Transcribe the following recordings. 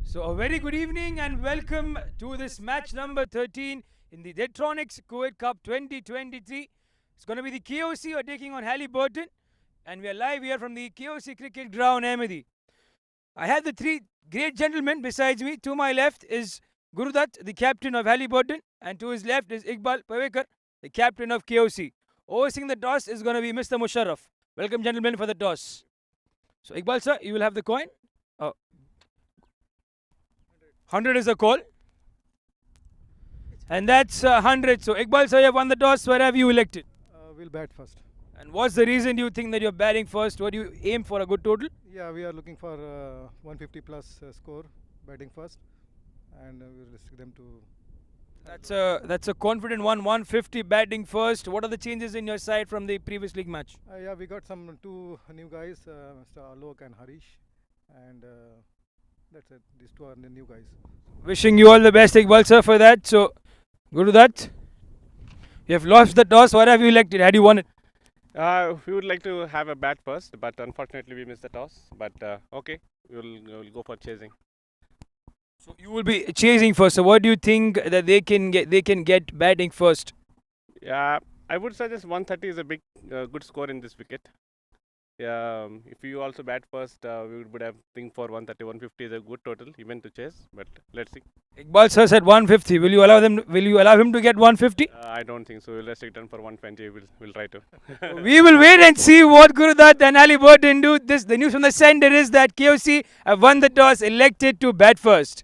So, a very good evening and welcome to this match number 13 in the dettronics Kuwait Cup 2023. It's going to be the KOC are taking on HALLIBURTON, and we are live here from the KOC cricket ground, Ahmadi. I have the three great gentlemen besides me. To my left is Gurudat, the captain of HALLIBURTON, and to his left is Iqbal Pavekar, the captain of KOC. Overseeing the toss is going to be Mr. Musharraf. Welcome, gentlemen, for the toss. So, Iqbal sir, you will have the coin. 100 is a call. And that's 100. So, Iqbal sir, you have won the toss. Where have you elected? We'll bat first. And what's the reason you think that you're batting first? What do you aim for, a good total? Yeah, we are looking for 150 plus score batting first, and we'll restrict them to. That's a confident one. 150 batting first. What are the changes in your side from the previous league match? Yeah, we got some two new guys, Mr. Alok and Harish, and that's it. These two are the new guys. Wishing you all the best, Iqbal sir, for that. So, go to that. You have lost the toss. What have you elected? Had you won it? We would like to have a bat first, but unfortunately we missed the toss. But okay, we'll go for chasing. So you will be chasing first. So what do you think that they can get? They can get batting first. Yeah, I would suggest 130 is a big good score in this wicket. Yeah, if you also bat first, we would have think for 130, 150 is a good total even to chase. But let's see. Iqbal sir said 150. Will you allow them? Will you allow him to get 150? I don't think so. We'll restrict them for 120. We'll try to. We will wait and see what Gurudat and HALLIBURTON do. The news from the center is that KOC have won the toss, elected to bat first.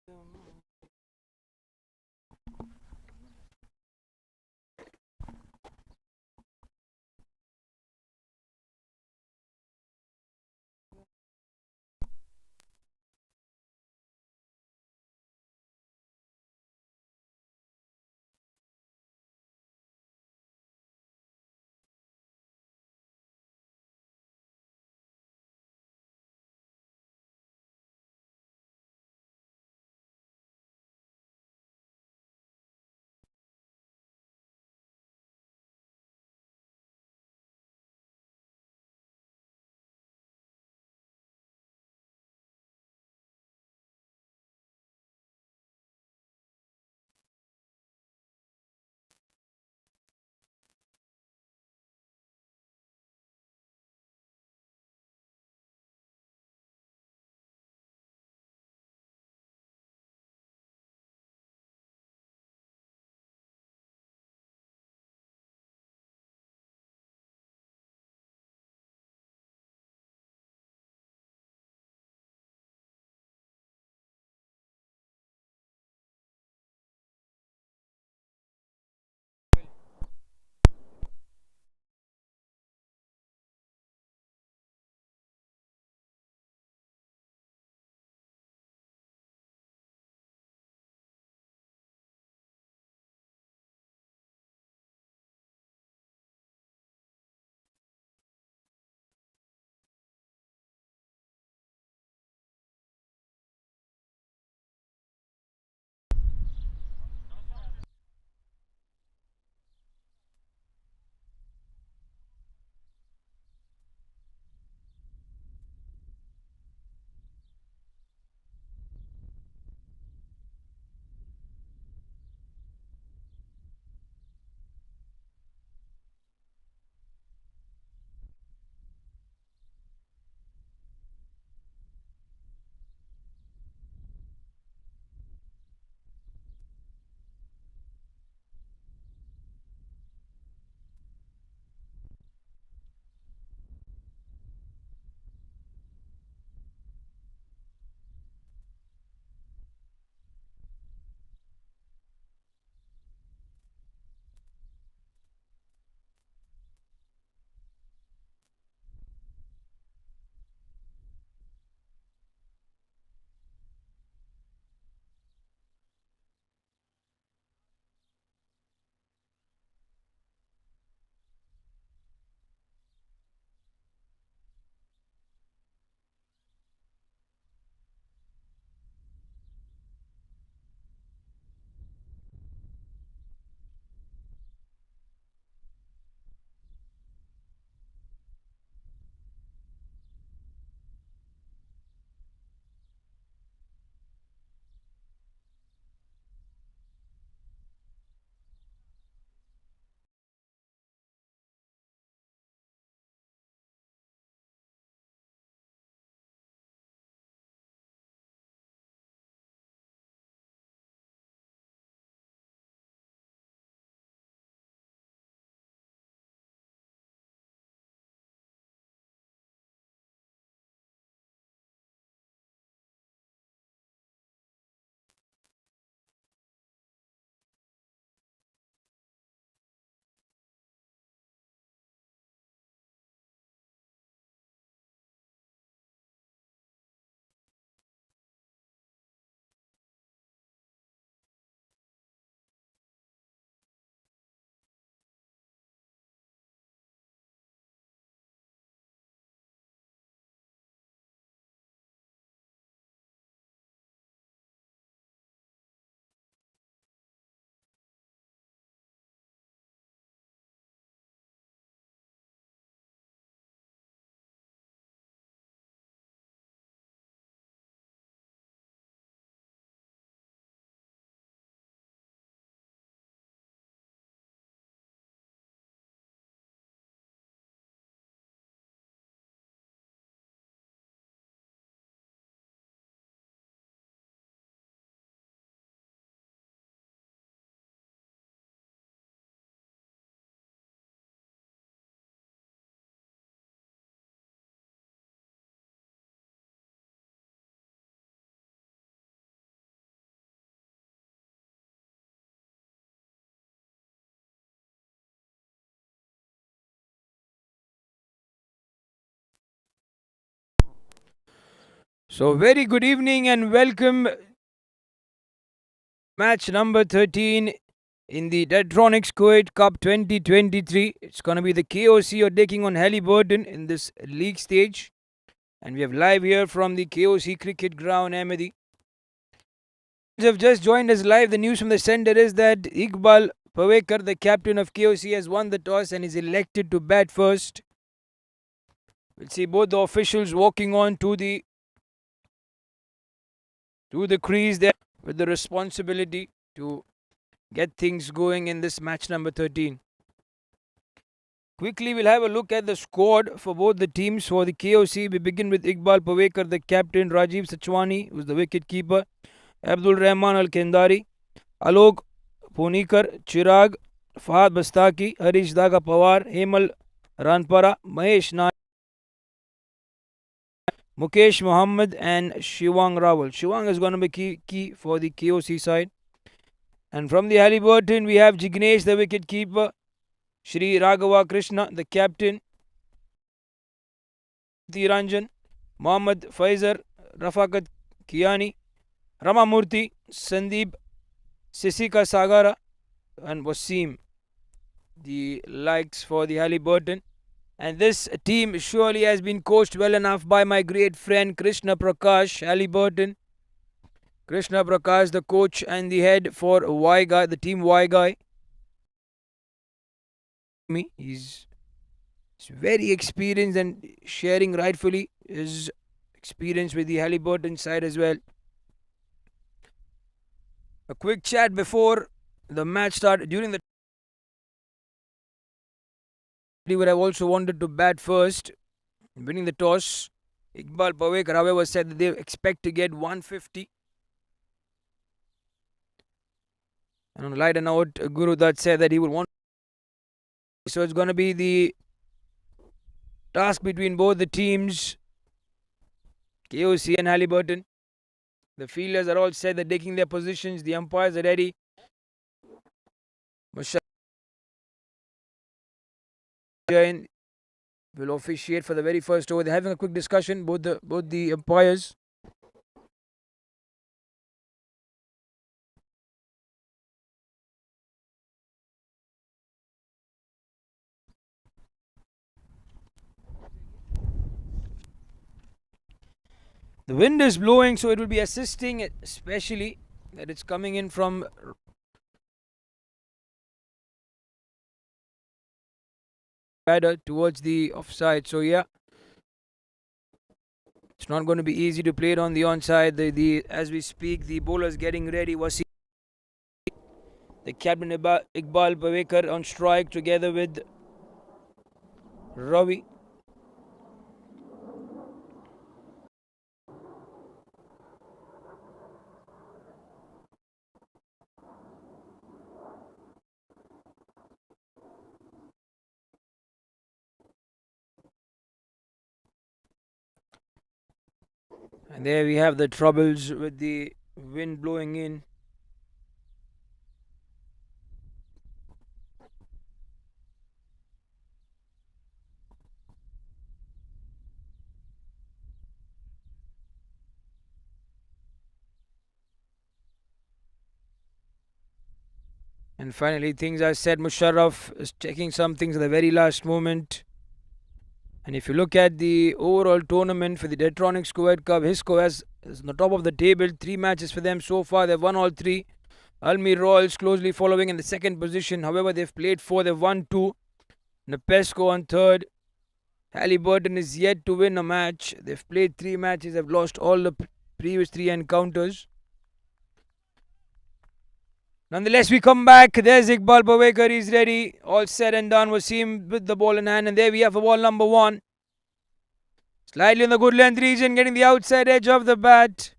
Um, So, very good evening and welcome. Match number 13 in the dettronics Kuwait Cup 2023. It's going to be the KOC are taking on HALLIBURTON in this league stage. And we have live here from the KOC cricket ground, Ahmadi. Have just joined us live. The news from the center is that Iqbal Pawekar, the captain of KOC, has won the toss and is elected to bat first. We'll see both the officials walking on to the crease there with the responsibility to get things going in this match number 13. Quickly, we'll have a look at the squad for both the teams. For the KOC, we begin with Iqbal Pawekar, the captain, Rajiv Sachwani, who's the wicket keeper, Abdul Rahman Al Kendari, Alok Punikar, Chirag, Fahad Bastaki, Harish Daga Pawar, Hemal Ranpara, Mahesh Nayak, Mukesh Mohammed and Shivang Rawal. Shivang is going to be key for the KOC side. And from the HALLIBURTON, we have Jignesh, the wicket keeper, Shri Raghava Krishna, the captain, Ranjan, Mohammad Faizar, Rafakat Kiani, Ramamurthy, Sandeep, Sisika Sagara, and Wasim, the likes for the HALLIBURTON. And this team surely has been coached well enough by my great friend Krishna Prakash, HALLIBURTON. Krishna Prakash, the coach and the head for Y Guy, the team Y Guy. He's very experienced and sharing rightfully his experience with the HALLIBURTON side as well. A quick chat before the match started. During the he would have also wanted to bat first, winning the toss. Iqbal Pawekar, however, said that they expect to get 150. And on a lighter note, Guru Dutt said that he would want. So it's going to be the task between both the teams, KOC and HALLIBURTON. The fielders are all set, they're taking their positions, the umpires are ready. Jayson will officiate for the very first over. They're having a quick discussion, both the umpires. The wind is blowing, so it will be assisting, especially that it's coming in from batter towards the offside. So yeah, it's not going to be easy to play it on the onside. As we speak, the bowler's getting ready. Wasim, the captain Iqbal Pawekar on strike together with Ravi. And there we have the troubles with the wind blowing in. And finally, things are set. Musharraf is checking some things at the very last moment. And if you look at the overall tournament for the dettronics Kuwait Cup, his score is on the top of the table. 3 matches for them so far. They've won all 3. Almir Royals closely following in the second position. However, they've played 4. They've won 2. Nepesco on third. HALLIBURTON is yet to win a match. They've played 3 matches. They've lost all the previous 3 encounters. Nonetheless, we come back. There's Iqbal Pawekar. He's ready. All said and done. Wasim with the ball in hand. And there we have a ball number 1. Slightly in the good length region, getting the outside edge of the bat.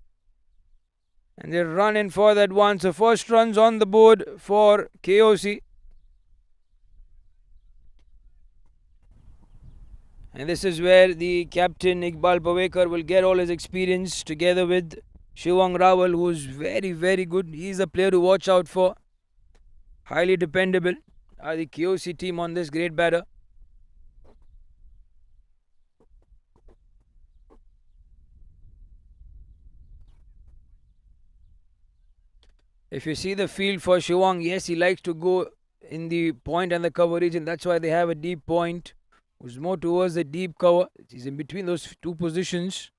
And they're running for that one. So first runs on the board for KOC. And this is where the captain Iqbal Pawekar will get all his experience together with Shivang Rawal, who's very, very good. He's a player to watch out for. Highly dependable. The KOC team on this great batter. If you see the field for Shivang, yes, he likes to go in the point and the cover region. That's why they have a deep point. Who's more towards the deep cover. He's in between those two positions.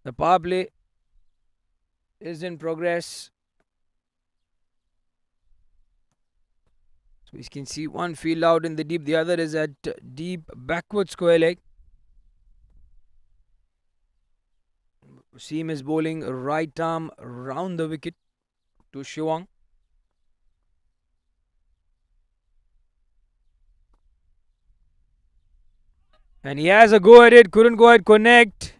The power play is in progress. So we can see one field out in the deep. The other is at deep backward square leg. Wasim is bowling right arm round the wicket to Shivang. And he has a go at it. Couldn't go at connect.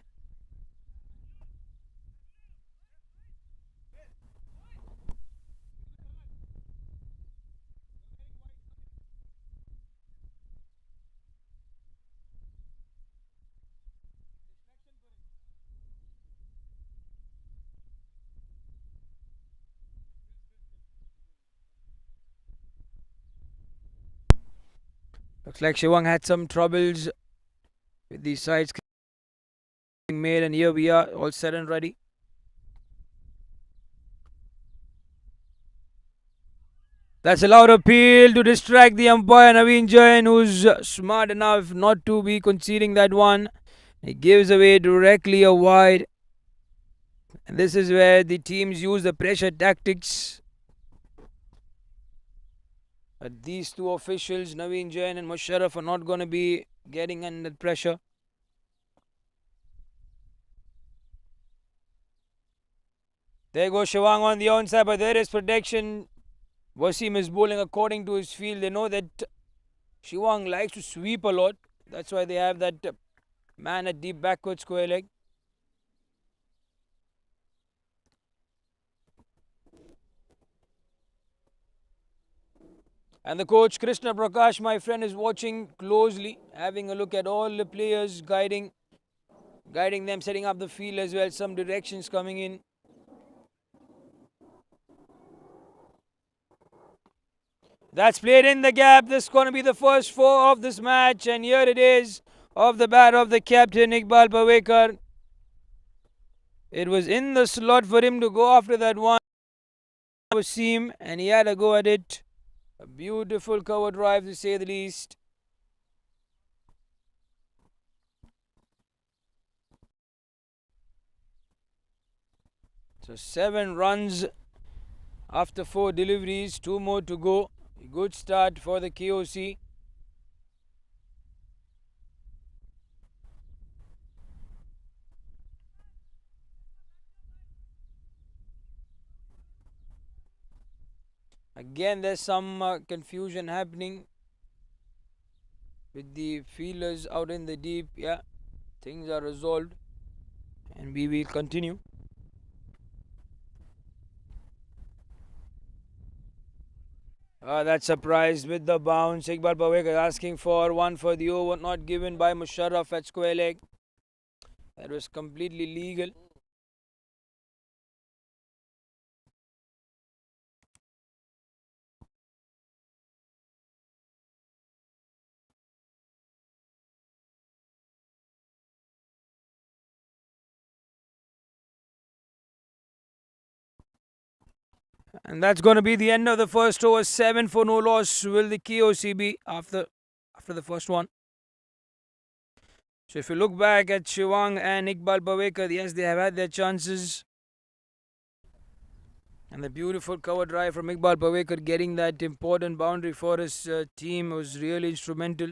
Looks like Shivang had some troubles with the sides being made, and here we are, all set and ready. That's a loud appeal to distract the umpire, Naveen Jain, who's smart enough not to be conceding that one. He gives away directly a wide. And this is where the teams use the pressure tactics. But these two officials, Naveen Jain and Musharraf, are not going to be getting under pressure. There goes Shivang on the onside, but there is protection. Wasim is bowling according to his field. They know that Shivang likes to sweep a lot. That's why they have that man at deep backward square leg. And the coach, Krishna Prakash, my friend, is watching closely, having a look at all the players, guiding them, setting up the field as well, some directions coming in. That's played in the gap. This is going to be the first four of this match, and here it is, off the bat of the captain, Iqbal Pavekar. It was in the slot for him to go after that one, Wasim, and he had a go at it. A beautiful cover drive, to say the least. So 7 runs after 4 deliveries, 2 more to go. A good start for the KOC. Again, there's some confusion happening with the fielders out in the deep. Yeah, things are resolved, and we will continue. That surprise with the bounce. Iqbal Pavekar asking for one for the over, not given by Musharraf at square leg. That was completely legal. And that's going to be the end of the first over. 7 for no loss. Will the KOC be after the first one? So if you look back at Shivang and Iqbal Pavekar, yes, they have had their chances. And the beautiful cover drive from Iqbal Pavekar, getting that important boundary for his team, was really instrumental.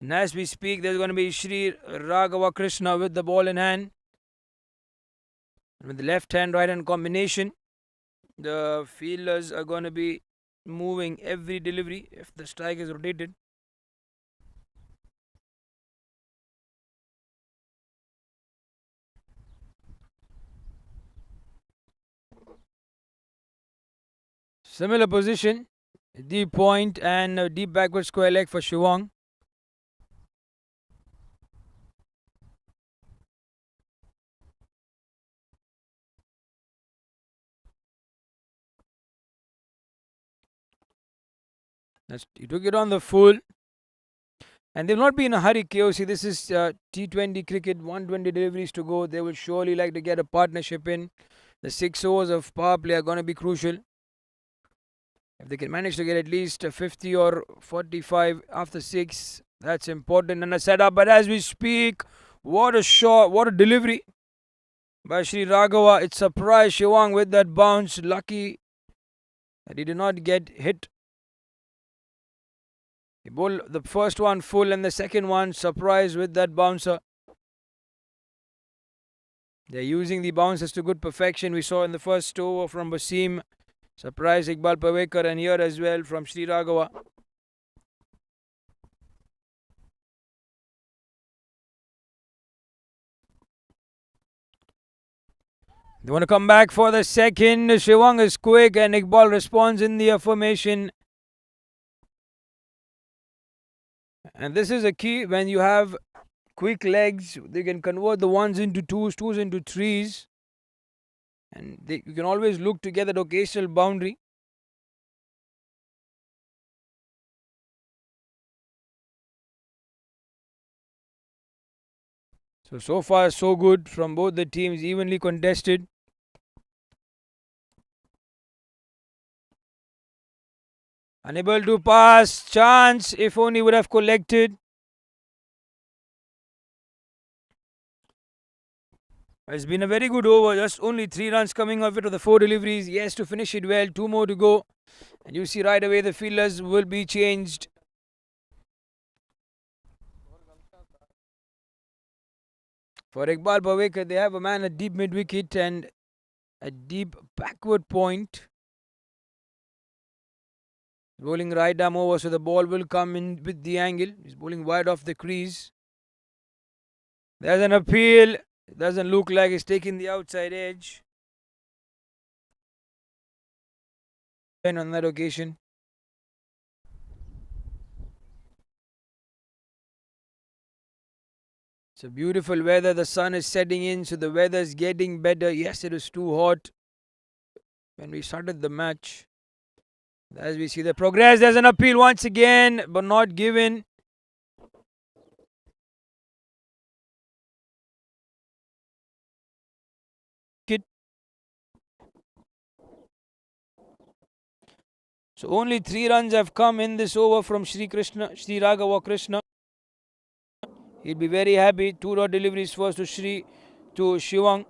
And as we speak, there's going to be Shri Raghava Krishna with the ball in hand. With the left hand, right hand combination, the fielders are going to be moving every delivery if the strike is rotated. Similar position, deep point and deep backward square leg for Shivang. He took it on the full. And they'll not be in a hurry, KOC. This is T20 cricket, 120 deliveries to go. They will surely like to get a partnership in. The 6 overs of power play are going to be crucial. If they can manage to get at least 50 or 45 after 6, that's important in a setup. But as we speak, what a shot, what a delivery by Sri Raghava. It surprised Shivang with that bounce. Lucky that he did not get hit. He bowled the first one full and the second one surprised with that bouncer. They're using the bounces to good perfection. We saw in the first over from Wasim, surprise Iqbal Pavekar, and here as well from Sri Raghava. They want to come back for the second. Shivang is quick and Iqbal responds in the affirmation. And this is a key when you have quick legs. They can convert the ones into twos, twos into threes. And you can always look to get that occasional boundary. So far so good from both the teams, evenly contested. Unable to pass, chance, if only would have collected. It's been a very good over, just only 3 runs coming off it of the 4 deliveries. Yes, to finish it well, 2 more to go. And you see right away the fielders will be changed. For Iqbal Pavekar, they have a man at deep mid-wicket and a deep backward point. Bowling right arm over, so the ball will come in with the angle. He's bowling wide off the crease. There's an appeal. It doesn't look like he's taking the outside edge. And on that occasion. It's a beautiful weather. The sun is setting in, so the weather is getting better. Yes, it is too hot when we started the match. As we see the progress, there's an appeal once again, but not given. So only 3 runs have come in this over from Sri Raghava Krishna. He'll be very happy. 2 dot deliveries first to Shivang,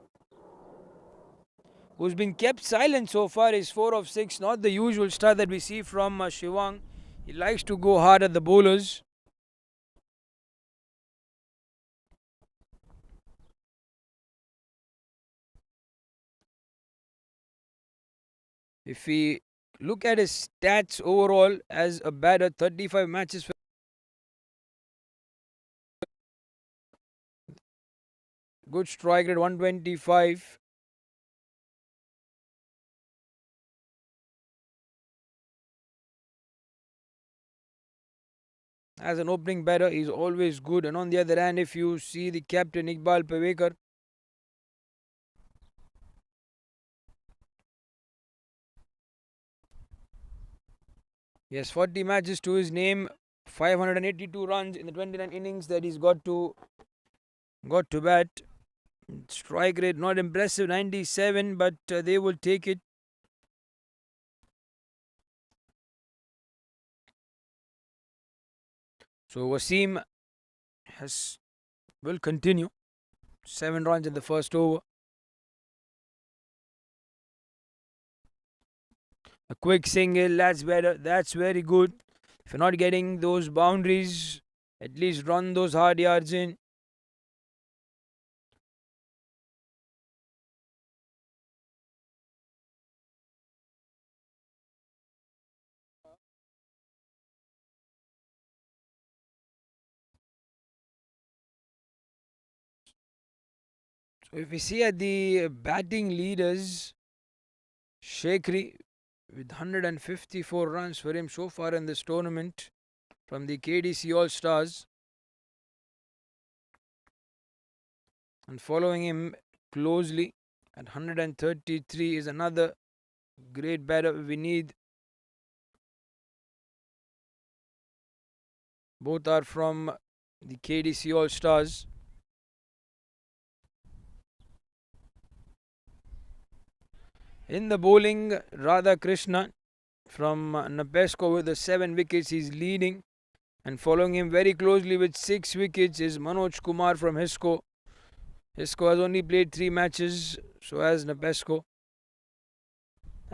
who's been kept silent so far. Is 4 of 6, not the usual start that we see from Shivang. He likes to go hard at the bowlers. If we look at his stats overall as a batter, 35 matches. Good strike rate, 125. As an opening batter, he's always good. And on the other hand, if you see the captain Iqbal Pavekar, he has 40 matches to his name, 582 runs in the 29 innings that he's got to bat. Strike rate not impressive, 97, but they will take it. So Wasim will continue. 7 runs in the first over. A quick single, that's better. That's very good. If you're not getting those boundaries, at least run those hard yards in. So if we see at the batting leaders, Shekri with 154 runs for him so far in this tournament from the KDC All-Stars. And following him closely at 133 is another great batter we need. Both are from the KDC All-Stars. In the bowling, Radha Krishna from Napesco with the 7 wickets. He's leading, and following him very closely with 6 wickets is Manoj Kumar from Hisco. Hisco has only played 3 matches, so has Napesco.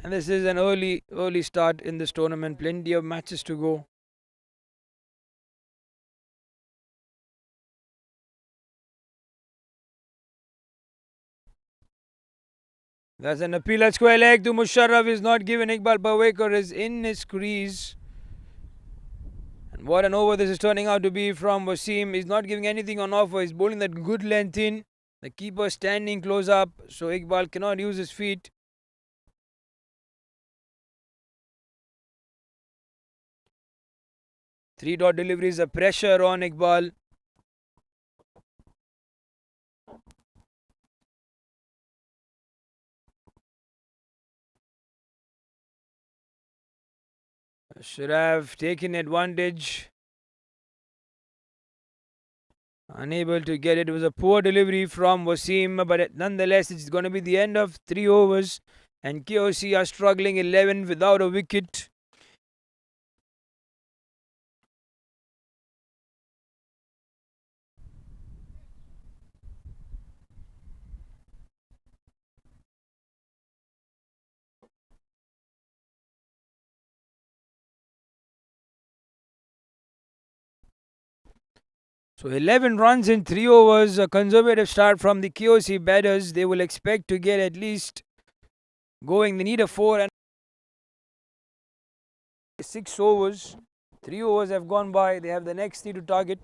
And this is an early start in this tournament. Plenty of matches to go. That's an appeal at square leg to Musharraf. Is not given. Iqbal Pawekar is in his crease. And what an over this is turning out to be from Wasim. He's not giving anything on offer. He's bowling that good length in. The keeper standing close up, so Iqbal cannot use his feet. Three-dot deliveries, a pressure on Iqbal. Should have taken advantage. Unable to get it. It was a poor delivery from Wasim, but nonetheless, it's going to be the end of 3 overs. And KOC are struggling 11 without a wicket. So 11 runs in 3 overs, a conservative start from the KOC batters. They will expect to get at least going. They need a 4 and 6 overs. 3 overs have gone by. They have the next 3 to target.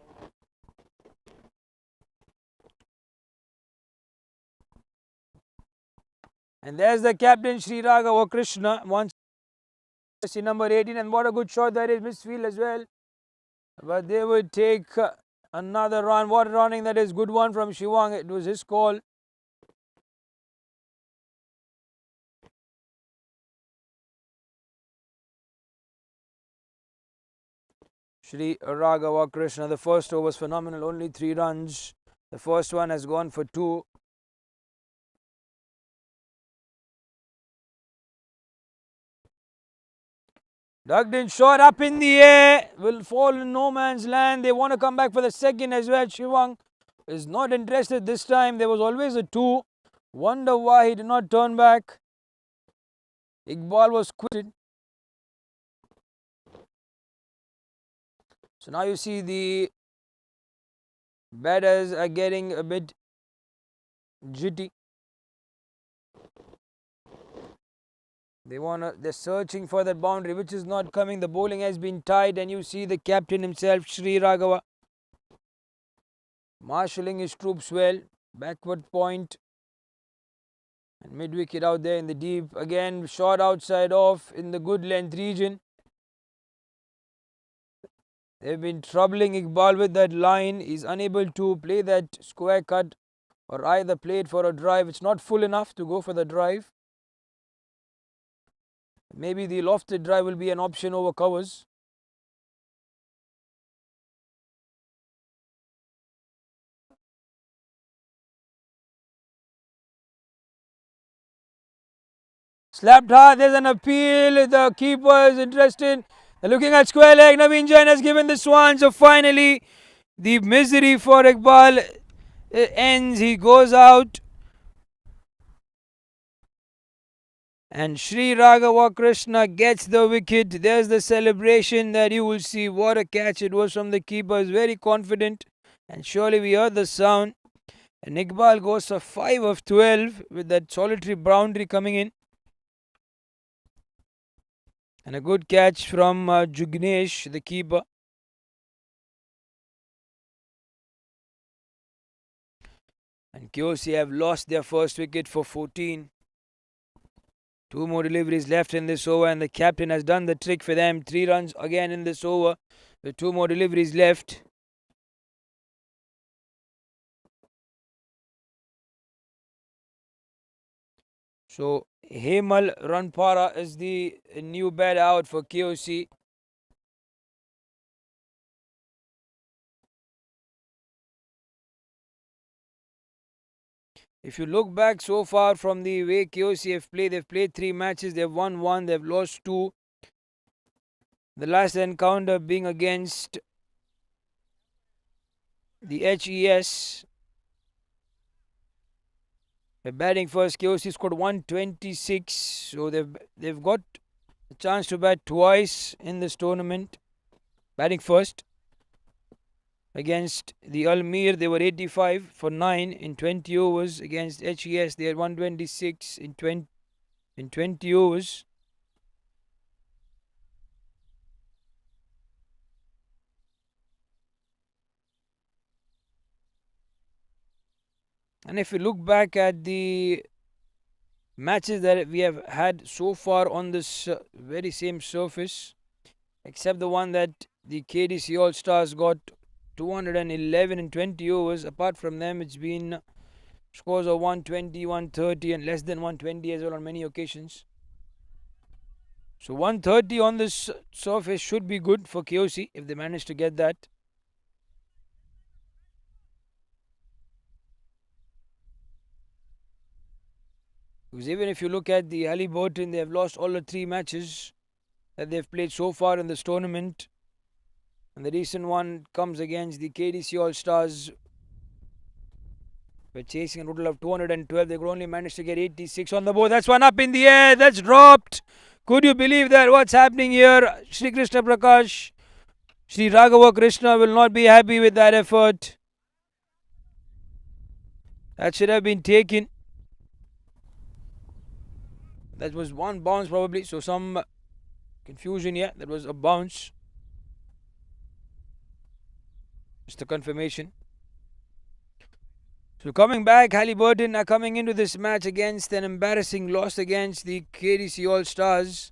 And there's the captain, Sri Raghava Krishna, once number 18. And what a good shot that is, misfield as well. But they would take another run. What running that is. Good one from Shivang. It was his call. Sri Raghava Krishna. The first over was phenomenal. Only 3 runs. The first one has gone for 2. Dug in, shot up in the air. Will fall in no man's land. They want to come back for the second as well. Shivang is not interested this time. There was always a 2. Wonder why he did not turn back. Iqbal was quitted. So now you see the batters are getting a bit jitty. They're searching for that boundary, which is not coming. The bowling has been tight, and you see the captain himself, Sri Raghava, marshalling his troops well. Backward point and mid wicket out there in the deep. Again, shot outside off in the good length region. They've been troubling Iqbal with that line. He's unable to play that square cut or either play it for a drive. It's not full enough to go for the drive. Maybe the lofted drive will be an option over covers. Slapped hard, there's an appeal. The keeper is interested. They're looking at square leg. Naveen Jain has given this one. So finally, the misery for Iqbal ends. He goes out. And Sri Raghava Krishna gets the wicket. There's the celebration that you will see. What a catch it was from the keeper. He's very confident. And surely we heard the sound. And Iqbal goes for 5 of 12 with that solitary boundary coming in. And a good catch from Jugnesh, the keeper. And KOC have lost their first wicket for 14. 2 more deliveries left in this over, and the captain has done the trick for them. 3 runs again in this over with 2 more deliveries left. So Hemal Ranpara is the new bat out for KOC. If you look back so far from the way KOC have played, they've played 3 matches, they've won 1, they've lost 2. The last encounter being against the HES. They're batting first. KOC scored 126, so they've got a chance to bat twice in this tournament. Batting first against the Almir, they were 85 for 9 in 20 overs. Against HES, they had 126 in 20 overs. And if you look back at the matches that we have had so far on this very same surface, except the one that the KDC All Stars got 211 in 20 overs, apart from them it's been scores of 120, 130 and less than 120 as well on many occasions. So 130 on this surface should be good for KOC if they manage to get that. Because even if you look at the HALLIBURTON, they have lost all the 3 matches that they've played so far in this tournament. And the recent one comes against the KDC All Stars. We're chasing a total of 212. They could only manage to get 86 on the board. That's one up in the air. That's dropped. Could you believe that? What's happening here? Shri Krishna Prakash, Shri Raghava Krishna will not be happy with that effort. That should have been taken. That was one bounce probably, so some confusion here. That was a bounce. Just a confirmation. So coming back, HALLIBURTON are coming into this match against an embarrassing loss against the KDC All Stars.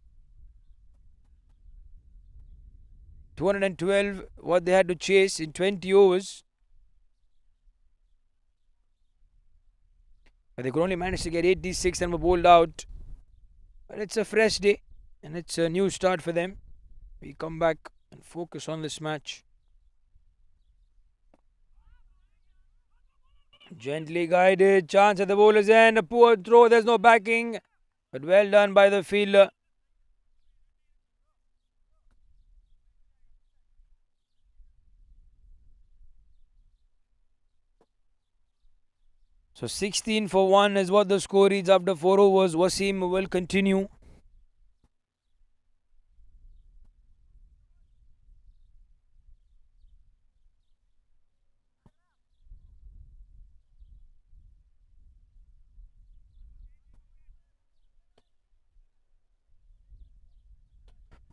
212 what they had to chase in 20 overs. But they could only manage to get 86 and were bowled out. But it's a fresh day and it's a new start for them. We come back and focus on this match. Gently guided, chance at the bowler's end, a poor throw, there's no backing, but well done by the fielder. So 16 for 1 is what the score reads after 4 overs. Wasim will continue.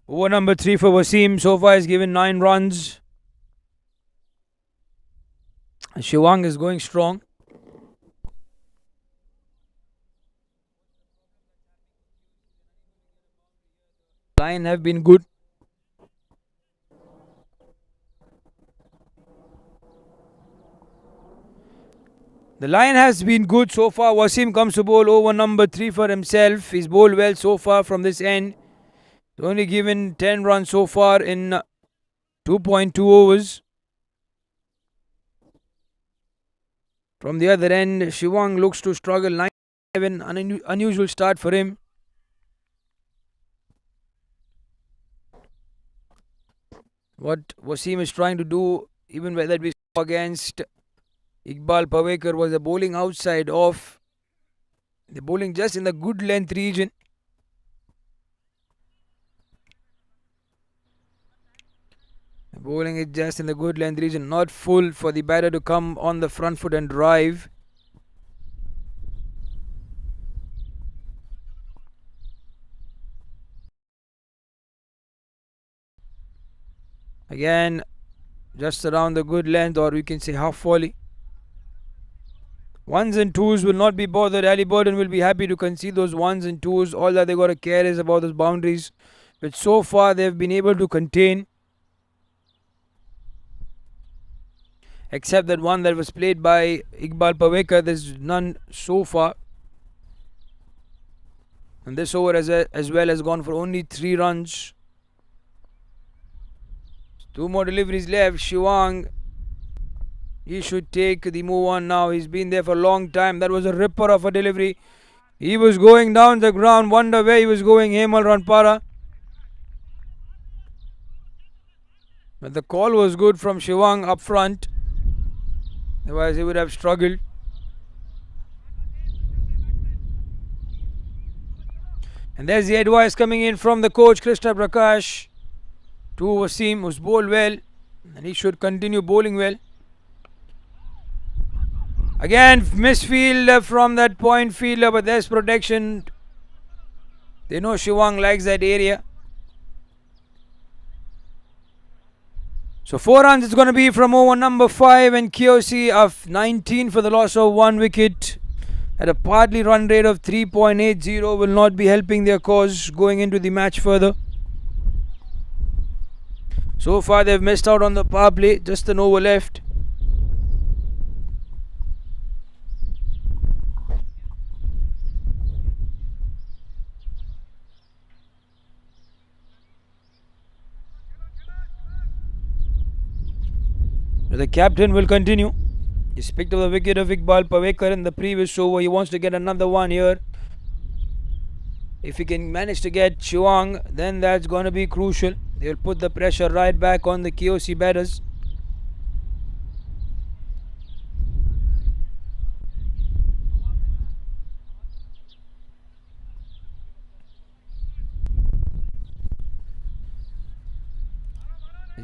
Over number 3 for Wasim so far has given 9 runs. Shivang is going strong. Line have been good. The line has been good so far. Wasim comes to bowl over number 3 for himself. He's bowled well so far from this end. He's only given 10 runs so far in 2.2 overs. From the other end, Shivang looks to struggle. 9-7, an unusual start for him. What Wasim is trying to do, even whether we saw against Iqbal Pavekar, was the bowling outside off. The bowling just in the good length region. The bowling is just in the good length region, not full for the batter to come on the front foot and drive. Again, just around the good length, or we can say half volley. Ones and twos will not be bothered. HALLIBURTON will be happy to concede those ones and twos. All that they got to care is about those boundaries, which so far they've been able to contain. Except that one that was played by Iqbal Pavekar, there's none so far. And this over as well has gone for only 3 runs. 2 more deliveries left. Shivang He should take the move on now. He's been there for a long time. That was a ripper of a delivery. He was going down the ground. Wonder where he was going, Hemal Ranpara. But the call was good from Shivang up front. Otherwise he would have struggled. And there's the advice coming in from the coach Krishna Prakash to Wasim, who's bowled well. And he should continue bowling well. Again, misfield from that point fielder, but there's protection. They know Shivang likes that area. So 4 runs it's going to be from over number 5, and KOC of 19 for the loss of 1 wicket. At a partly run rate of 3.80 will not be helping their cause going into the match further. So far they've missed out on the power play, just an over left. The captain will continue. He's picked up the wicket of Iqbal Pavekar in the previous over. He wants to get another one here. If he can manage to get Shivang, then that's going to be crucial. They'll put the pressure right back on the KOC batters.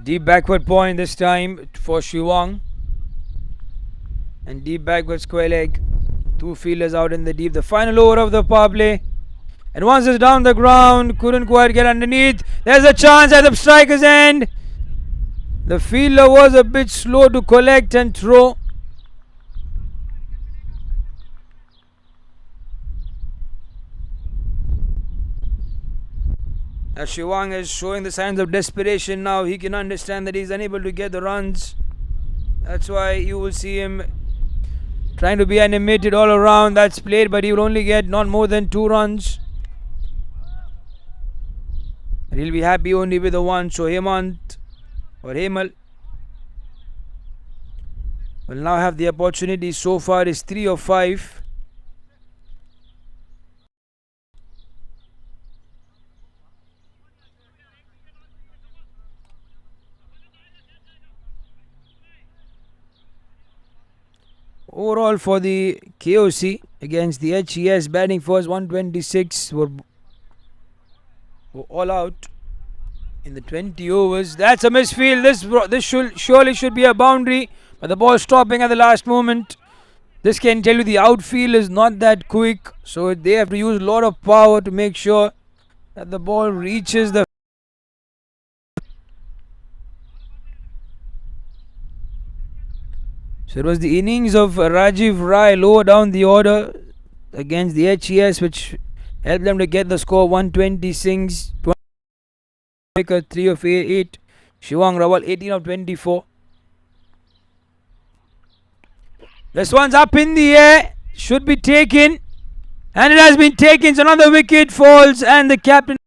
Deep backward point this time for Shivang. And deep backward square leg. 2 fielders out in the deep. The final over of the power play. And once it's down the ground, couldn't quite get underneath. There's a chance at the striker's end. The fielder was a bit slow to collect and throw. As Shivang is showing the signs of desperation now, he can understand that he's unable to get the runs. That's why you will see him trying to be animated all around. That's played, but he will only get not more than 2 runs. And he'll be happy only with the 1. So Hemant or Hemal will now have the opportunity. So far is 3 of 5. Overall for the KOC against the HES, batting first 126 were all out in the 20 overs. That's a misfield. This surely should be a boundary, but the ball stopping at the last moment. This can tell you the outfield is not that quick, so they have to use a lot of power to make sure that the ball reaches the. So it was the innings of Rajiv Rai lower down the order against the HES which helped them to get the score 126. 3 of 8. Shivang Rawal 18 of 24. This one's up in the air. Should be taken. And it has been taken. So another wicket falls and the captain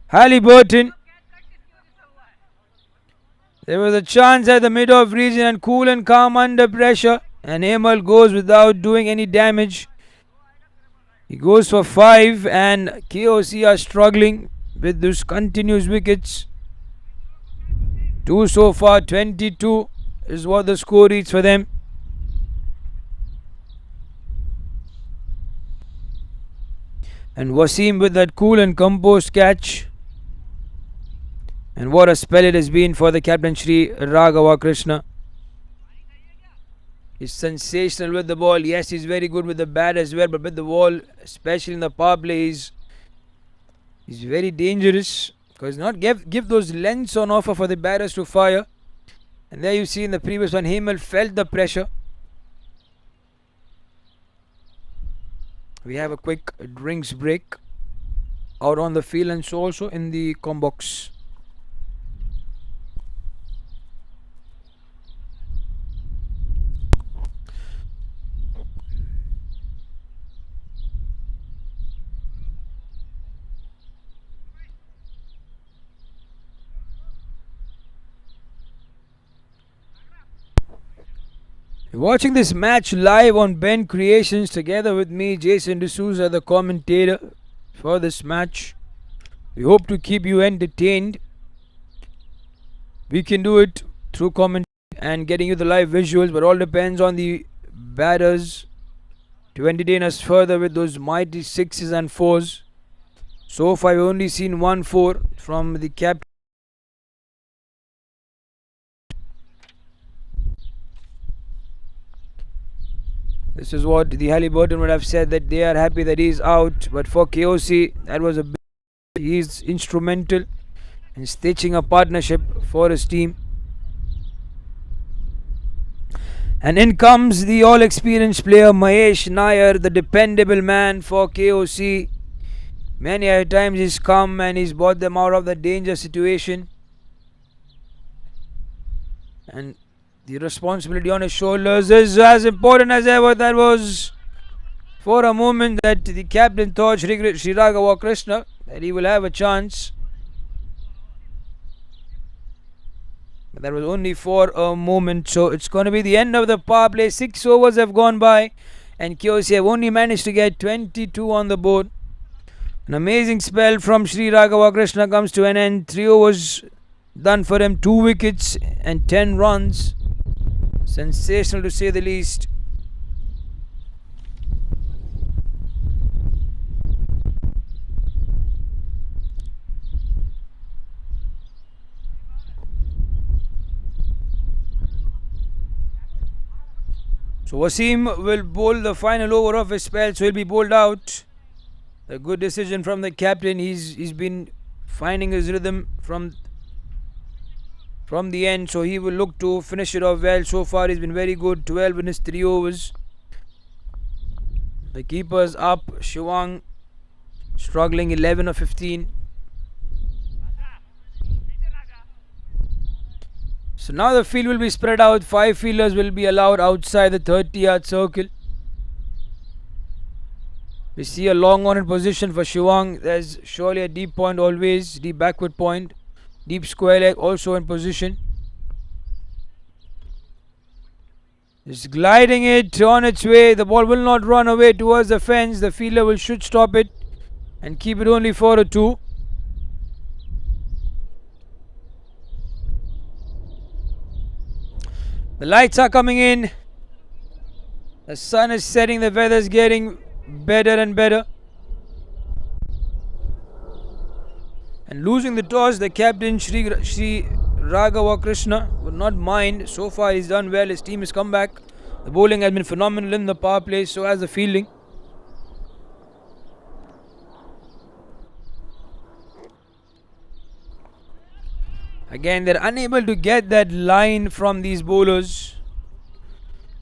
Halliburton. There was a chance at the mid-off region and cool and calm under pressure. And Hemal goes without doing any damage. He goes for 5 and KOC are struggling with those continuous wickets. 2 so far, 22 is what the score reads for them. And Wasim with that cool and composed catch. And what a spell it has been for the captain Shri Raghava Krishna. He's sensational with the ball. Yes, he's very good with the bat as well, but with the ball, especially in the power play, he's very dangerous. Because not give those lengths on offer for the batters to fire. And there you see in the previous one, Hemal felt the pressure. We have a quick drinks break out on the field and so also in the com box. You're watching this match live on Ben Creations together with me, Jayson D'Souza, the commentator for this match. We hope to keep you entertained. We can do it through comment and getting you the live visuals, but all depends on the batters to entertain us further with those mighty 6s and 4s. So far, we've only seen 1-4 from the captain. This is what the Halliburton would have said, that they are happy that he's out. But for KOC, that was a big. He's instrumental in stitching a partnership for his team. And in comes the all-experienced player Mahesh Nair, the dependable man for KOC. Many a times he's come and he's brought them out of the danger situation. And the responsibility on his shoulders is as important as ever. That was for a moment that the captain thought, Sri Raghawa Krishna, that he will have a chance. But that was only for a moment. So it's going to be the end of the power play. 6 overs have gone by and KOC have only managed to get 22 on the board. An amazing spell from Sri Raghawa Krishna comes to an end. 3 overs done for him, 2 wickets and 10 runs. Sensational to say the least. So Wasim will bowl the final over of his spell, so he'll be bowled out. A good decision from the captain. He's been finding his rhythm from the end, so he will look to finish it off well. So far he's been very good, 12 in his 3 overs. The keeper's up, Shivang struggling, 11 of 15. So now the field will be spread out. 5 fielders will be allowed outside the 30-yard circle. We see a long on position for Shivang. There's surely a deep point always, deep backward point. Deep square leg also in position. It's gliding it on its way. The ball will not run away towards the fence. The fielder should stop it and keep it only for a 2. The lights are coming in. The sun is setting. The weather is getting better and better. And losing the toss, the captain Sri Raghawa Krishna would not mind. So far he's done well. His team has come back. The bowling has been phenomenal in the power play, so has the fielding. Again, they're unable to get that line from these bowlers.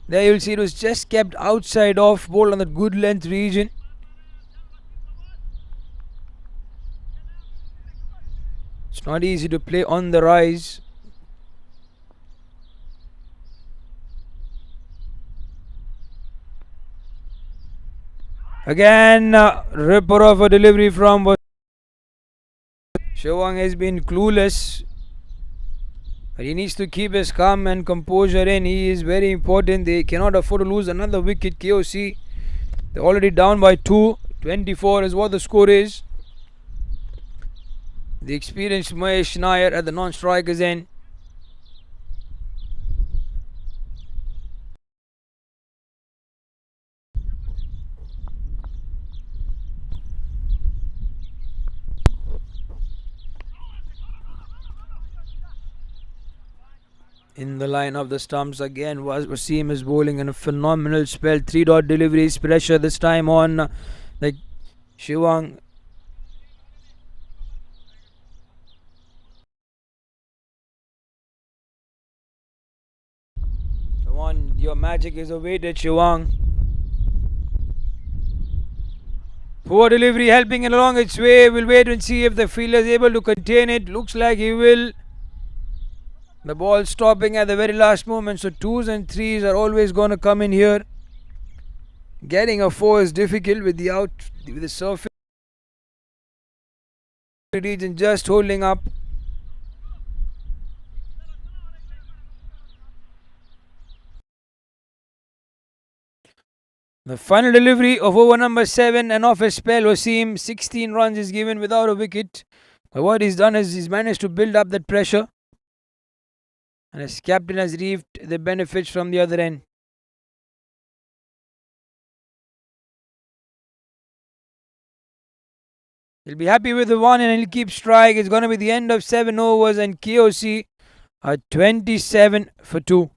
There you'll see it was just kept outside off, bowled on that good length region. It's not easy to play on the rise. Again, ripper of a delivery from Shivang has been clueless. But he needs to keep his calm and composure in. He is very important. They cannot afford to lose another wicket. KOC, they're already down by 2. 24 is what the score is. The experienced Mahesh Nair at the non-strikers end. In the line of the stumps again, Wasim is bowling in a phenomenal spell. 3-dot deliveries, pressure this time on the Shivang. Come on, your magic is awaited, Shivang. Poor delivery, helping it along its way. We'll wait and see if the fielder is able to contain it. Looks like he will. The ball stopping at the very last moment. So 2s and 3s are always going to come in here. Getting a 4 is difficult with the surface region just holding up. The final delivery of over number 7 and off his spell, Wasim. 16 runs is given without a wicket. But what he's done is he's managed to build up that pressure. And his captain has reaped the benefits from the other end. He'll be happy with the one and he'll keep strike. It's going to be the end of 7 overs and KOC are 27 for 2.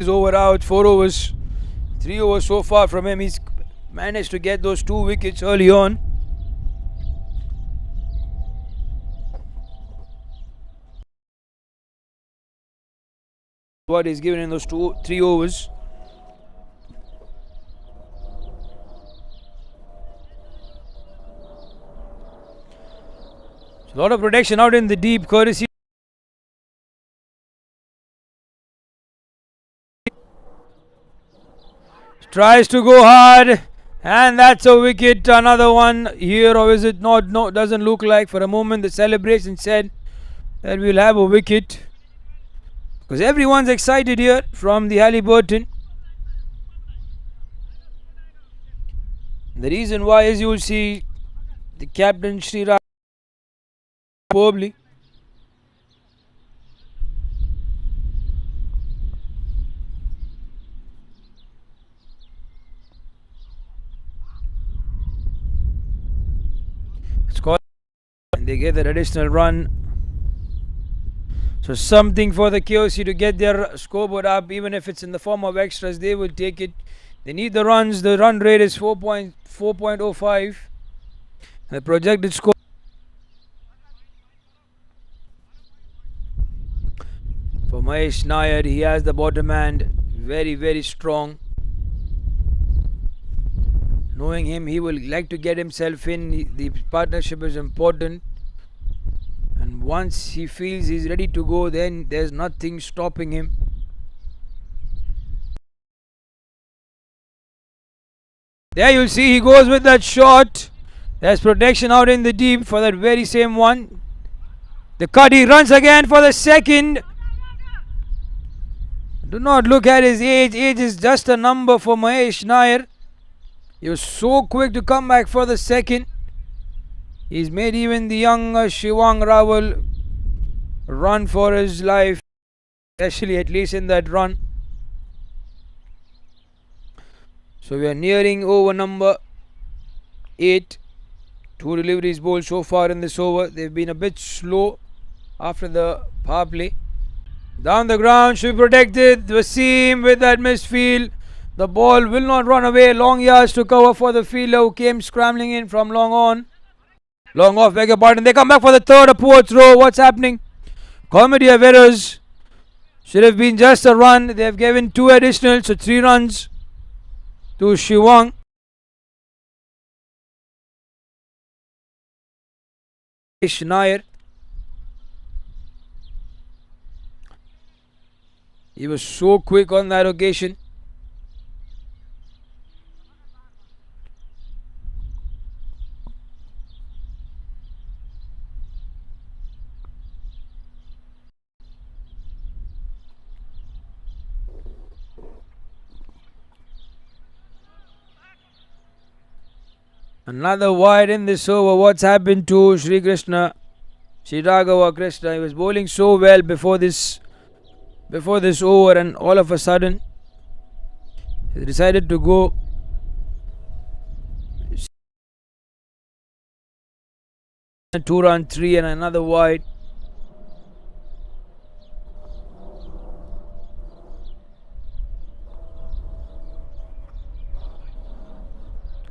He's over out, 4 overs. 3 overs so far from him. He's managed to get those 2 wickets early on. What he's given in those 3 overs. A lot of protection out in the deep, courtesy. Tries to go hard, and that's a wicket. Another one here, or is it not? No, doesn't look like. For a moment, the celebration said that we'll have a wicket because everyone's excited here from the Halliburton. The reason why is you will see the captain Sri superbly. And they get that additional run. So something for the KOC to get their scoreboard up, even if it's in the form of extras, they will take it. They need the runs. The run rate is 4.05. The projected score. For Mahesh Nair, he has the bottom hand very, very strong. Knowing him, he will like to get himself in. The partnership is important. And once he feels he's ready to go, then there's nothing stopping him. There you'll see he goes with that shot. There's protection out in the deep for that very same one. The cut, he runs again for the second. Do not look at his age. Age is just a number for Mahesh Nair. He was so quick to come back for the second. He's made even the young Shivang Rawal run for his life, especially at least in that run. So we are nearing over number 8. 2 deliveries bowled so far in this over. They've been a bit slow after the power play. Down the ground, should be protected. Wasim with that misfield. The ball will not run away. Long yards to cover for the fielder who came scrambling in from long on. Long off, beg your pardon. They come back for the third, a poor throw. What's happening? Comedy of errors. Should have been just a run. They have given 2 additional, so 3 runs to Shivang. Nair. He was so quick on that occasion. Another wide in this over. What's happened to Sri Krishna? Sri Raghava Krishna. He was bowling so well before this over, and all of a sudden he decided to go. A 2-run 3 and another wide.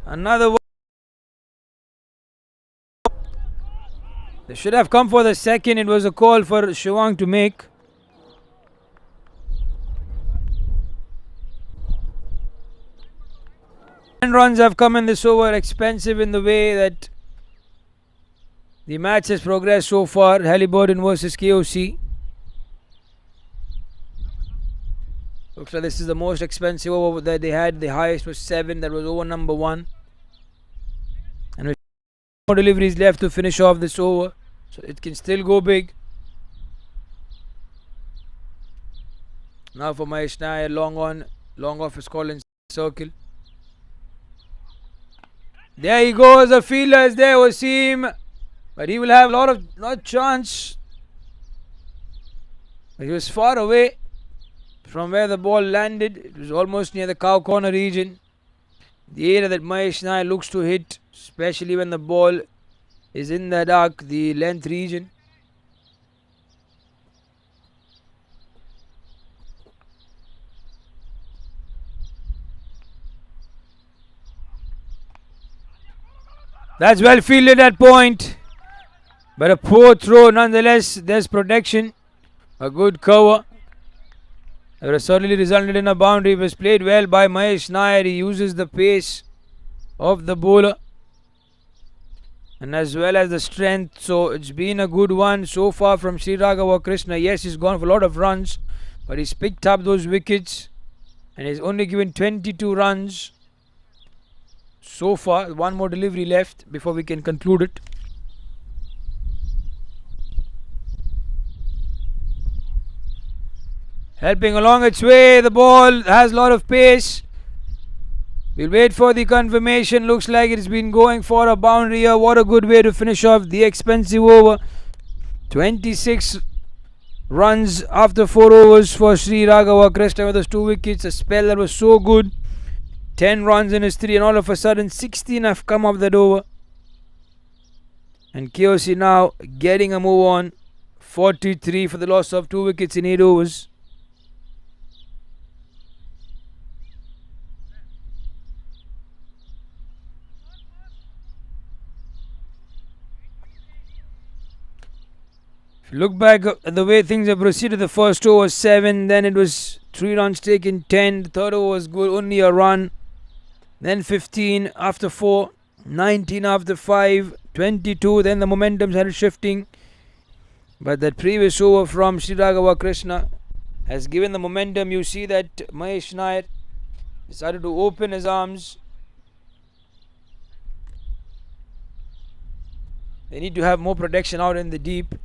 Another wide. They should have come for the second. It was a call for Shivang to make. 10 runs have come in this over, expensive in the way that the match has progressed so far. Halliburton versus KOC. Looks like this is the most expensive over that they had. The highest was 7. That was over number 1. And with more deliveries left to finish off this over, so it can still go big. Now for Mahesh Nair, long on, long off is called in circle. There he goes, the fielder is there, Wasim. But he will have not chance. He was far away from where the ball landed. It was almost near the cow corner region. The area that Mahesh Nair looks to hit, especially when the ball is in the dark, the length region. That's well fielded at point. But a poor throw nonetheless. There's protection. A good cover. It would have certainly resulted in a boundary. It was played well by Mahesh Nair. He uses the pace of the bowler and as well as the strength. So it's been a good one so far from Sri Raghava Krishna. Yes, he's gone for a lot of runs, but he's picked up those wickets and he's only given 22 runs so far. One more delivery left before we can conclude it. Helping along its way, the ball has a lot of pace. We'll wait for the confirmation. Looks like it's been going for a boundary here. What a good way to finish off the expensive over. 26 runs after 4 overs for Sri Raghava Krishna with those 2 wickets. A spell that was so good. 10 runs in his 3 and all of a sudden 16 have come off that over. And KOC now getting a move on. 43 for the loss of 2 wickets in 8 overs. If you look back at the way things have proceeded, the first over was 7, then it was 3 runs taken, 10, the third over was good, only a run, then 15 after 4, 19 after 5, 22, then the momentum started shifting. But that previous over from Sri Raghava Krishna has given the momentum. You see that Mahesh Nair decided to open his arms. They need to have more protection out in the deep.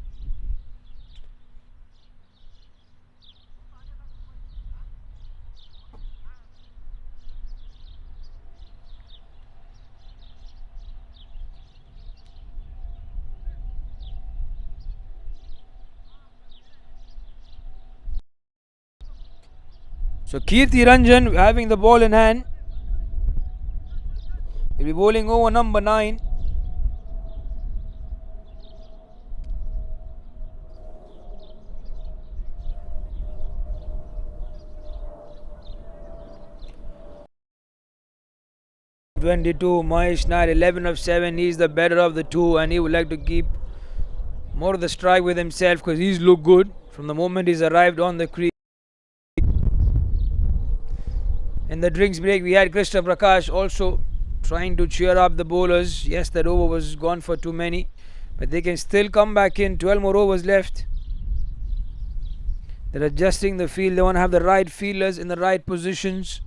So Kirti Ranjan having the ball in hand. He'll be bowling over number 9. Mahesh Nair 11 of 7. He's the better of the two and he would like to keep more of the strike with himself because he's looked good from the moment he's arrived on the crease. In the drinks break, we had Krishna Prakash also trying to cheer up the bowlers. Yes, that over was gone for too many, but they can still come back in. 12 more overs left. They're adjusting the field. They want to have the right fielders in the right positions.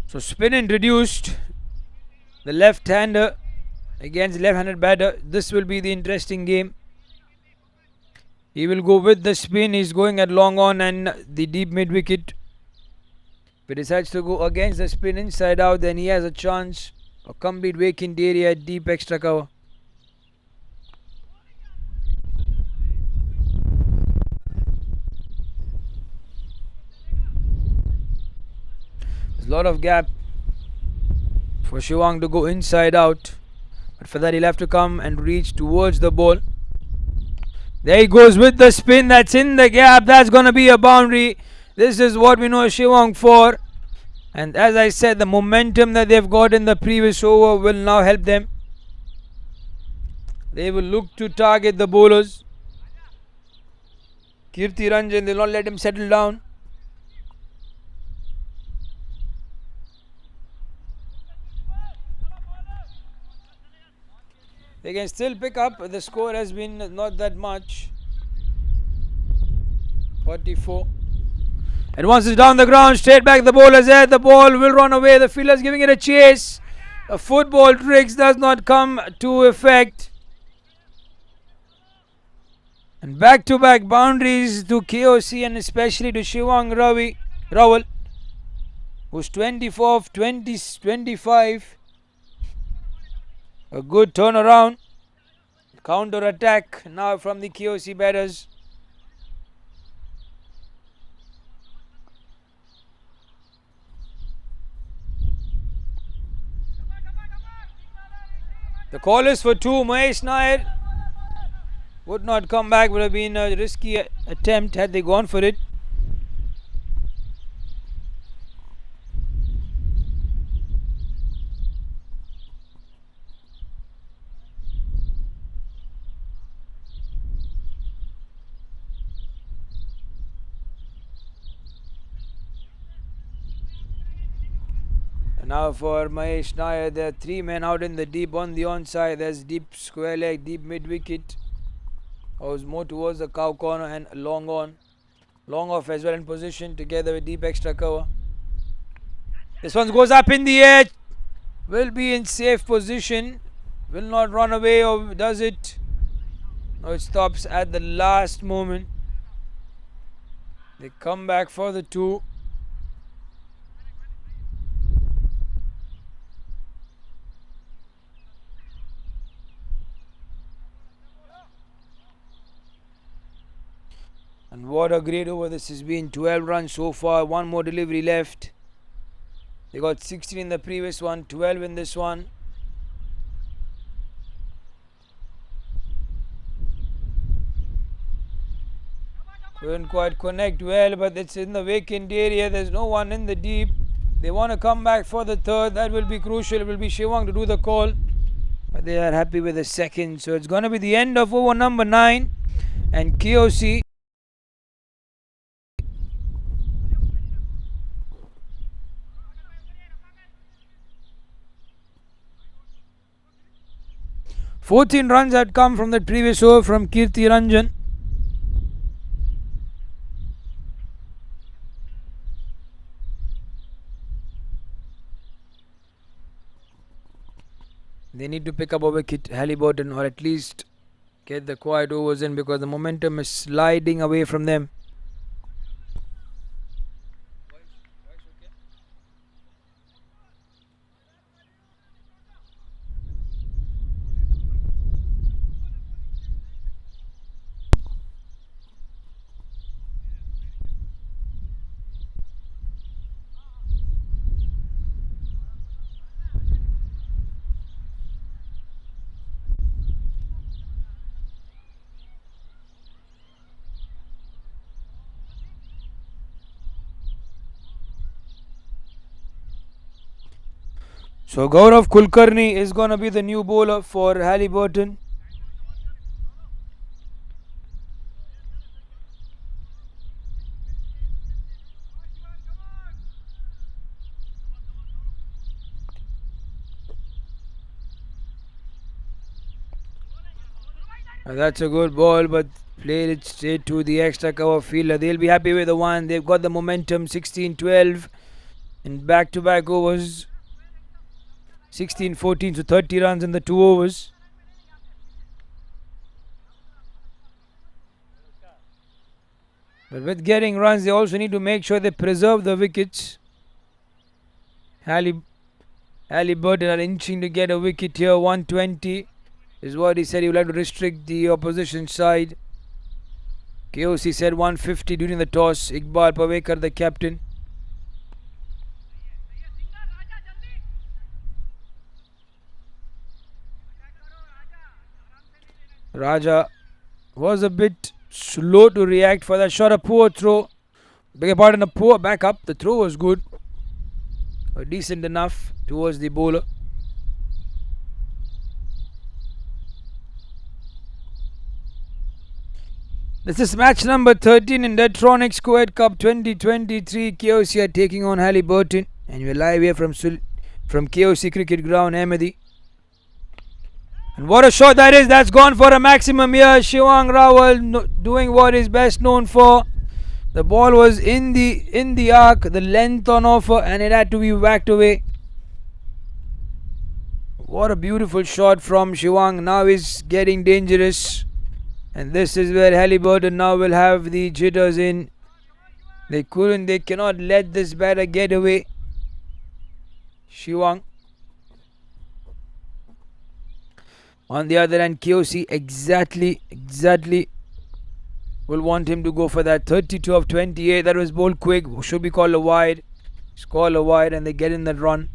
So spin introduced. The left-hander against left-handed batter. This will be the interesting game. He will go with the spin. He's going at long on and the deep mid-wicket. If he decides to go against the spin inside out, then he has a chance of complete vacant area at deep extra cover. There's a lot of gap for Shivang to go inside out. But for that he'll have to come and reach towards the ball. There he goes with the spin. That's in the gap. That's going to be a boundary. This is what we know Shivang for. And as I said, the momentum that they've got in the previous over will now help them. They will look to target the bowlers. Kirti Ranjan, they will not let him settle down. They can still pick up. The score has been not that much. 44. And once it's down the ground, straight back the bowler's head. The ball will run away. The fielder's giving it a chase. A football tricks does not come to effect. And back-to-back boundaries to KOC and especially to Shivang Rawal, who's 24, 20, 25. A good turnaround. Counter attack now from the KOC batters. The call is for 2. Mahesh Nair would not come back. Would have been a risky attempt had they gone for it. Now for Mahesh Nair, there are 3 men out in the deep on the onside. There's deep square leg, deep mid wicket. Goes more towards the cow corner and long on. Long off as well in position together with deep extra cover. This one goes up in the air. Will be in safe position. Will not run away, or does it? No, it stops at the last moment. They come back for the 2. And what a great over this has been. 12 runs so far. 1 more delivery left. They got 16 in the previous one. 12 in this one. Couldn't quite connect well, but it's in the vacant area. There's no one in the deep. They want to come back for the 3rd. That will be crucial. It will be Shivang to do the call. But they are happy with the 2nd. So it's going to be the end of over number 9. And KOC 14 runs had come from the previous over from Kirti Ranjan. They need to pick up a wicket, HALLIBURTON, or at least get the quiet overs in, because the momentum is sliding away from them. So Gaurav Kulkarni is going to be the new bowler for HALLIBURTON. That's a good ball, but played it straight to the extra cover fielder. They'll be happy with the one. They've got the momentum, 16-12 in back-to-back overs. 16-14, so 30 runs in the 2 overs. But with getting runs, they also need to make sure they preserve the wickets. HALLIBURTON are inching to get a wicket here. 120 is what he said. He would like to restrict the opposition side. KOC said 150 during the toss. Iqbal Pavekar, the captain. Raja was a bit slow to react for that shot. A poor throw. Beg your pardon, a poor backup. The throw was good, but decent enough towards the bowler. This is match number 13 in dettronics Kuwait Cup 2023. KOC are taking on HALLIBURTON, and we're live here from KOC Cricket Ground, Ahmadi. And what a shot that is! That's gone for a maximum here. Shivang Rawal doing what he's best known for. The ball was in the arc, the length on offer, and it had to be whacked away. What a beautiful shot from Shivang. Now he's getting dangerous. And this is where HALLIBURTON now will have the jitters in. They cannot let this batter get away. Shivang. On the other hand, KOC exactly will want him to go for that 32 of 28. That was bowled quick. Should be called a wide. It's called a wide and they get in that run.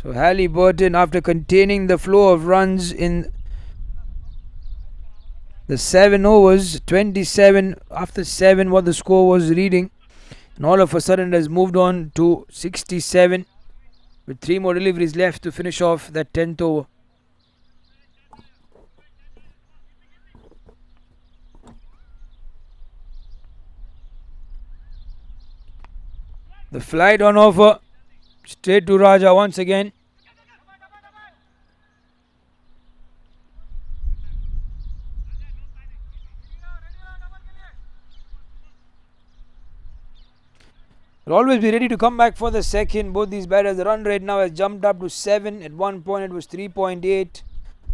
So HALLIBURTON, after containing the flow of runs in the 7 overs, 27 after 7 what the score was reading, and all of a sudden it has moved on to 67 with 3 more deliveries left to finish off that 10th over. The flight on offer, straight to Raja once again. Will always be ready to come back for the second. Both these batters, the run rate now has jumped up to 7. At one point it was 3.8.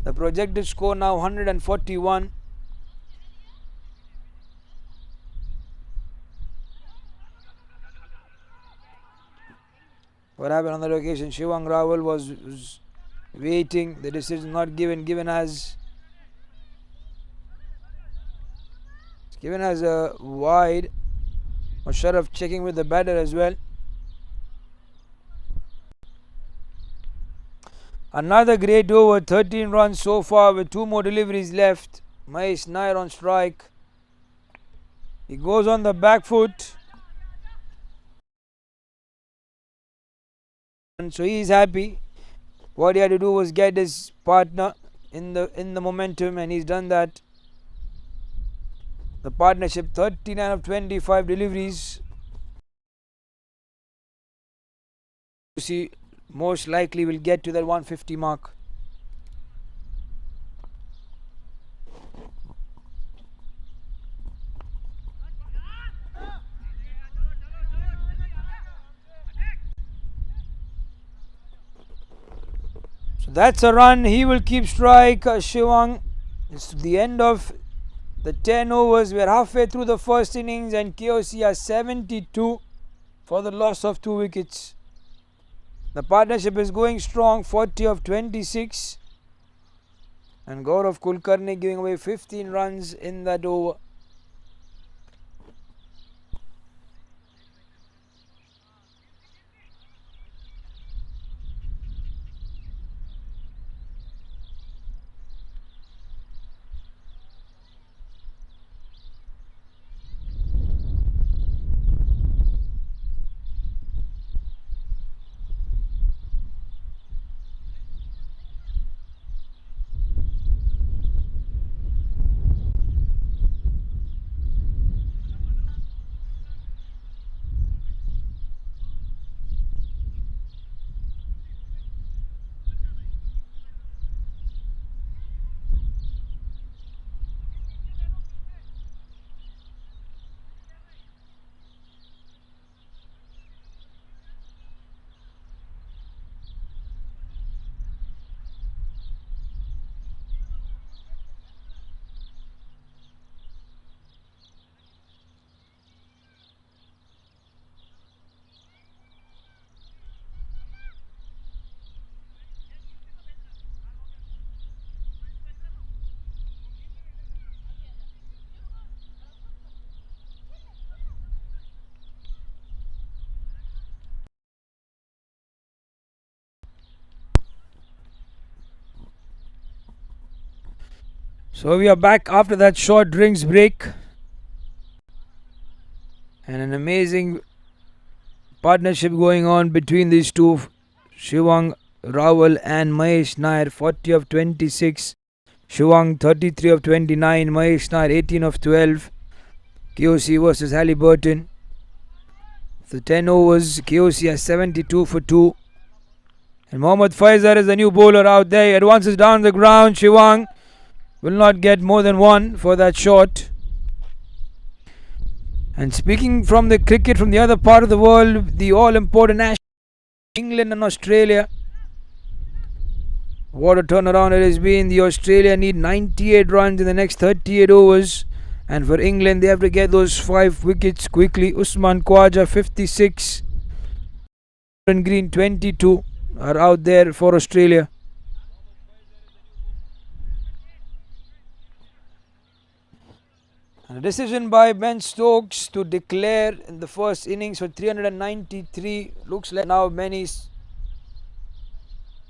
The projected score now 141. What happened on the location? Shivang Rawal was waiting. The decision not given as a wide. Musharraf checking with the batter as well. Another great over, 13 runs so far with 2 more deliveries left. Mahesh Nair on strike. He goes on the back foot. And so he is happy. What he had to do was get his partner in the momentum, and he's done that. The partnership 39 of 25 deliveries. You see, most likely will get to that 150 mark. So that's a run. He will keep strike. Shivang. It's the end of the 10 overs. We are halfway through the first innings and KOC are 72 for the loss of 2 wickets. The partnership is going strong, 40 of 26. And Gaurav Kulkarni giving away 15 runs in that over. So we are back after that short drinks break. And an amazing partnership going on between these two. Shivang Rawal and Mahesh Nair 40 of 26. Shivang 33 of 29. Mahesh Nair 18 of 12. KOC versus Halliburton. The 10 overs, KOC has 72 for 2. And Mohammad Faizar is the new bowler out there. He advances down the ground. Shivang will not get more than one for that shot. And speaking from the cricket from the other part of the world, the all-important national England and Australia. What a turnaround it has been. The Australia need 98 runs in the next 38 overs. And for England, they have to get those 5 wickets quickly. Usman Khawaja 56. And Green 22 are out there for Australia. And a decision by Ben Stokes to declare in the first innings for 393. Looks like now many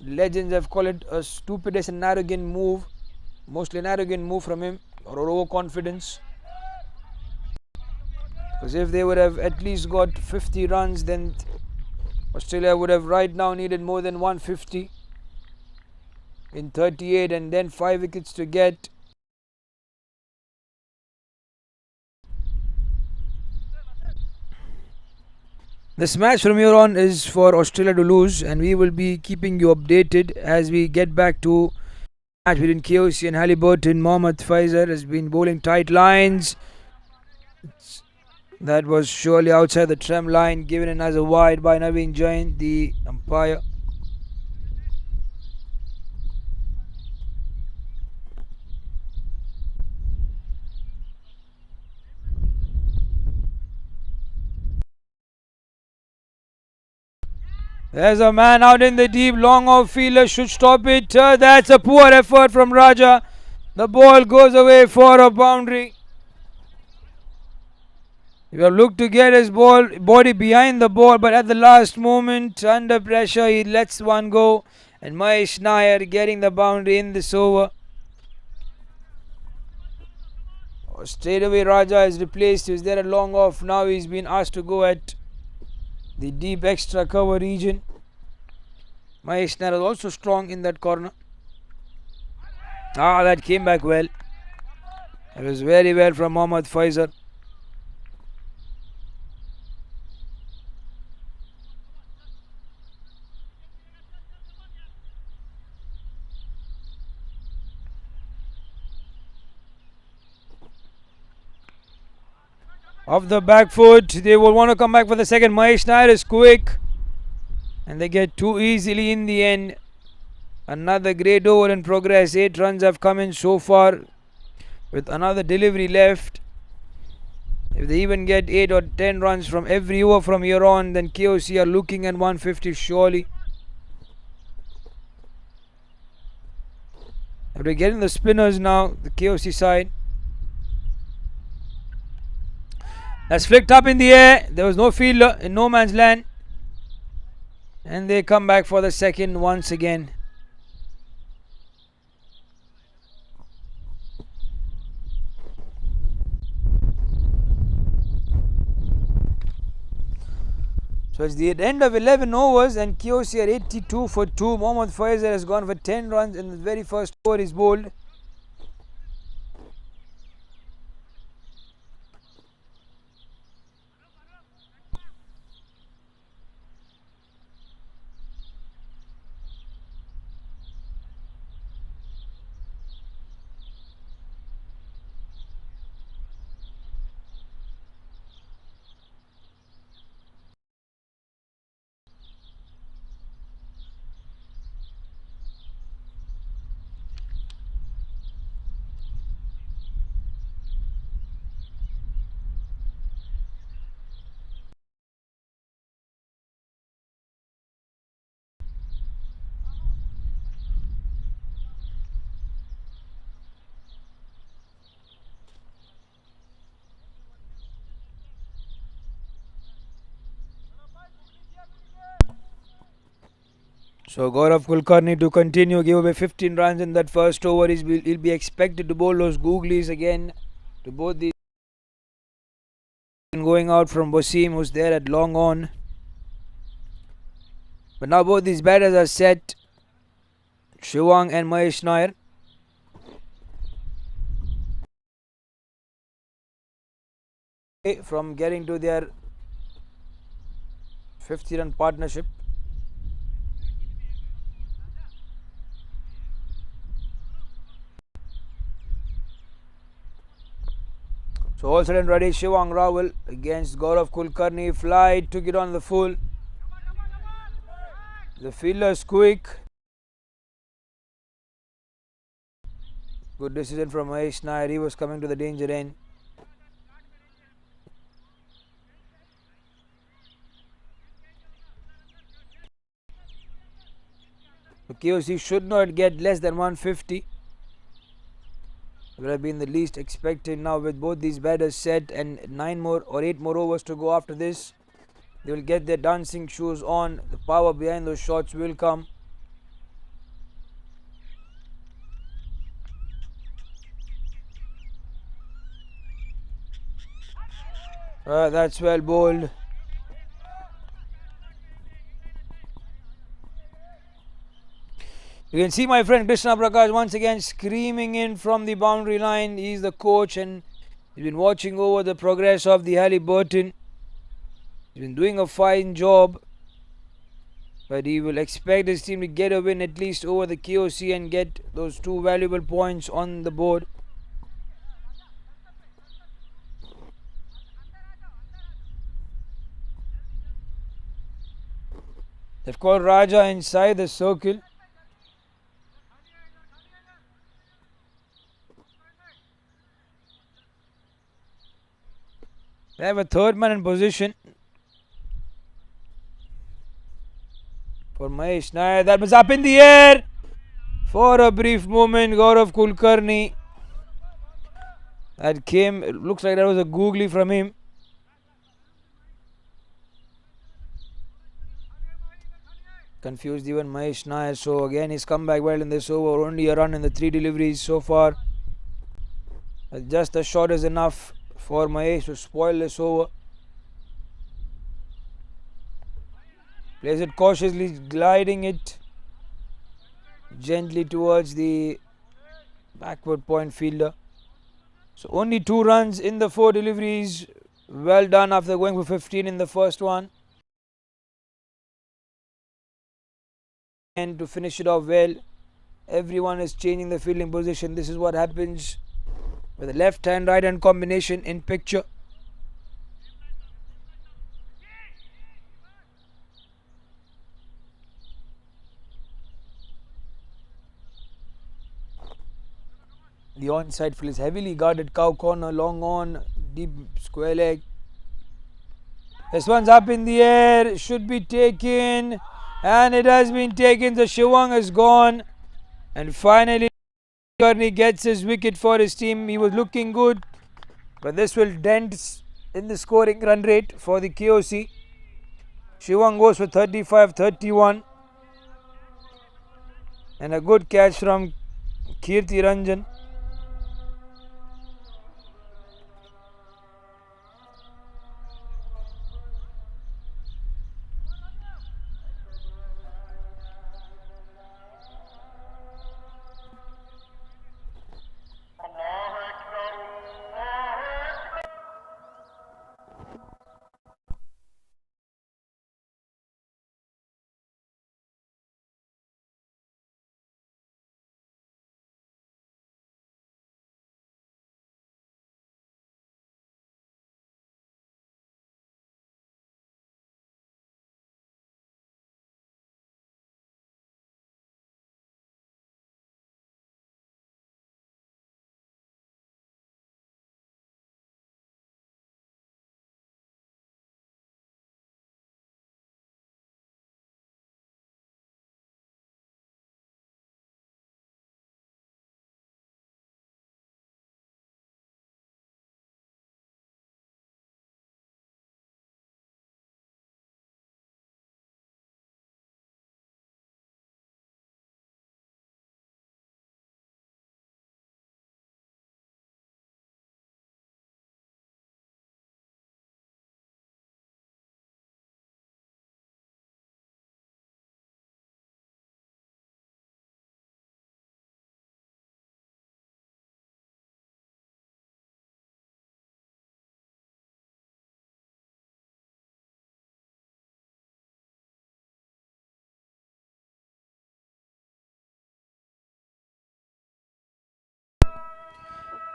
legends have called it a stupidest and arrogant move. Mostly an arrogant move from him, or overconfidence. Because if they would have at least got 50 runs, then Australia would have right now needed more than 150 in 38, and then 5 wickets to get. This match from here on is for Australia to lose, and we will be keeping you updated as we get back to match between KOC and Halliburton. Mohammad Faizar has been bowling tight lines. That was surely outside the tram line, given in as a wide by Naveen Jain, the umpire. There's a man out in the deep, long off fielder should stop it. That's a poor effort from Raja. The ball goes away for a boundary. He will look to get his body behind the ball, but at the last moment, under pressure, he lets one go. And Mahesh Nair getting the boundary in this over. Straight away, Raja is replaced. Is there a long off? Now he's been asked to go at the deep extra cover region. Mahesh Nair is also strong in that corner. That came back well. It was very well from Mohammad Faizar. Off the back foot, they will want to come back for the second. Mahesh Nair is quick, and they get too easily in the end. Another great over in progress. 8 runs have come in so far, with another delivery left. If they even get 8 or 10 runs from every over from here on, then KOC are looking at 150 surely. They're getting the spinners now, the KOC side. That's flicked up in the air. There was no fielder in no man's land. And they come back for the second once again. So it's the end of 11 overs and KOC are 82 for 2. Mohammad Faizar has gone for 10 runs in the very first over he's bowled. So Gaurav Kulkarni to continue, give away 15 runs in that first over. He'll be expected to bowl those googlies again to both the going out from Wasim, who's there at long on. But now both these batters are set. Shivang and Mahesh Nair. From getting to their 50-run partnership. So all set and ready. Shivang Rawal against Gaurav Kulkarni. Fly, took it on the full. The fielder's quick. Good decision from Mahesh Nair. He was coming to the danger end. So KOC should not get less than 150. Would have been the least expected. Now with both these batters set and 9 more or 8 more overs to go after this, they will get their dancing shoes on. The power behind those shots will come. That's well bowled. You can see my friend Krishna Prakash once again screaming in from the boundary line. He's the coach and he's been watching over the progress of the Halliburton. He's been doing a fine job. But he will expect his team to get a win at least over the KOC and get those 2 valuable points on the board. They've called Raja inside the circle. They have a third man in position for Mahesh Nair. That was up in the air for a brief moment. Gaurav Kulkarni. That came, it looks like that was a googly from him. Confused even Mahesh Nair. So again he's come back well in this over. Only a run in the 3 deliveries so far. Just a shot is enough for Mahesh to spoil this over. Plays it cautiously, gliding it gently towards the backward point fielder. So only 2 runs in the 4 deliveries. Well done after going for 15 in the first one. And to finish it off well, everyone is changing the fielding position. This is what happens with the left hand right hand combination in picture. The onside field is heavily guarded. Cow corner, long on, deep square leg. This one's up in the air, should be taken, and it has been taken. The Shivang is gone, and finally Kulkarni gets his wicket for his team. He was looking good, but this will dent in the scoring run rate for the KOC. Shivang goes for 35-31, and a good catch from Kirti Ranjan.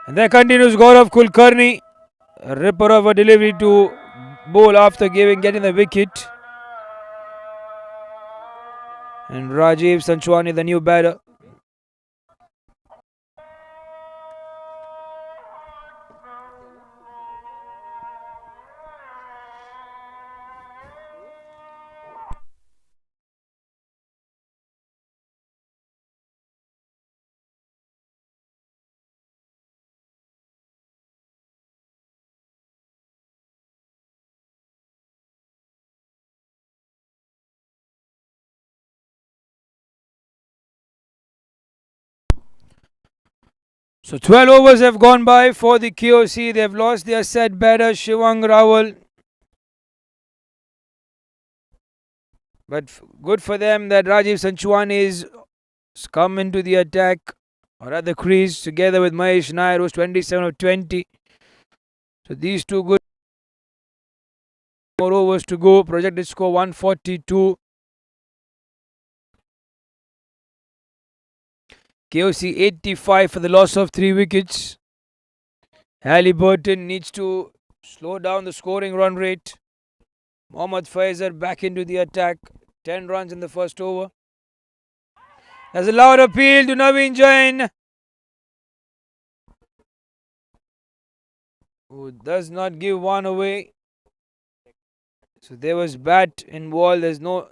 And there continues Gaurav Kulkarni, a ripper of a delivery to bowl after getting the wicket. And Rajiv Sanchwani, the new batter. So 12 overs have gone by for the KOC. They have lost their set batter Shivang Rawal. But good for them that Rajiv Sanchwani is come into the attack or at the crease together with Mahesh Nair, who's 27 of 20. So these two good. More overs to go. Projected score 142. KOC 85 for the loss of 3 wickets. Halliburton needs to slow down the scoring run rate. Mohammad Faizar back into the attack. 10 runs in the first over. There's a loud appeal to Naveen Jain, who does not give one away. So there was bat involved. There's no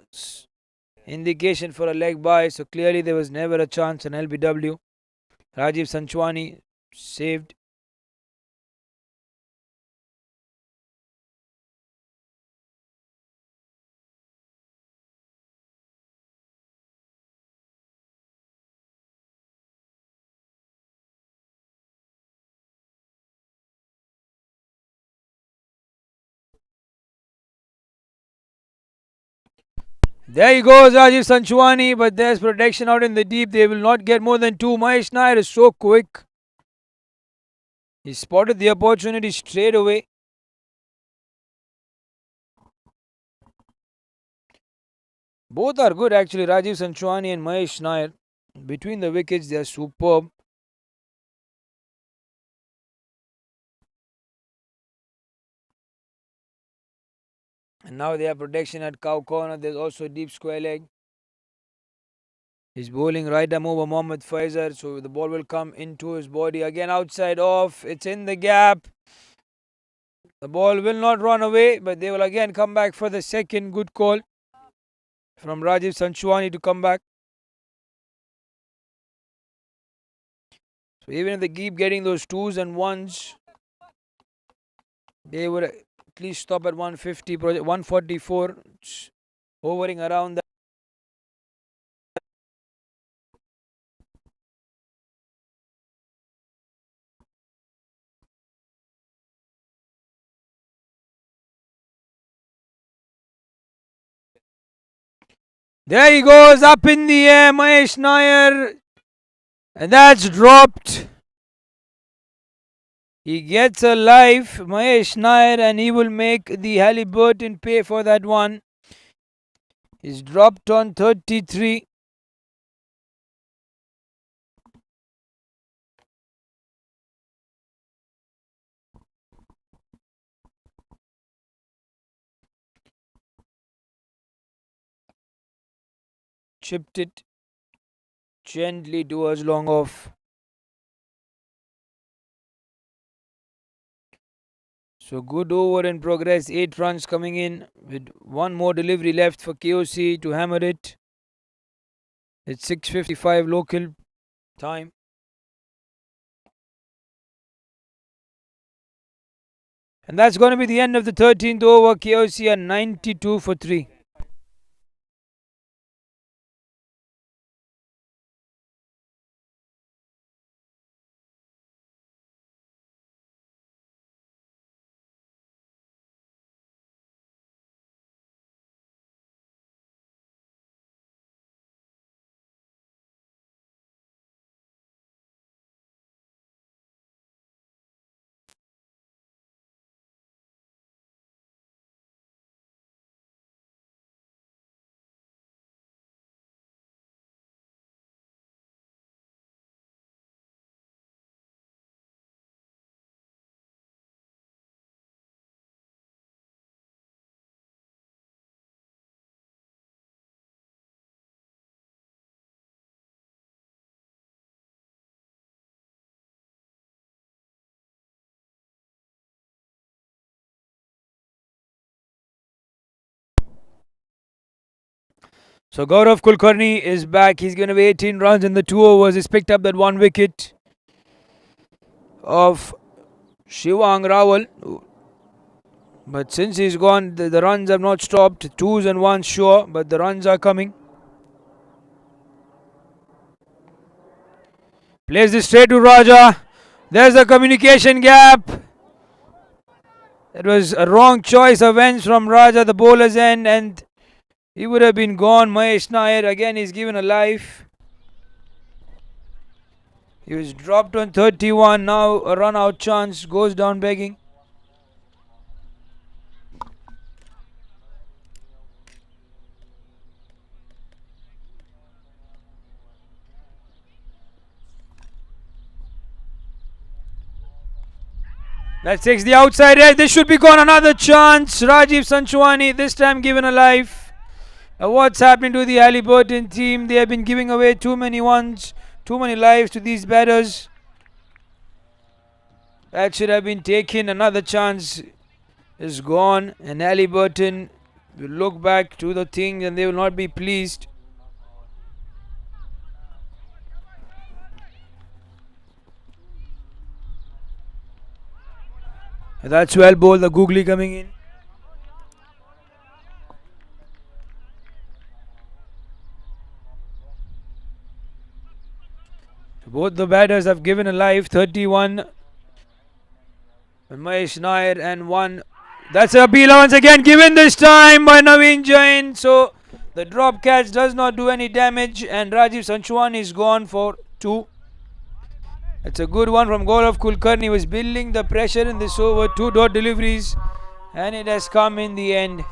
indication for a leg by. So clearly there was never a chance on LBW. Rajiv Sanchwani saved. There he goes, Rajiv Sanchwani, but there's protection out in the deep. They will not get more than 2. Mahesh Nair is so quick. He spotted the opportunity straight away. Both are good actually, Rajiv Sanchwani and Mahesh Nair. Between the wickets, they are superb. And now they have protection at cow corner. There's also a deep square leg. He's bowling right arm over Mohammad Faizar, so the ball will come into his body. Again outside off. It's in the gap. The ball will not run away, but they will again come back for the second. Good call from Rajiv Sanchwani to come back. So even if they keep getting those 2s and 1s, they would at least stop at 150, 144, hovering around that. There he goes, up in the air, Mahesh Nair. And that's dropped. He gets a life, Mahesh Nair, and he will make the Halliburton pay for that one. He's dropped on 33. Chipped it gently towards long off. So good over in progress. 8 runs coming in with one more delivery left for KOC to hammer it. It's 6:55 local time. And that's going to be the end of the 13th over. KOC are 92 for 3. So Gaurav Kulkarni is back. He's going to be 18 runs in the 2 overs. He's picked up that 1 wicket of Shivang Rawal. But since he's gone, the runs have not stopped. 2s and 1s sure, but the runs are coming. Plays this straight to Raja. There's a communication gap. It was a wrong choice of ends from Raja, the bowler's end, and he would have been gone. Mahesh Nair again is given a life. He was dropped on 31. Now a run out chance, goes down begging. That takes the outside edge. This should be gone. Another chance. Rajiv Sanchwani this time given a life. What's happening to the Halliburton team? They have been giving away too many ones, too many lives to these batters. That should have been taken. Another chance is gone, and Halliburton will look back to the thing and they will not be pleased. That's well bowled, the googly coming in. Both the batters have given a life. 31 Mahesh Nair and 1. That's a Bila once again given this time by Naveen Jain. So the drop catch does not do any damage, and Rajiv Sanchwani is gone for 2. It's a good one from Gaurav Kulkarni. He was building the pressure in this over. 2 dot deliveries, and it has come in the end.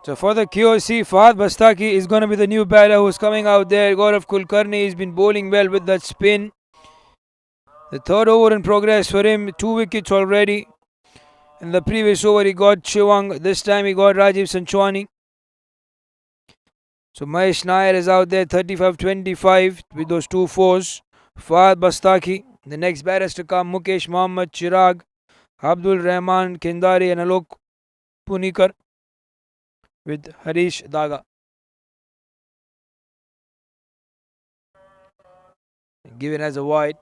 So for the KOC, Fahad Bastaki is going to be the new batter who's coming out there. Gaurav Kulkarni has been bowling well with that spin. The 3rd over in progress for him. 2 wickets already. In the previous over he got Shivang. This time he got Rajiv Sanchwani. So Mahesh Nair is out there 35-25 with those 2 fours. Fahad Bastaki. The next batters to come, Mukesh Mohammad, Chirag, Abdul Rahman Kendari and Alok Punikar with Harish Daga. Given as a wide.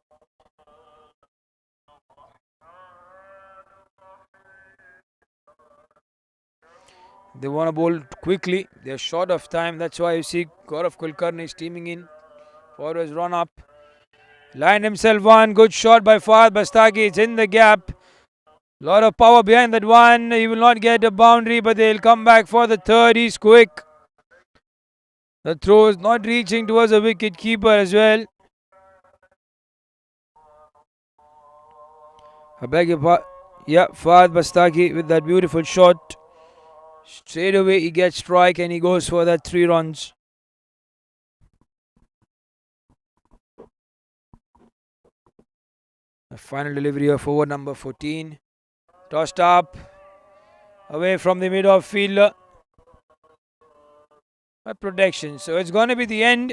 They want to bowl quickly. They're short of time. That's why you see Gaurav Kulkarni is teaming in for his run up. Lined himself one. Good shot by Fahad Bastaki. It's in the gap. Lot of power behind that one. He will not get a boundary, but they'll come back for the 3rd. He's quick. The throw is not reaching towards the wicket keeper as well. I beg your pardon. Yeah, Fahad Bastaki with that beautiful shot. Straight away he gets strike and he goes for that 3 runs. The final delivery of over number 14. Tossed up. Away from the mid-off fielder. Protection. So it's going to be the end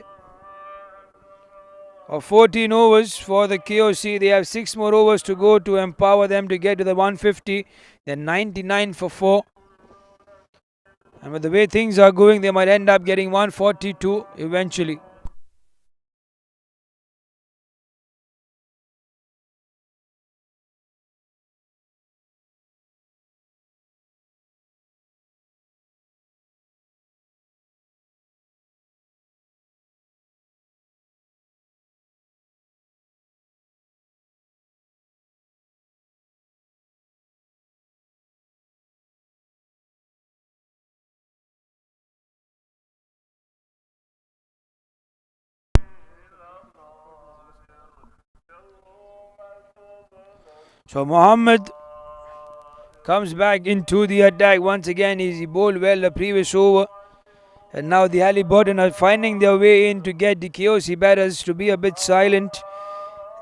of 14 overs for the KOC. They have 6 more overs to go to empower them to get to the 150. They're 99 for 4. And with the way things are going, they might end up getting 142 eventually. So Mohammed comes back into the attack once again. He bowled well the previous over. And now the Halliburton are finding their way in to get the KOC batters to be a bit silent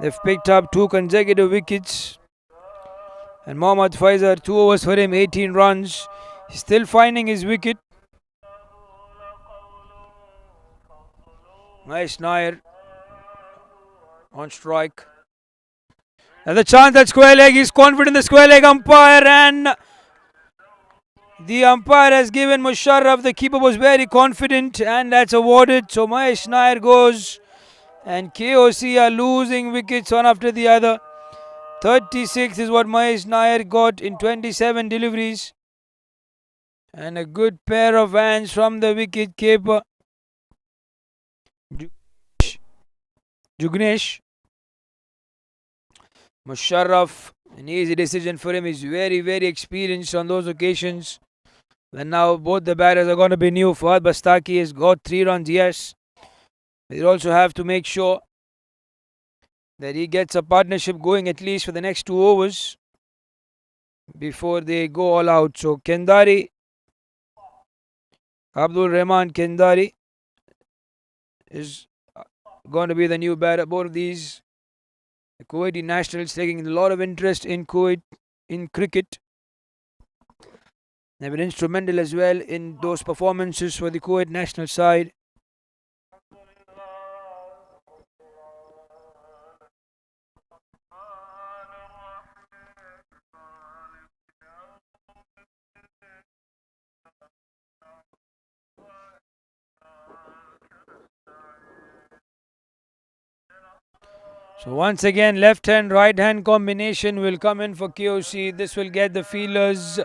They've picked up 2 consecutive wickets. And Mohammad Faizar, 2 overs for him, 18 runs. He's still finding his wicket. Nice Nair on strike. And the chance at square leg. He's confident in the square leg umpire, and the umpire has given Musharraf. The keeper was very confident, and that's awarded. So Mahesh Nair goes, and KOC are losing wickets one after the other. 36 is what Mahesh Nair got in 27 deliveries. And a good pair of hands from the wicket keeper, Jugnesh. Musharraf, an easy decision for him. He's very, very experienced on those occasions. And now both the batters are going to be new. Fahad Bastaki has got 3 runs, yes. They also have to make sure that he gets a partnership going at least for the next 2 overs before they go all out. So Kendari, Abdul Rahman Kendari is going to be the new batter. Both of these, the Kuwaiti nationals, taking a lot of interest in Kuwait in cricket. They've been instrumental as well in those performances for the Kuwait national side. So once again, left hand, right hand combination will come in for KOC. This will get the fielders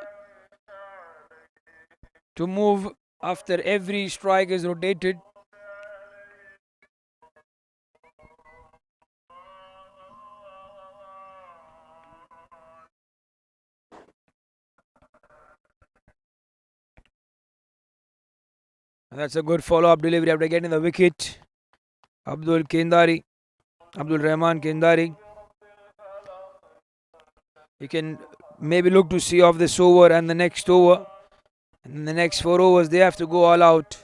to move after every strike is rotated. And that's a good follow-up delivery after getting the wicket. Abdul Rahman Kendari. You can maybe look to see off this over and the next over. And in the next 4 overs, they have to go all out.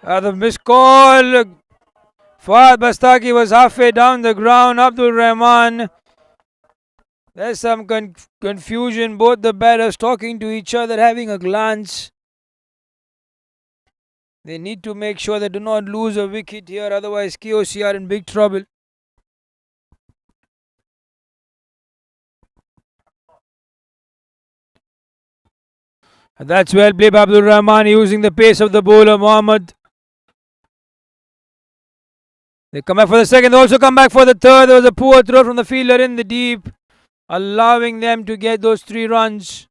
The missed call. Fahad Bastaki was halfway down the ground. Abdul Rahman. There's some confusion. Both the batters talking to each other, having a glance. They need to make sure they do not lose a wicket here. Otherwise, KOC are in big trouble. And that's well played by Abdul Rahman, using the pace of the bowler Mohammad. They come back for the second. They also come back for the third. There was a poor throw from the fielder in the deep, allowing them to get those 3 runs.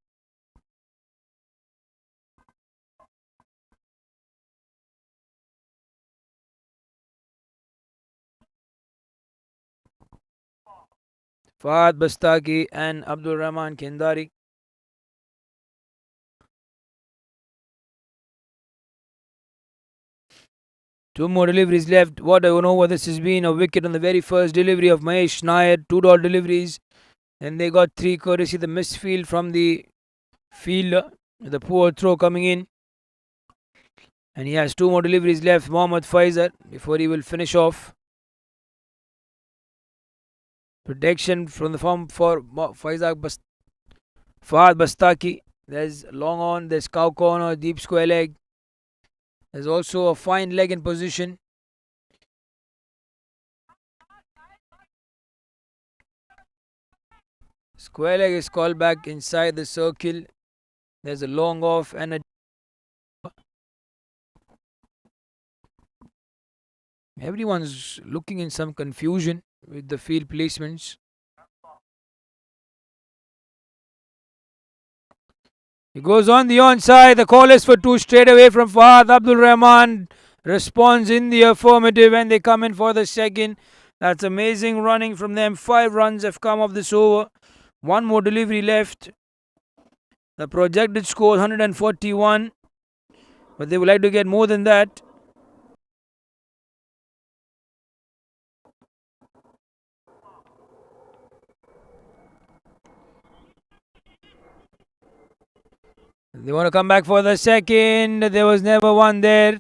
Fahad Bastaki and Abdul Rahman Kendari. Two more deliveries left. What I don't know what this has been. A wicket on the very first delivery of Mahesh Nair. 2 dot deliveries. And they got 3 courtesy the misfield from the fielder. The poor throw coming in. And he has 2 more deliveries left. Mohammad Faizar before he will finish off. Protection from the form for Fahad Bastaki. There's long on. There's cow corner. Deep square leg. There's also a fine leg in position. Square leg is called back inside the circle. There's a long off and a... Everyone's looking in some confusion with the field placements. He goes on the onside. The call is for 2 straight away from Fahad. Abdul Rahman responds in the affirmative and they come in for the second. That's amazing running from them. 5 runs have come off this over. 1 more delivery left. The projected score is 141. But they would like to get more than that. They want to come back for the second. There was never one there.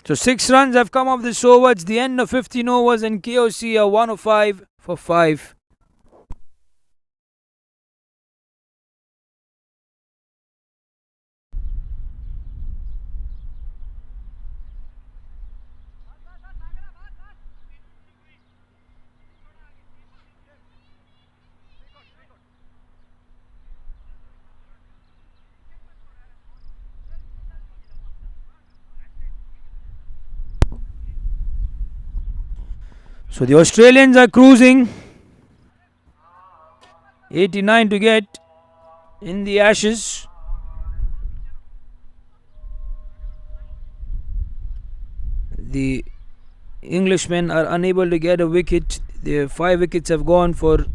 So 6 runs have come off this over. It's the end of 15 overs and KOC are 105 for 5. So the Australians are cruising. 89 to get in the Ashes. The Englishmen are unable to get a wicket. Their 5 wickets have gone for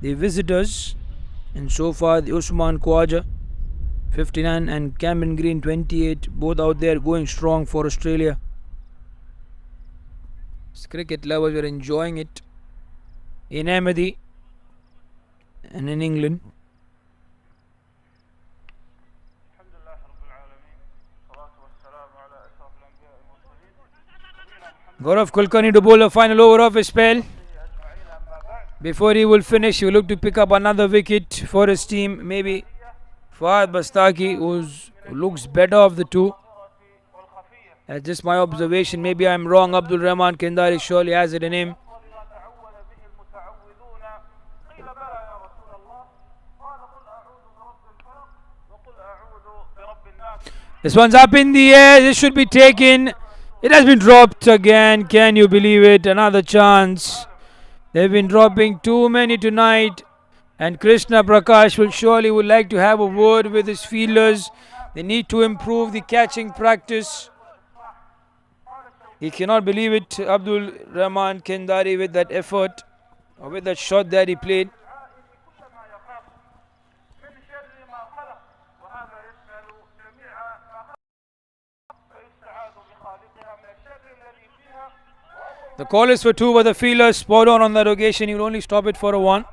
the visitors. And so far the Usman Khawaja 59 and Cameron Green 28, both out there going strong for Australia. Cricket lovers were enjoying it in Ahmadi and in England. Gaurav Kulkarni to bowl a final over of his spell. Before he will finish, he will look to pick up another wicket for his team. Maybe Fahad Bastaki, who looks better of the two. That's just my observation. Maybe I'm wrong. Abdul Rahman Kendari surely has it in him. This one's up in the air. This should be taken. It has been dropped again. Can you believe it? Another chance. They've been dropping too many tonight. And Krishna Prakash would like to have a word with his fielders. They need to improve the catching practice. He cannot believe it, Abdul Rahman Kendari, with that effort, or with that shot that he played. The call is for 2, but the fielder is spot on that occasion. He will only stop it for a 1.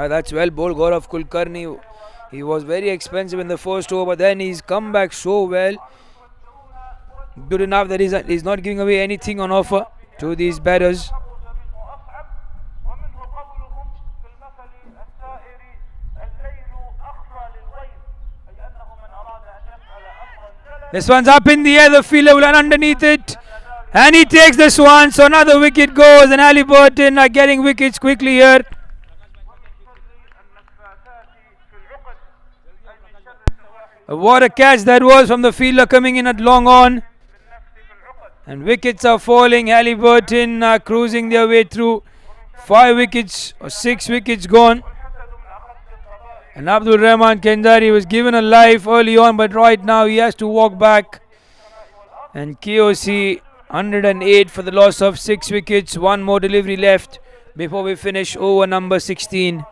That's well bowled, Gaurav Kulkarni. He was very expensive in the first over, but then he's come back so well. Good enough that he's not giving away anything on offer to these batters. This one's up in the air. The fielder will run underneath it. And he takes this one. So another wicket goes. And HALLIBURTON are getting wickets quickly here. What a catch that was from the fielder coming in at long on. And wickets are falling. HALLIBURTON are cruising their way through. 5 wickets or 6 wickets gone. And Abdul Rahman Kendari was given a life early on, but right now he has to walk back. And KOC 108 for the loss of 6 wickets. 1 more delivery left before we finish over number 16.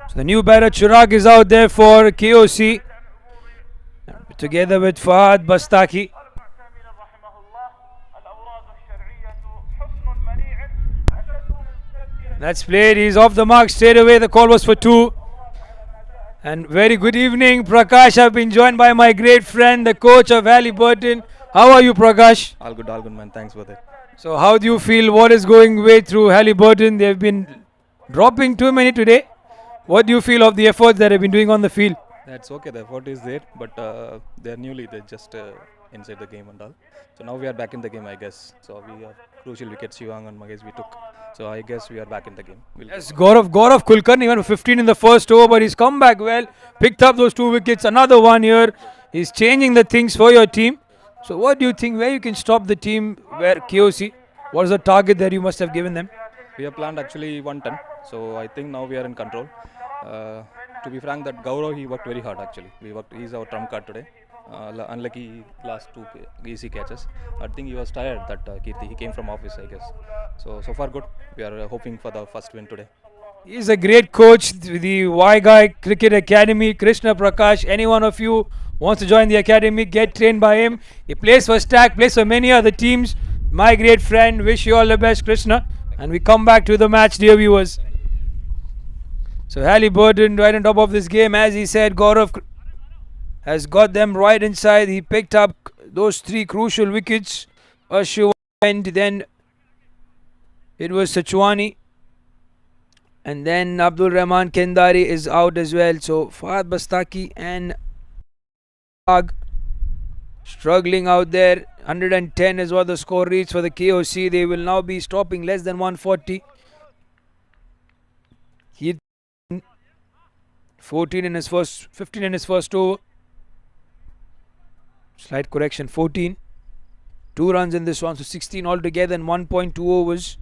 So the new batter Chirag is out there for KOC together with Fahad Bastaki. That's played. He's off the mark straight away. The call was for 2. And very good evening, Prakash. I've been joined by my great friend, the coach of HALLIBURTON. How are you, Prakash? All good, man. Thanks for that. So how do you feel? What is going way through HALLIBURTON? They've been dropping too many today. What do you feel of the efforts that have been doing on the field? That's okay. The effort is there, but they're just inside the game and all. So now we are back in the game, I guess. So we have crucial wickets, Shivang and Magesh we took. So I guess we are back in the game. Yes, Gaurav Kulkarni went for 15 in the first over, but he's come back well. Picked up those 2 wickets. Another one here. He's changing the things for your team. So what do you think, where you can stop the team, where KOC? What is the target that you must have given them? We have planned actually 110, so I think now we are in control. To be frank, that Gaurav, he worked very hard actually. He's our trump card today. Unlucky last two easy catches. I think he was tired, that Kirti. He came from office, I guess. So far good. We are hoping for the first win today. He's a great coach, the Y Guy Cricket Academy, Krishna Prakash. Any one of you wants to join the academy, get trained by him. He plays for Stack, plays for many other teams. My great friend, wish you all the best, Krishna. And we come back to the match, dear viewers. So Halliburton right on top of this game, as he said, Gaurav has got them right inside. He picked up those three crucial wickets. Ashu and then it was Sachwani. And then Abdul Rahman Kendari is out as well. So Fahad Bastaki and Ag struggling out there. 110 is what the score reads for the KOC. They will now be stopping less than 140. He 14 in his first, 15 in his first over. Slight correction, 14. 2 runs in this one, so 16 altogether in 1.2 overs.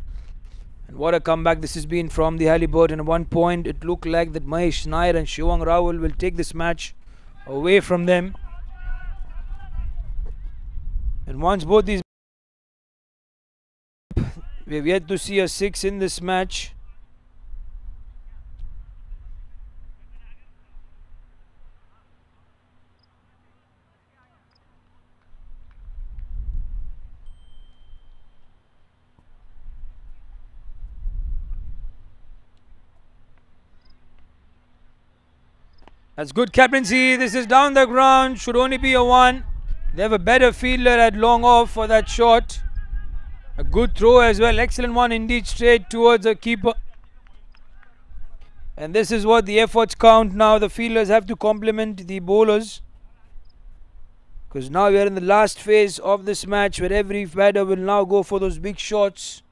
And what a comeback this has been from the Halliburton. At one point, it looked like that Mahesh Nair and Shivang Rahul will take this match away from them. And once both these, we have yet to see a 6 in this match. That's good captaincy. This is down the ground. Should only be a 1. They have a better fielder at long off for that shot. A good throw as well. Excellent one indeed, straight towards the keeper. And this is what the efforts count now. The fielders have to complement the bowlers. Because now we are in the last phase of this match where every batter will now go for those big shots.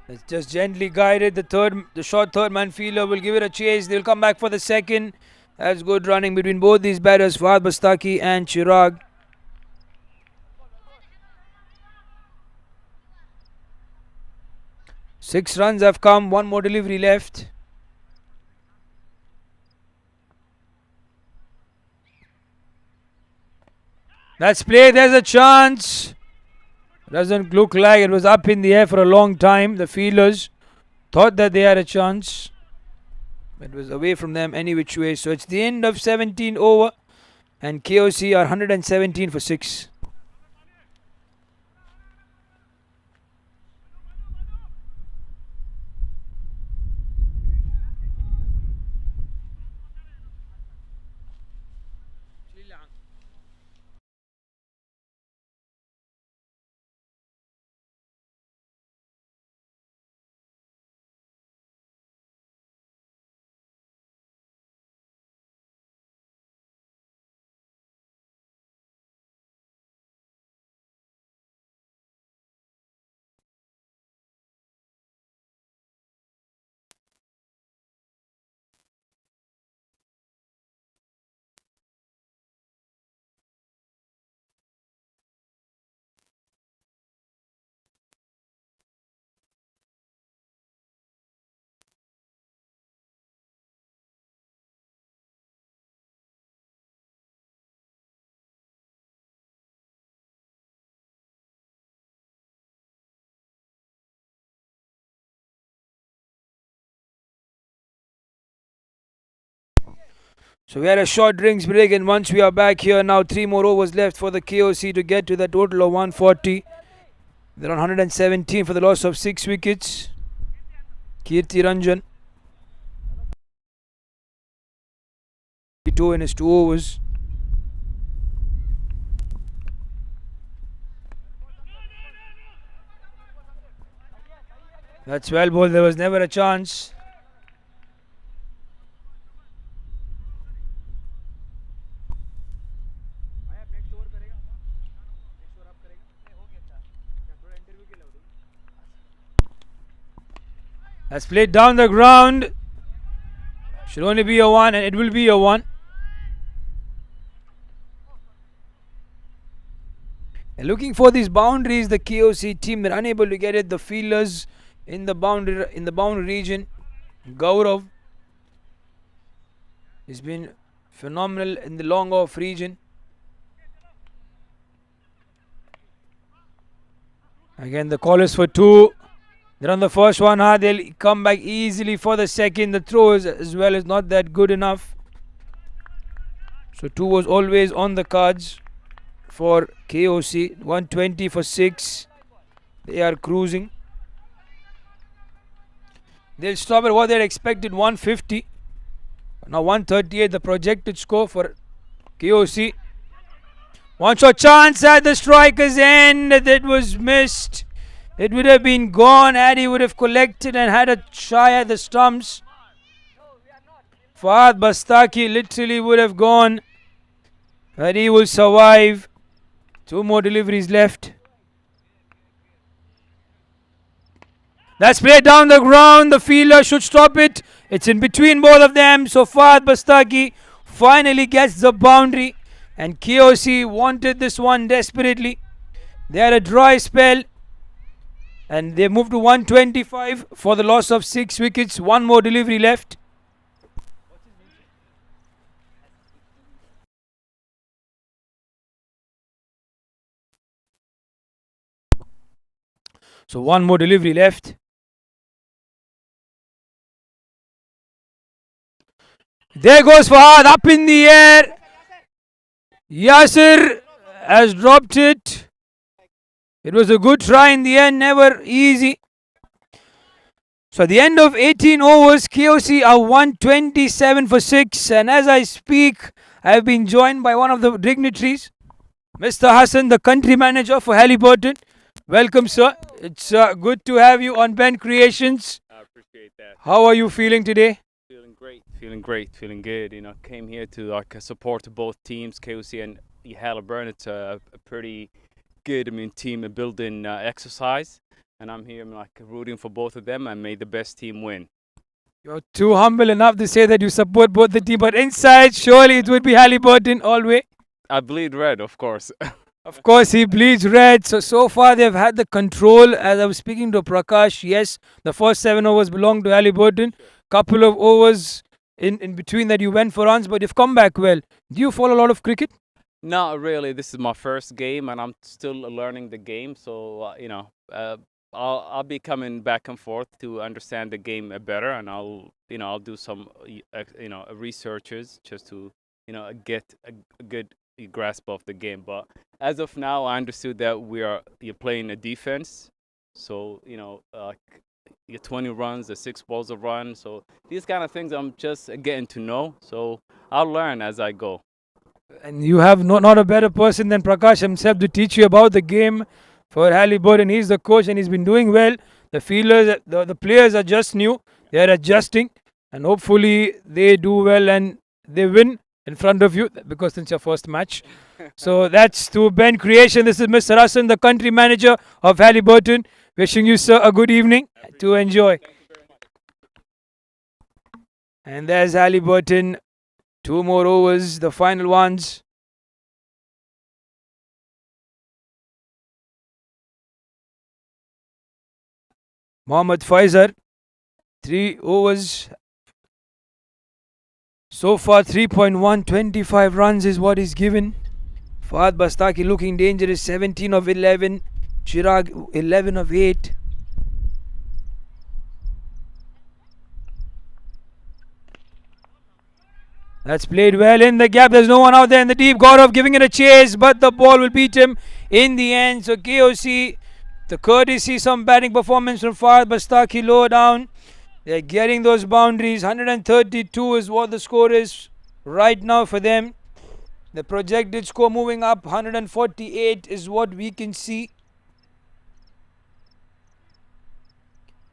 It's just gently guided. The short third man fielder will give it a chase. They'll come back for the second. That's good running between both these batters, Fahad Bastaki and Chirag. Six runs have come, 1 more delivery left. That's play, there's a chance. Doesn't look like it was up in the air for a long time. The fielders thought that they had a chance. It was away from them any which way. So it's the end of 17 over. And KOC are 117 for 6. So we had a short drinks break, and once we are back here now, 3 more overs left for the KOC to get to the total of 140. They're on 117 for the loss of 6 wickets. Kirti Ranjan 2 in his 2 overs. That's well bowled, there was never a chance. That's played down the ground. Should only be a 1, and it will be a 1. And looking for these boundaries, the KOC team, they're unable to get it. The fielders in the boundary region. Gaurav has been phenomenal in the long off region. Again, the call is for 2. They're on the first one. They'll come back easily for the second. The throw is as well is not that good enough. So 2 was always on the cards for KOC. 120 for 6. They are cruising. They'll stop at what they're expected, 150. Now 138, the projected score for KOC. One shot chance at the striker's end. That was missed. It would have been gone had he would have collected and had a try at the stumps. Fahad Bastaki literally would have gone, but he will survive. 2 more deliveries left. That's played down the ground. The fielder should stop it. It's in between both of them. So Fahad Bastaki finally gets the boundary. And KOC wanted this one desperately. They had a dry spell. And they moved to 125 for the loss of 6 wickets. 1 more delivery left. So 1 more delivery left. There goes Fahad, up in the air. Yasir has dropped it. It was a good try in the end, never easy. So at the end of 18 overs, KOC are 127 for 6. And as I speak, I have been joined by one of the dignitaries, Mr. Hassan, the country manager for Halliburton. Welcome, sir. It's good to have you on Ben Creations. I appreciate that. How are you feeling today? Feeling great, feeling good. You know, came here to support both teams, KOC and Halliburton. It's a pretty good, team building exercise, and I'm here, rooting for both of them and may the best team win. You're too humble enough to say that you support both the team, but inside, surely it would be Halliburton always. I bleed red, of course. Of course, he bleeds red. So far, they've had the control. As I was speaking to Prakash, yes, the first 7 overs belonged to Halliburton. Couple of overs in between that you went for runs, but you've come back well. Do you follow a lot of cricket? Not really. This is my first game, and I'm still learning the game. So I'll be coming back and forth to understand the game better, and I'll do some researches just to get a good grasp of the game. But as of now, I understood that you're playing a defense. So your 20 runs, the 6 balls a run. So these kind of things I'm just getting to know. So I'll learn as I go. And you have not a better person than Prakash himself to teach you about the game for Halliburton. He's the coach and he's been doing well. The fielders, the players are just new. They are adjusting. And hopefully they do well and they win in front of you because it's your first match. So that's to Ben Creation. This is Mr. Hassan, the country manager of Halliburton. Wishing you, sir, a good evening to enjoy. And there's Halliburton. 2 more overs, the final ones. Mohammad Faizar, 3 overs. So far, 3.125 runs is what is given. Fahad Bastaki looking dangerous, 17 of 11. Chirag, 11 of 8. That's played well in the gap. There's no one out there in the deep. Gaurav giving it a chase, but the ball will beat him in the end. So KOC, the courtesy, some batting performance from Fahad Bastaki low down. They're getting those boundaries. 132 is what the score is right now for them. The projected score moving up. 148 is what we can see.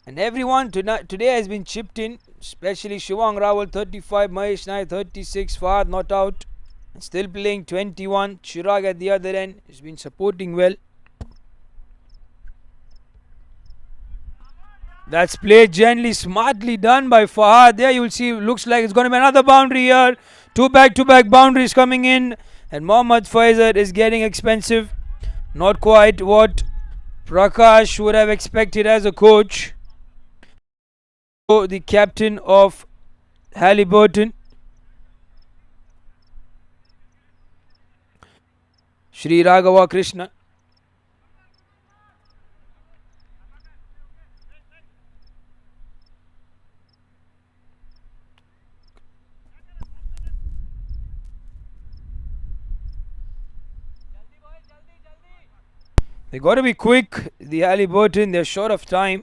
And everyone today has been chipped in, especially Shivang Rawal 35, Mahesh Nair 36, Fahad not out, and still playing 21. Chirag at the other end has been supporting well. That's played gently, smartly done by Fahad. There you'll see, looks like it's going to be another boundary here. Two back-to-back boundaries coming in. And Mohammad Faizad is getting expensive. Not quite what Prakash would have expected as a coach. So the captain of Halliburton, Sri Raghava Krishna. They got to be quick, the Halliburton. They're short of time.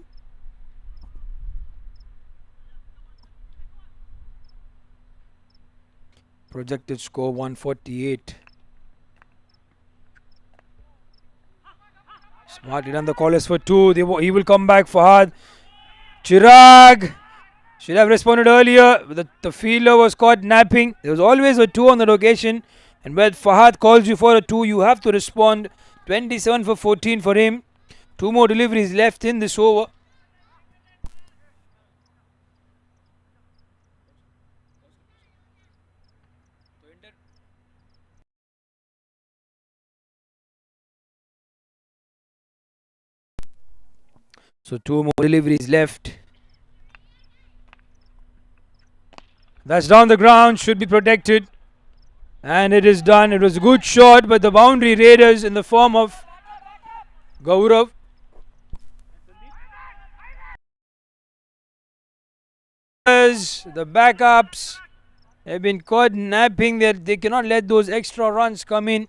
Projected score 148. Smartly done. The call is for two. He will come back. Fahad. Chirag should have responded earlier. The fielder was caught napping. There was always a two on the location. And when Fahad calls you for a two, you have to respond. 27 for 14 for him. Two more deliveries left in this over. So two more deliveries left. That's down the ground, should be protected. And it is done. It was a good shot, but the boundary raiders in the form of Gaurav. The backups have been caught napping. They cannot let those extra runs come in.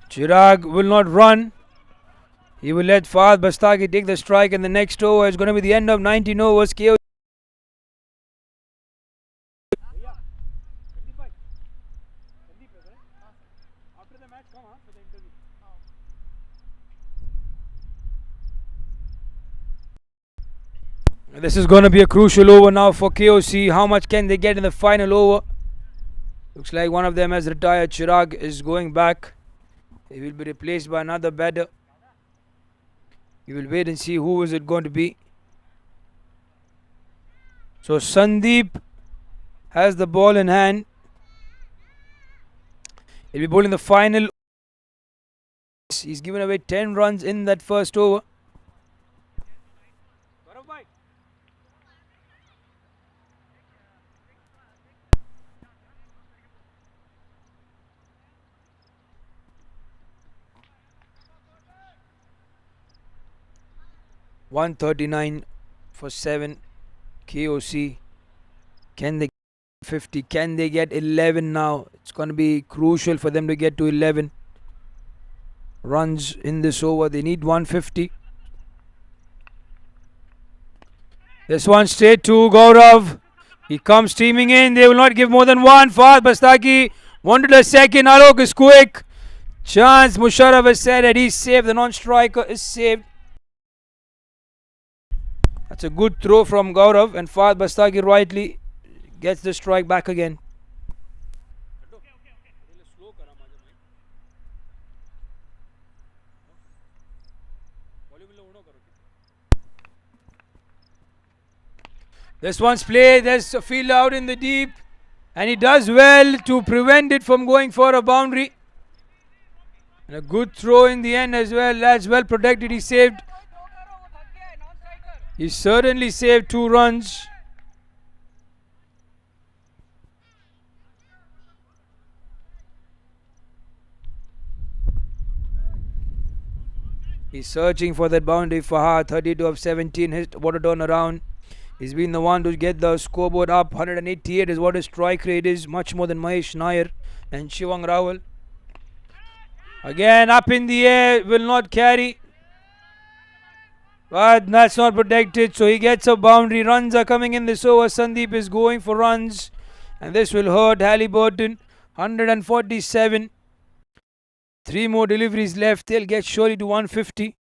Chirag will not run. He will let Fahad Bastaki take the strike, and the next over is going to be the end of 19 overs. KOC. This is going to be a crucial over now for KOC. How much can they get in the final over? Looks like one of them has retired. Chirag is going back. He will be replaced by another batter. We will wait and see who is it going to be. So Sandeep has the ball in hand. He'll be bowling the final. He's given away 10 runs in that first over. 139 for 7. KOC. Can they get 50? Can they get 11 now? It's going to be crucial for them to get to 11 runs in this over. They need 150. This one straight to Gaurav. He comes steaming in. They will not give more than one. Fahad Bastaki wanted a second. Alok is quick. Chance. Musharraf has said that he's saved. The non-striker is saved. That's a good throw from Gaurav, and Fahad Bastaki rightly gets the strike back again. This one's played. There's a field out in the deep, and he does well to prevent it from going for a boundary. And a good throw in the end as well. That's well protected. He saved. He certainly saved 2 runs. He's searching for that boundary. Fahad, 32 of 17, his water turnaround. He's been the one to get the scoreboard up. 188 is what his strike rate is. Much more than Mahesh Nair and Shivang Rawal. Again, up in the air, will not carry. But that's not protected, so he gets a boundary. Runs are coming in this over. Sandeep is going for runs, and this will hurt Halliburton. 147. 3 more deliveries left. They'll get surely to 150.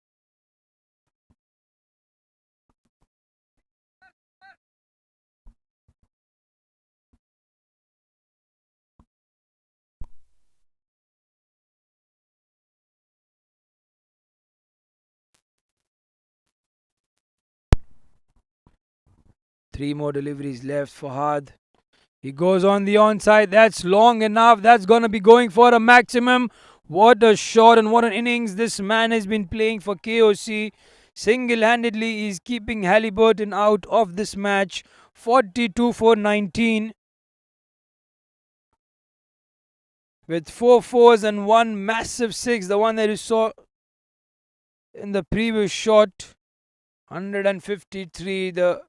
Three more deliveries left for Fahad. He goes on the onside. That's long enough. That's going to be going for a maximum. What a shot and what an innings this man has been playing for KOC. Single-handedly, he's keeping Halliburton out of this match. 42 for 19. With 4 fours and 1 massive 6. The one that you saw in the previous shot. 153. The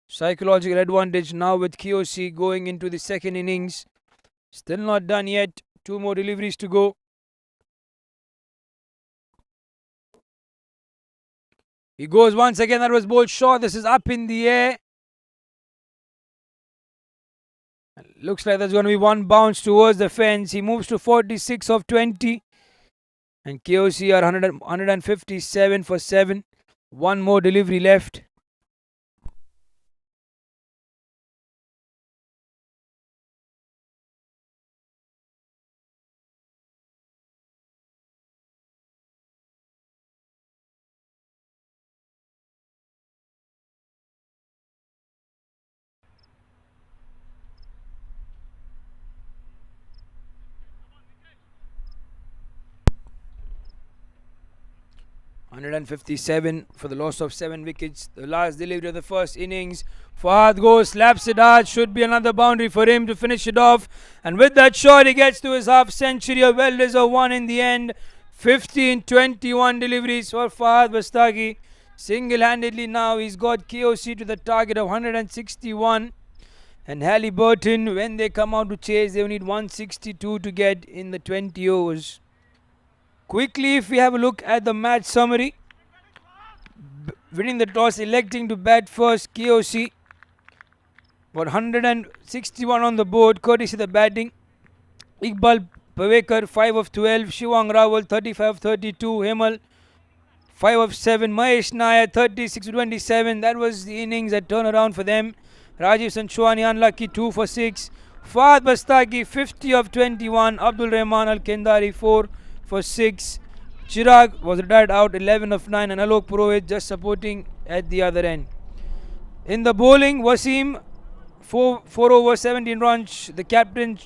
psychological advantage now with KOC going into the second innings. Still not done yet. 2 more deliveries to go. He goes once again. That was bowled short. This is up in the air. Looks like there's going to be 1 bounce towards the fence. He moves to 46 of 20. And KOC are 157 for 7. 1 more delivery left. $157 for the loss of 7 wickets. The last delivery of the first innings. Fahad goes, slaps it hard. Should be another boundary for him to finish it off. And with that shot, he gets to his half century. A well-deserved one in the end. 15-21 deliveries for Fahad Bastagi. Single-handedly now, he's got KOC to the target of 161. And Halliburton, when they come out to chase, they need 162 to get in the 20 overs. Quickly, if we have a look at the match summary, winning the toss, electing to bat first, KOC. Got 161 on the board, courtesy of the batting. Iqbal Pavekar, 5 of 12. Shivang Rawal, 35 of 32. Hemal, 5 of 7. Mahesh Nair, 36 of 27. That was the innings that turned around for them. Rajiv Sanchwani, unlucky, 2 for 6. Fahad Bastagi, 50 of 21. Abdul Rahman Al Kendari, 4 for 6. Chirag was retired out, 11 of 9. And Alok Purohit just supporting at the other end. In the bowling, Wasim, 4 overs, 17 runs. The captain,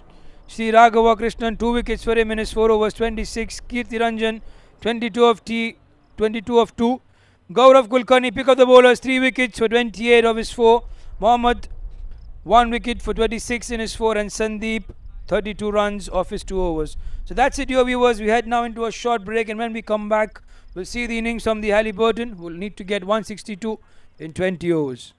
Sri Raghava Krishnan, 2 wickets for him in his 4 overs, 26. Kirti Ranjan, 22 of 2. Gaurav Kulkarni, pick up the bowlers, 3 wickets for 28 of his 4. Mohammad, 1 wicket for 26 in his 4. And Sandeep, 32 runs off his 2 overs. So that's it, dear viewers. We head now into a short break, and when we come back, we'll see the innings from the Halliburton, who will need to get 162 in 20 overs.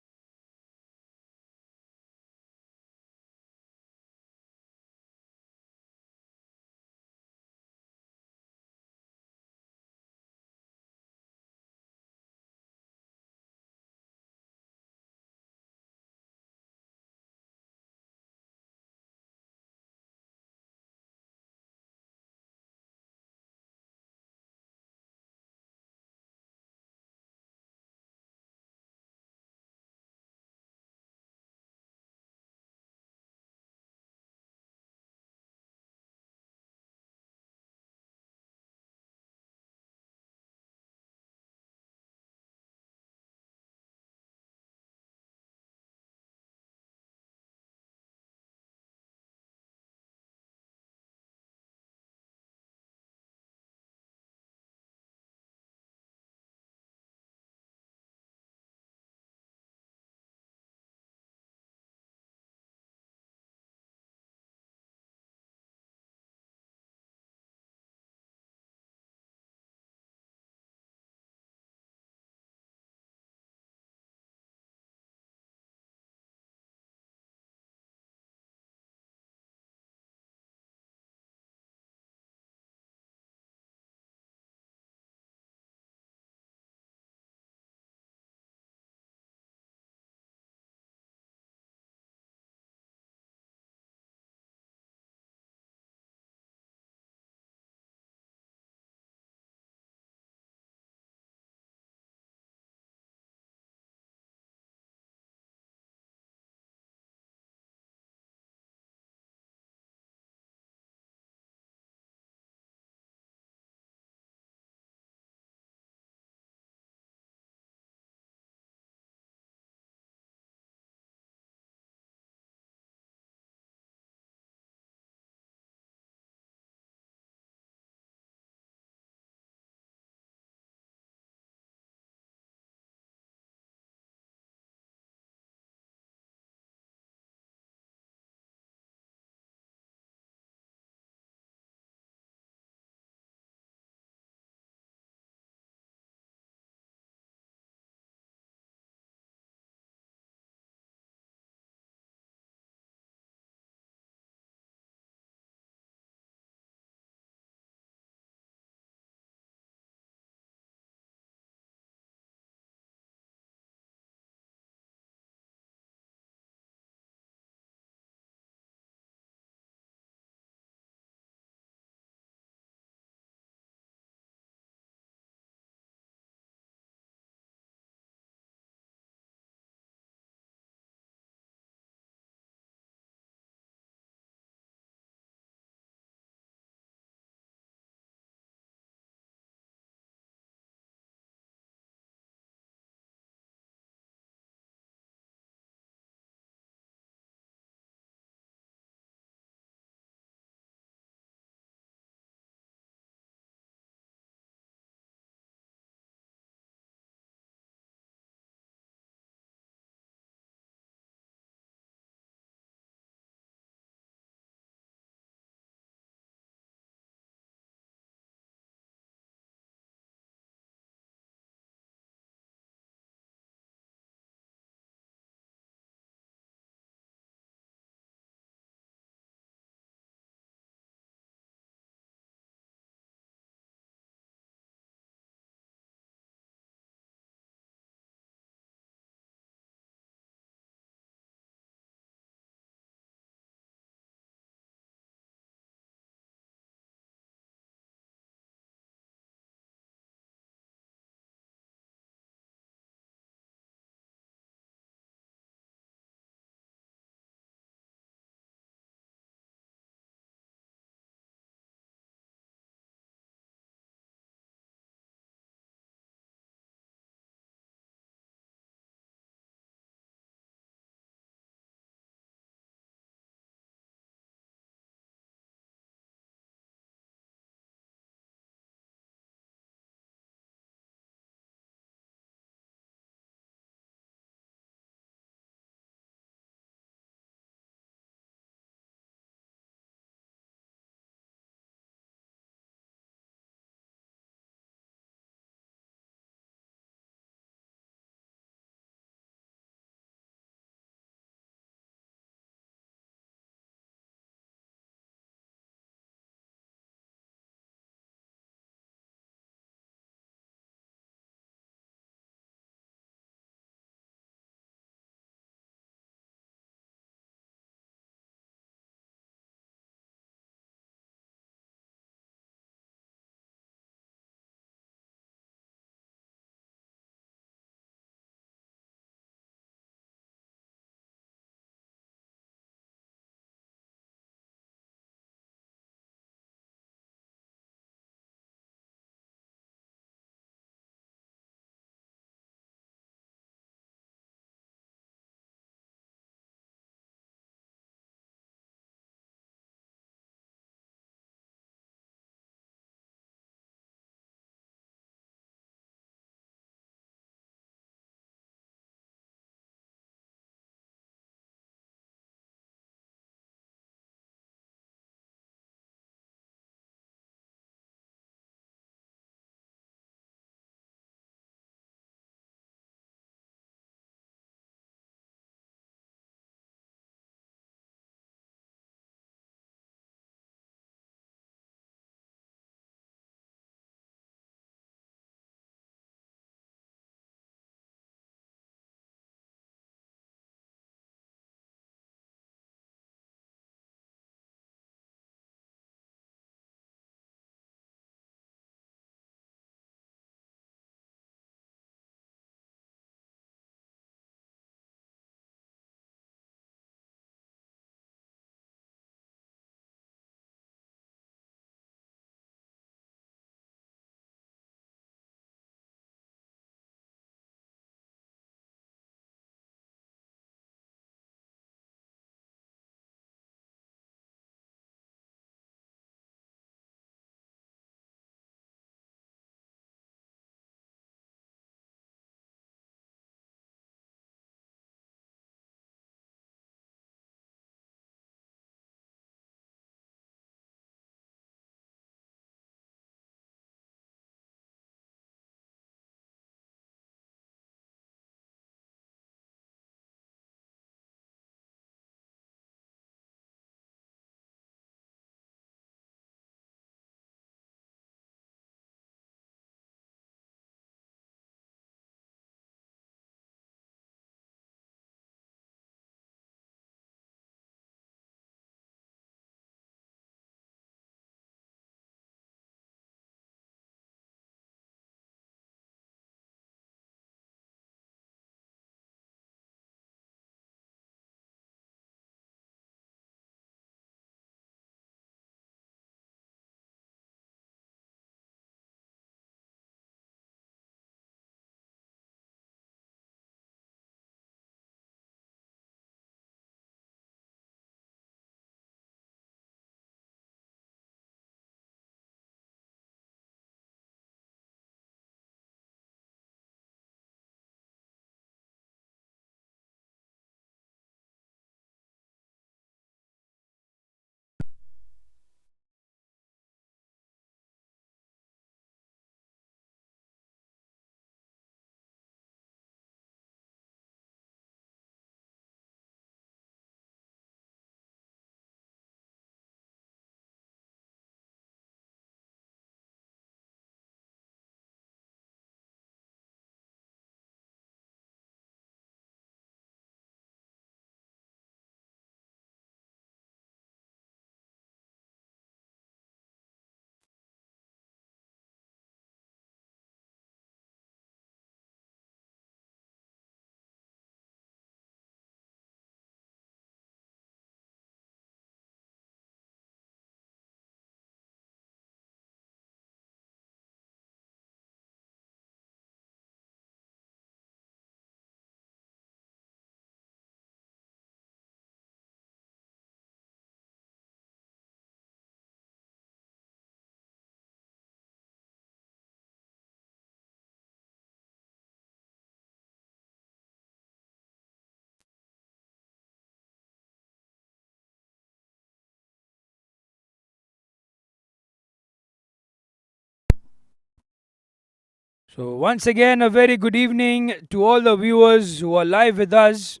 So once again, a very good evening to all the viewers who are live with us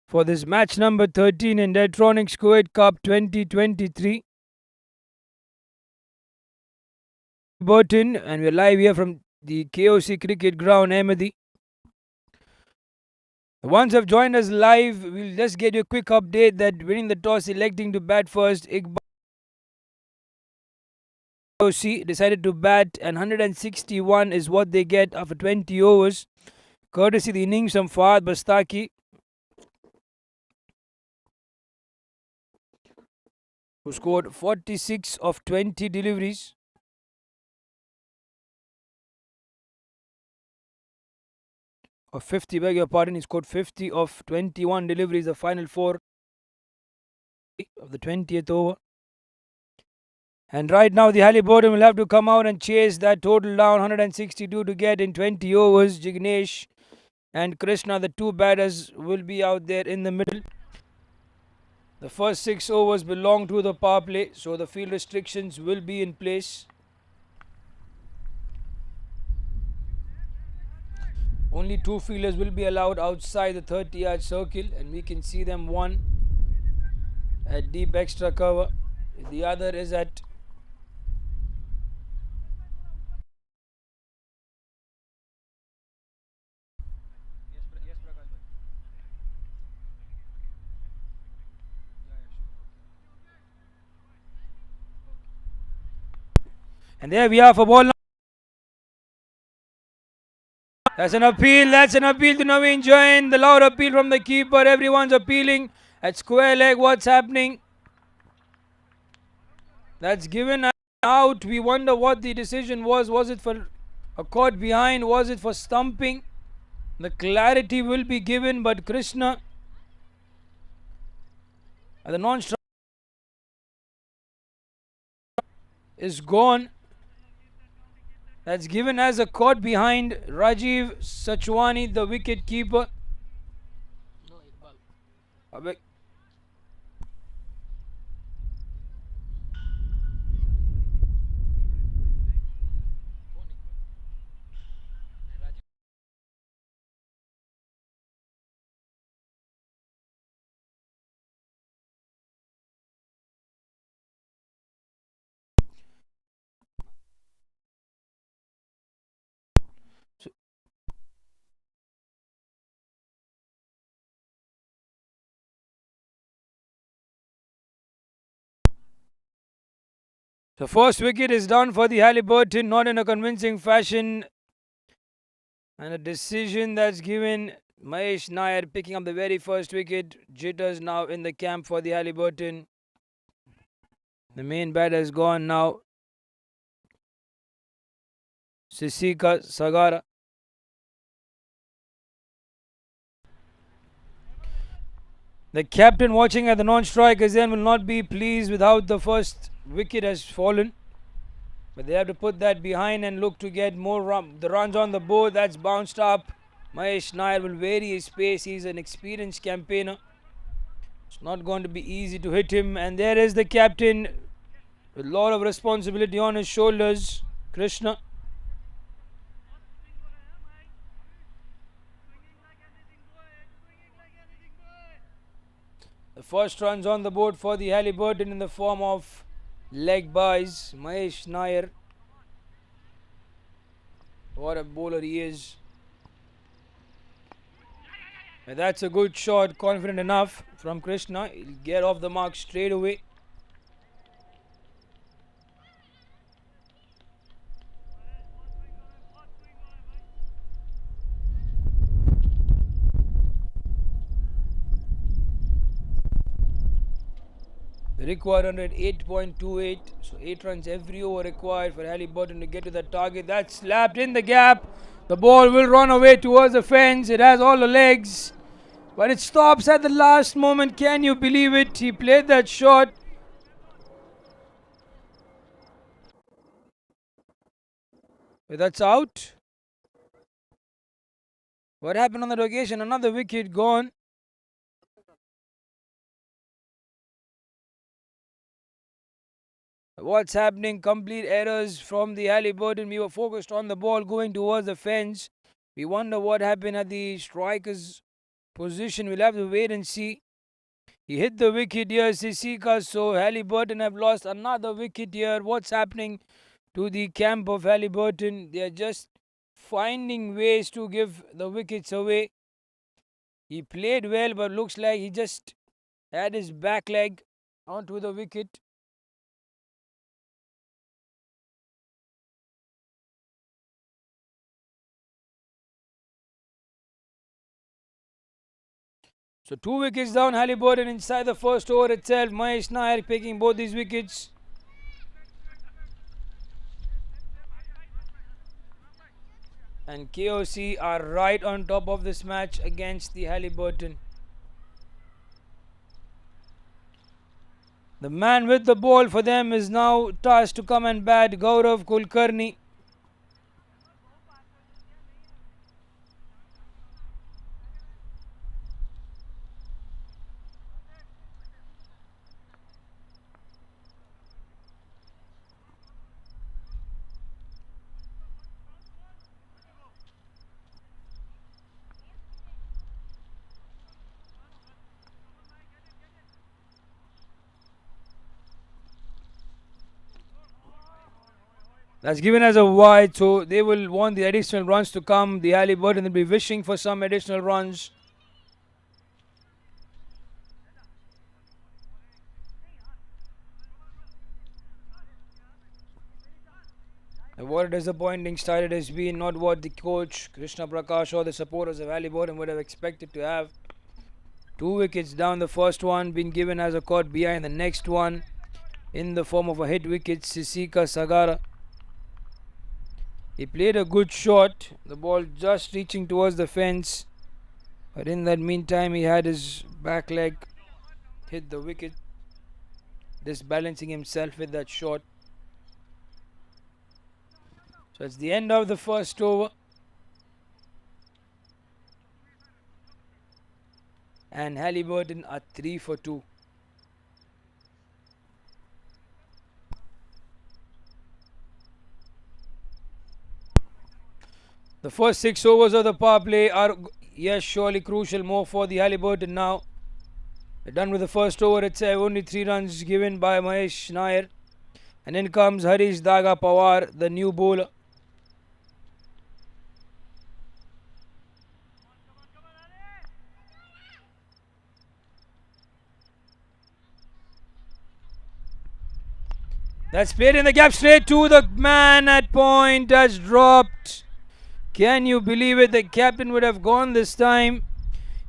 for this match number 13 in dettronics Kuwait Cup 2023. Burton, and we're live here from the KOC cricket ground, Ahmadi. The ones who have joined us live, we'll just get you a quick update that winning the toss, electing to bat first, KOC decided to bat, and 161 is what they get after 20 overs, courtesy the innings from Fahad Bastaki, who scored 46 of 20 deliveries. Of 50, beg your pardon, he scored 50 of 21 deliveries, the final 4 of the 20th over. And right now, the Halliburton will have to come out and chase that total down, 162 to get in 20 overs. Jignesh and Krishna, the two batters, will be out there in the middle. The first 6 overs belong to the power play, so the field restrictions will be in place. Only 2 fielders will be allowed outside the 30-yard circle, and we can see them, one at deep extra cover, the other is at and there we are for ball. That's an appeal to Naveen Jain. The loud appeal from the keeper. Everyone's appealing at square leg. What's happening? That's given out. We wonder what the decision was. Was it for a caught behind? Was it for stumping? The clarity will be given, but Krishna the non-strike is gone. That's given as a caught behind Rajiv Sachwani, the wicket keeper. The first wicket is down for the Halliburton, not in a convincing fashion. And a decision that's given Mahesh Nair picking up the very first wicket. Jitters now in the camp for the Halliburton. The main batter is gone now. Sisika Sagara. The captain watching at the non-strikers then will not be pleased with how the first wicket has fallen. But they have to put that behind and look to get more the runs on the board. That's bounced up. Mahesh Nair will vary his pace. He's an experienced campaigner. It's not going to be easy to hit him. And there is the captain with a lot of responsibility on his shoulders, Krishna. The first runs on the board for the Halliburton in the form of leg buys. Mahesh Nair. What a bowler he is. And that's a good shot, confident enough from Krishna. He'll get off the mark straight away. The required run rate 8.28, so 8 runs every over required for Halliburton to get to the target. That's slapped in the gap. The ball will run away towards the fence. It has all the legs, but it stops at the last moment. Can you believe it? He played that shot. But that's out. What happened on that occasion? Another wicket gone. What's happening? Complete errors from the Halliburton. We were focused on the ball going towards the fence. We wonder what happened at the striker's position. We'll have to wait and see. He hit the wicket here, Sisika. So Halliburton have lost another wicket here. What's happening to the camp of Halliburton? They are just finding ways to give the wickets away. He played well, but looks like he just had his back leg onto the wicket. So 2 wickets down, Halliburton inside the first over itself. Mahesh Nair picking both these wickets. And KOC are right on top of this match against the Halliburton. The man with the ball for them is now tasked to come and bat, Gaurav Kulkarni. That's given as a wide, so they will want the additional runs to come. The Halliburton will be wishing for some additional runs. And what a disappointing start it has been. Not what the coach, Krishna Prakash, or the supporters of Halliburton would have expected to have. 2 wickets down. The first one been given as a caught behind. The next one in the form of a hit wicket, Sisika Sagara. He played a good shot, the ball just reaching towards the fence, but in that meantime he had his back leg hit the wicket, disbalancing himself with that shot. So it's the end of the first over, and Halliburton are 3 for 2. The first 6 overs of the power play are, yes, surely crucial, more for the Halliburton now. They're done with the first over. It's only 3 runs given by Mahesh Nair. And in comes Harish Daga Pawar, the new bowler. That's played in the gap straight to the man at point, has dropped. Can you believe it? The captain would have gone this time.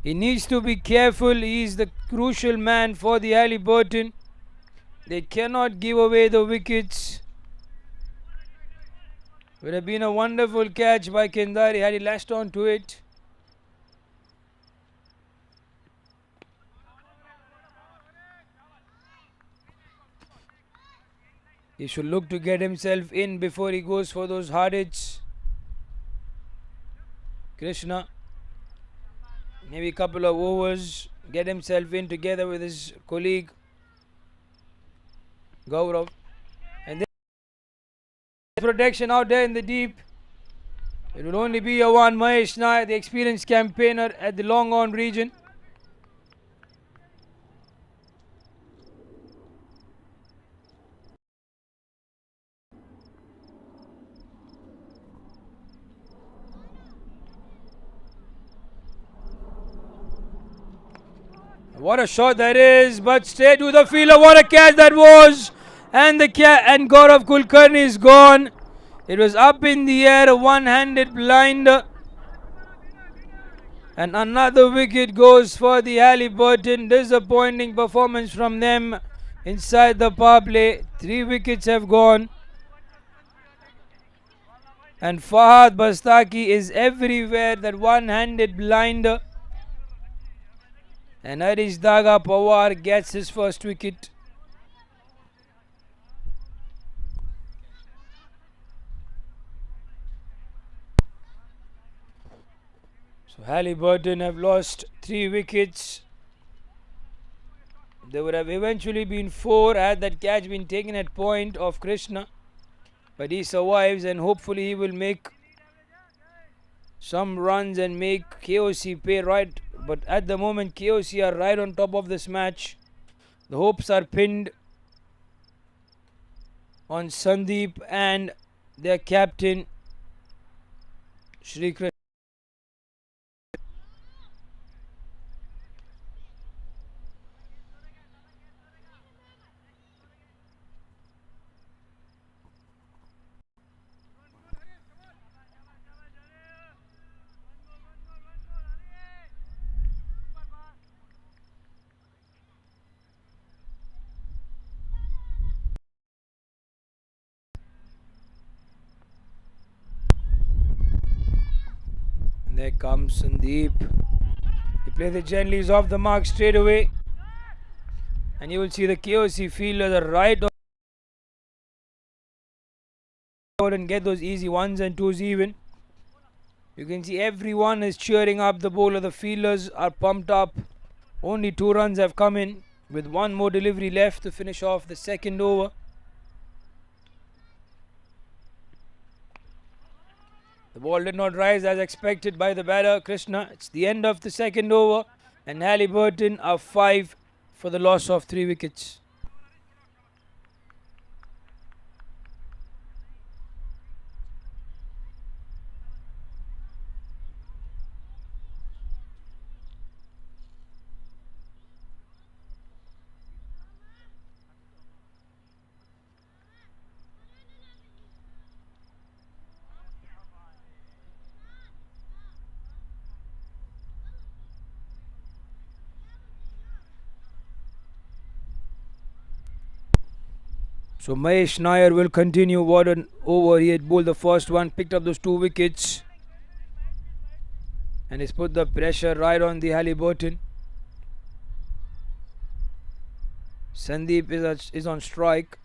He needs to be careful. He is the crucial man for the Halliburton. They cannot give away the wickets. Would have been a wonderful catch by Kendari had he lashed on to it. He should look to get himself in before he goes for those hard hits. Krishna, maybe a couple of overs, get himself in together with his colleague Gaurav. And then protection out there in the deep. It will only be a one. Mahesh Nair, the experienced campaigner at the long on region. What a shot that is, but straight to the fielder. What a catch that was. And Gaurav Kulkarni is gone. It was up in the air, a one-handed blinder. And another wicket goes for the Halliburton. Disappointing performance from them inside the power play. 3 wickets have gone. And Fahad Bastaki is everywhere, that one-handed blinder. And Harish Daga Pawar gets his first wicket. So Halliburton have lost 3 wickets There would have eventually been 4 had that catch been taken at point of Krishna. But he survives, and hopefully he will make some runs and make KOC pay right. But at the moment, KOC are right on top of this match. The hopes are pinned on Sandeep and their captain Shri Krishna. There comes Sandeep. He plays it gently, he's off the mark straight away. And you will see the KOC fielders are right out and get those easy 1s and 2s even. You can see everyone is cheering up the bowler. The fielders are pumped up. Only 2 runs have come in with 1 more delivery left to finish off the second over. The ball did not rise as expected by the batter Krishna. It's the end of the second over, and Halliburton are 5 for the loss of 3 wickets. So Mahesh Nair will continue. What an over. He had bowled the first one, picked up those 2 wickets, and he's put the pressure right on the Halliburton. Sandeep is on strike.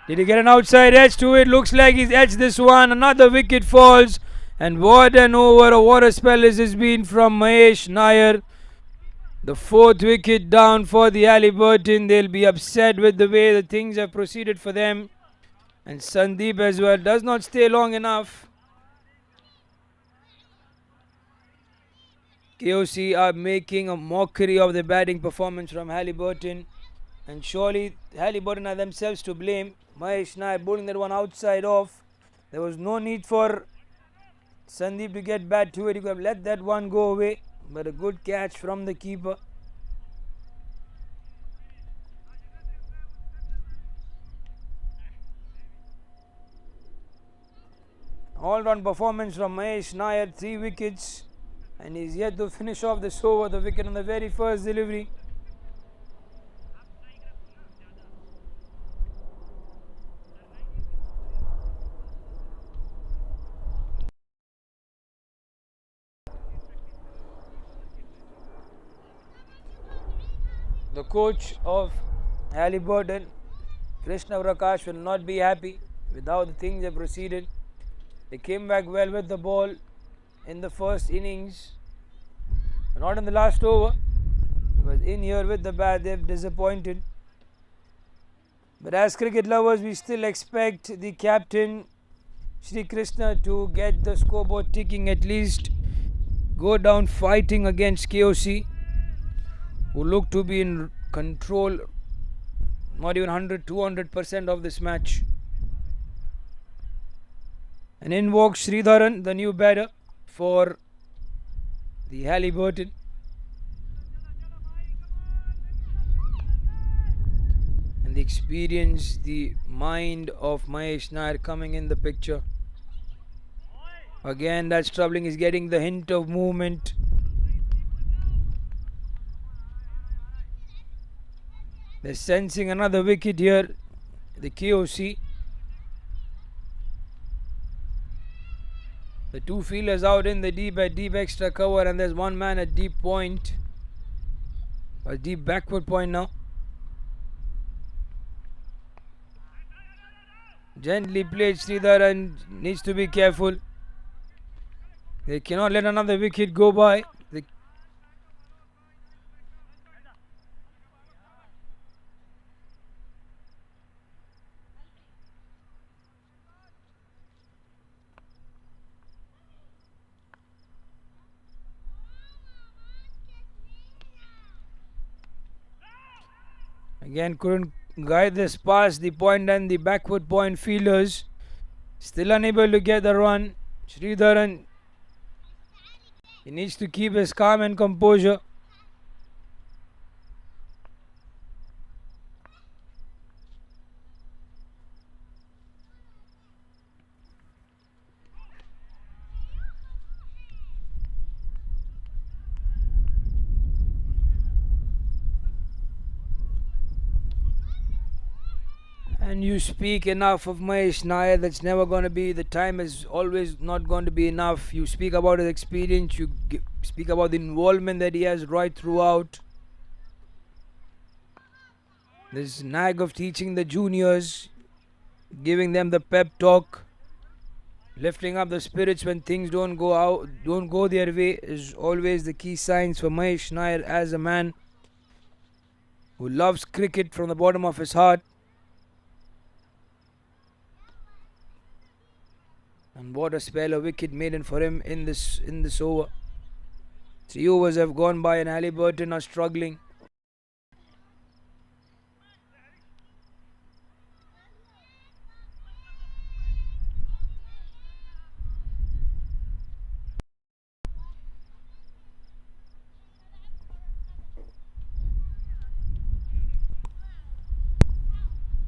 Did he get an outside edge to it? Looks like he's edged this one. Another wicket falls, and what an over. What a spell this has been from Mahesh Nair. The 4th wicket down for the Halliburton. They'll be upset with the way the things have proceeded for them. And Sandeep as well does not stay long enough. KOC are making a mockery of the batting performance from Halliburton. And surely Halliburton are themselves to blame. Mahesh Nair bowling that one outside off. There was no need for Sandeep to get back to it. He could have let that one go away. But a good catch from the keeper. All-round performance from Mahesh Nair, 3 wickets, and he's yet to finish off this over. The wicket on the very first delivery. The coach of Halliburton, Krishna Prakash, will not be happy with how the things have proceeded. They came back well with the ball in the first innings, not in the last over, but in here with the bat they've disappointed. But as cricket lovers, we still expect the captain Shri Krishna to get the scoreboard ticking, at least go down fighting against KOC, who look to be in control, not even 200% of this match. And in walks Sridharan, the new batter for the Halliburton. And the experience, the mind of Mahesh Nair coming in the picture. Again, that's troubling. He's getting the hint of movement. They're sensing another wicket here, the KOC. The 2 fielders out in the deep at deep extra cover, and there's 1 man at deep point, a deep backward point now. Gently played Sridhar, and needs to be careful. They cannot let another wicket go by. Again, couldn't guide this past the point and the backward point fielders. Still unable to get the run. Sridharan, he needs to keep his calm and composure. And you speak enough of Mahesh Nair, that's never going to be, the time is always not going to be enough. You speak about his experience, you speak about the involvement that he has right throughout. This nag of teaching the juniors, giving them the pep talk, lifting up the spirits when things don't go their way is always the key signs for Mahesh Nair as a man who loves cricket from the bottom of his heart. And what a spell, a wicket maiden for him in this over. 3 overs have gone by and Halliburton are struggling.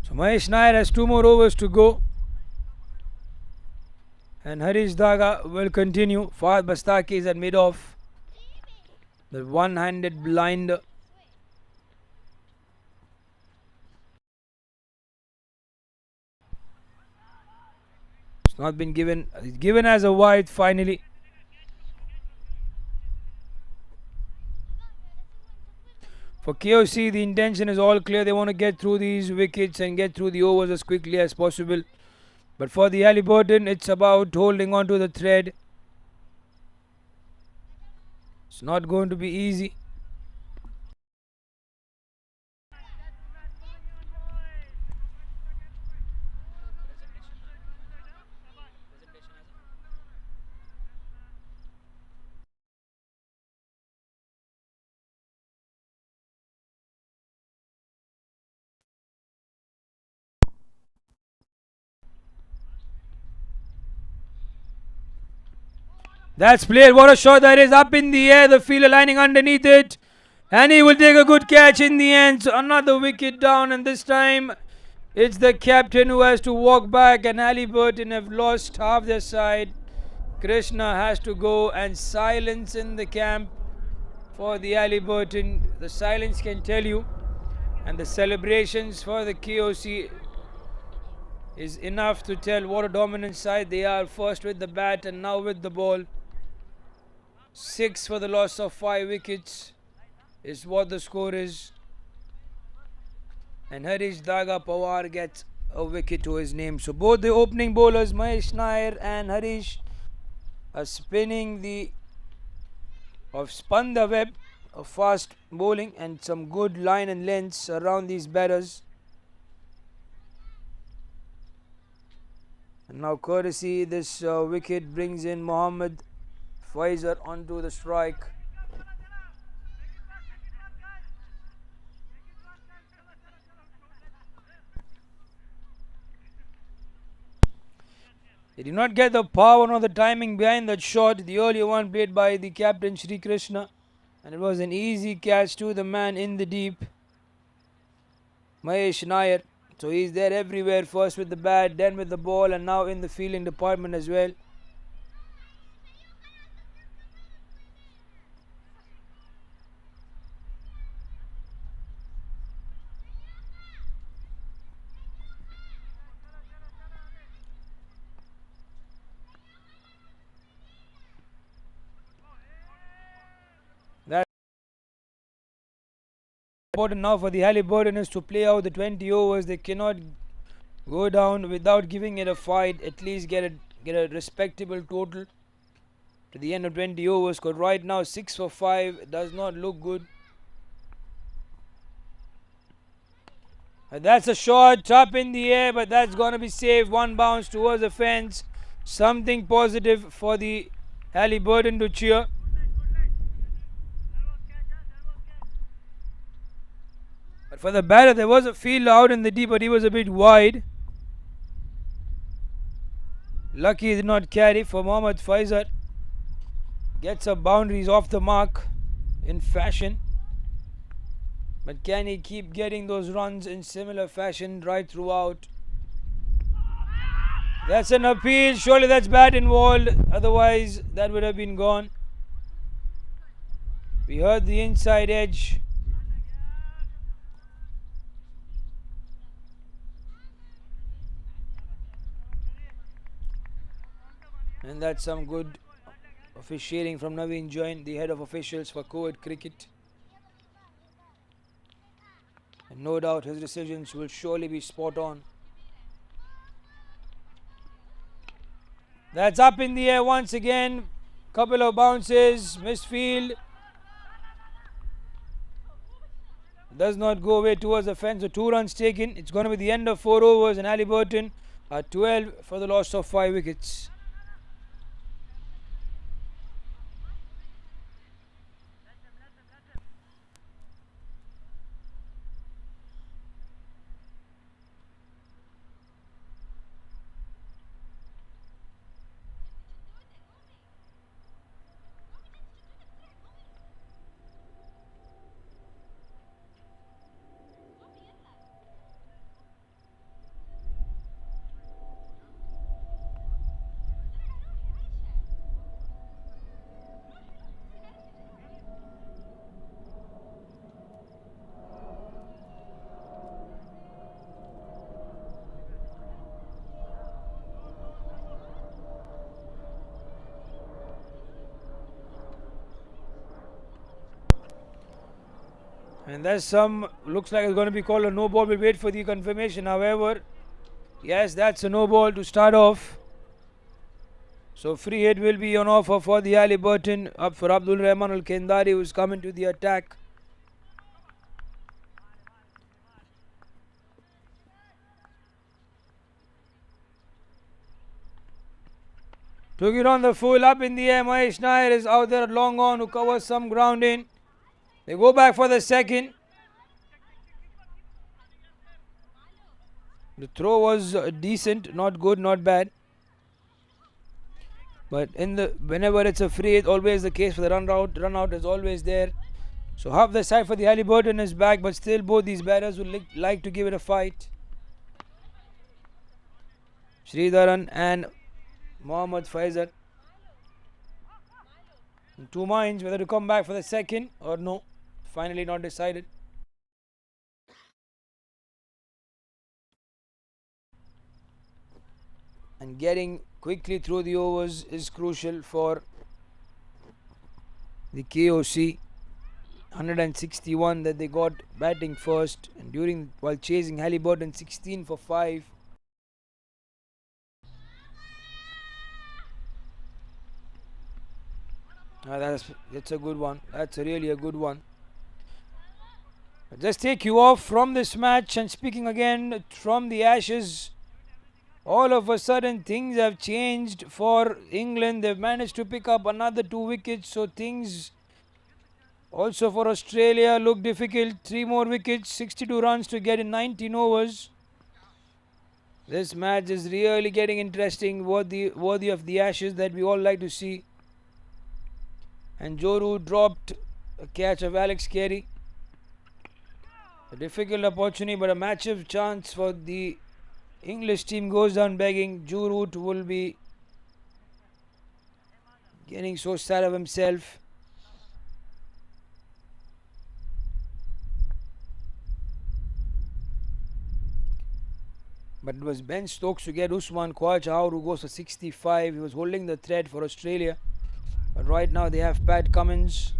So Mahesh Nair has 2 more overs to go. And Harish Daga will continue. Fahad Bastaki is at mid-off. The one-handed blinder. It's not been given. It's given as a wide finally. For KOC, the intention is all clear. They want to get through these wickets and get through the overs as quickly as possible. But for the Halliburton, it's about holding on to the thread. It's not going to be easy. That's played. What a shot that is. Up in the air. The fielder lining underneath it. And he will take a good catch in the end. So another wicket down. And this time it's the captain who has to walk back. And Halliburton have lost half their side. Krishna has to go. And silence in the camp for the Halliburton. The silence can tell you. And the celebrations for the KOC is enough to tell what a dominant side they are. First with the bat and now with the ball. 6 for the loss of 5 wickets is what the score is. And Harish Daga Pawar gets a wicket to his name. So both the opening bowlers, Mahesh Nair and Harish, are spun the web of fast bowling and some good line and lengths around these batters. And now courtesy this wicket brings in Mohammad Faizar onto the strike. They did not get the power or the timing behind that shot. The earlier one played by the captain Sri Krishna, and it was an easy catch to the man in the deep, Mahesh Nair. So he's there everywhere, first with the bat, then with the ball, and now in the fielding department as well. Important now for the Halliburton is to play out the 20 overs. They cannot go down without giving it a fight. At least get a respectable total to the end of 20 overs. Because right now 6 for 5 does not look good. And that's a shot up in the air, but that's going to be safe. One bounce towards the fence. Something positive for the Halliburton to cheer. But for the batter, there was a field out in the deep, but he was a bit wide. Lucky he did not carry for Mohammad Faizal. Gets up boundaries off the mark in fashion. But can he keep getting those runs in similar fashion right throughout? That's an appeal. Surely that's bat involved. Otherwise, that would have been gone. We heard the inside edge. And that's some good officiating from Naveen Jain, the head of officials for Kuwait cricket. And no doubt his decisions will surely be spot on. That's up in the air once again. Couple of bounces, missed field. Does not go away towards the fence. So 2 runs taken. It's going to be the end of 4 overs, and HALLIBURTON are 12 for the loss of 5 wickets. And there's some, looks like it's going to be called a no ball. We'll wait for the confirmation. However, yes, that's a no ball to start off. So free hit will be on offer for the HALLIBURTON, up for Abdul Rahman Al Kendari, who's coming to the attack. Took it on the full, up in the air. Mahesh Nair is out there, long on, who covers some ground in. They go back for the second. The throw was decent, not good, not bad. But whenever it's a free hit, always the case for the run out is always there. So half the side for the HALLIBURTON is back, but still both these batters would like to give it a fight. Sridharan and Mohammad Faizal. In 2 minds whether to come back for the second or no. Finally not decided. And getting quickly through the overs is crucial for the KOC. 161 that they got batting first, and while chasing HALLIBURTON 16 for 5. That's a good one. That's really a good one. I'll just take you off from this match, and speaking again from the ashes, all of a sudden things have changed for England. They've managed to pick up another 2 wickets, so things also for Australia look difficult. 3 more wickets, 62 runs to get in 19 overs. This match is really getting interesting, worthy of the ashes that we all like to see. And Joru dropped a catch of Alex Carey. A difficult opportunity, but a massive chance for the English team goes down begging. Joru will be getting so sad of himself. But it was Ben Stokes to get Usman Khawaja, who goes for 65. He was holding the thread for Australia. But right now they have Pat Cummins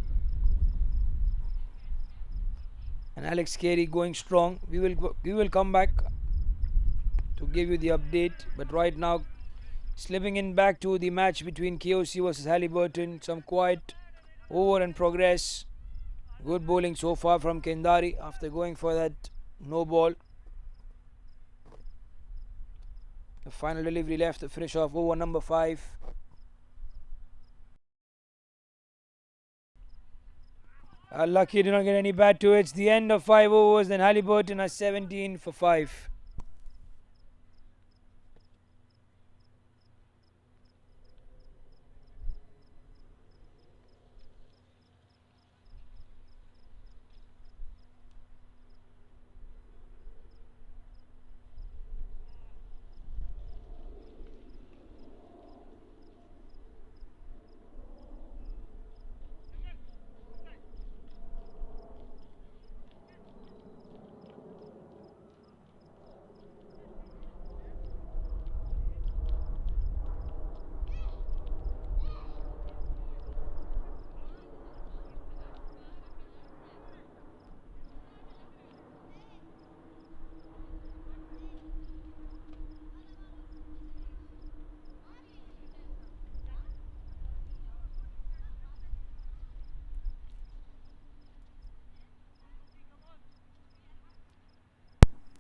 and Alex Carey going strong. We will come back to give you the update. But right now, slipping in back to the match between KOC versus HALLIBURTON. Some quiet over and progress. Good bowling so far from Kendari after going for that no ball. The final delivery left to finish off over number 5. Lucky did not get any bat to it. It's the end of 5 overs, then Halliburton are 17 for 5.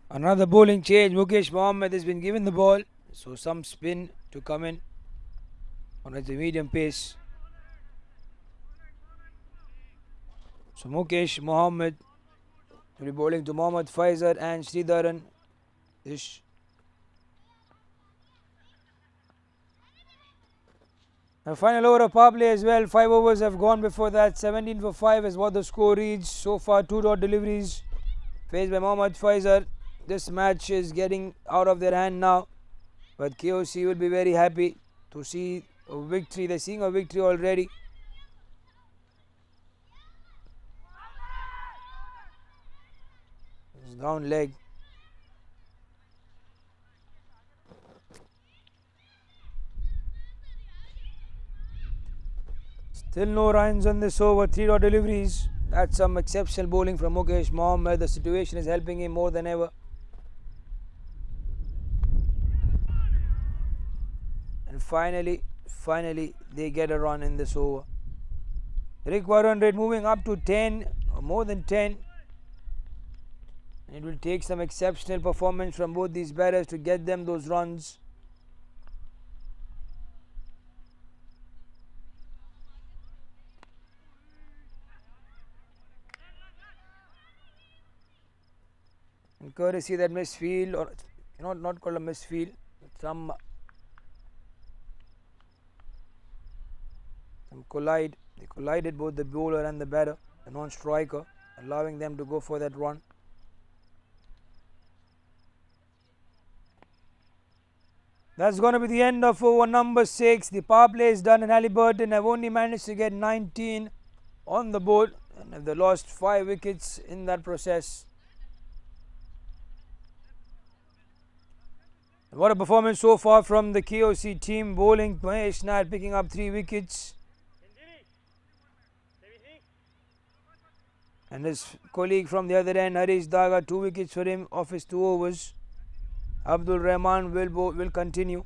Another bowling change. Mukesh Mohammed has been given the ball, so some spin to come in on a medium pace. So Mukesh Mohammed will be bowling to Mohammad Faizar and Sridharan Ish. A final over of power play as well. 5 overs have gone before that. 17 for 5 is what the score reads. So far, 2 dot deliveries faced by Mohammad Faizar. This match is getting out of their hand now, but KOC will be very happy to see a victory. They're seeing a victory already. It's down leg. Still no runs on this over. 3 dot deliveries. That's some exceptional bowling from Mukesh Mohammed. The situation is helping him more than ever. And finally they get a run in this over. Required run rate moving up to 10 or more than 10. It will take some exceptional performance from both these batters to get them those runs. And courtesy that misfield, or not called a misfield, some collide. They collided both the bowler and the batter, the non-striker, allowing them to go for that run. That's going to be the end of over number 6. The power play is done, and Halliburton have only managed to get 19 on the board, and they lost 5 wickets in that process. What a performance so far from the KOC team. Bowling, Mahesh Nair picking up 3 wickets. And his colleague from the other end, Harish Daga, 2 wickets for him off his 2 overs. Abdul Rahman will continue.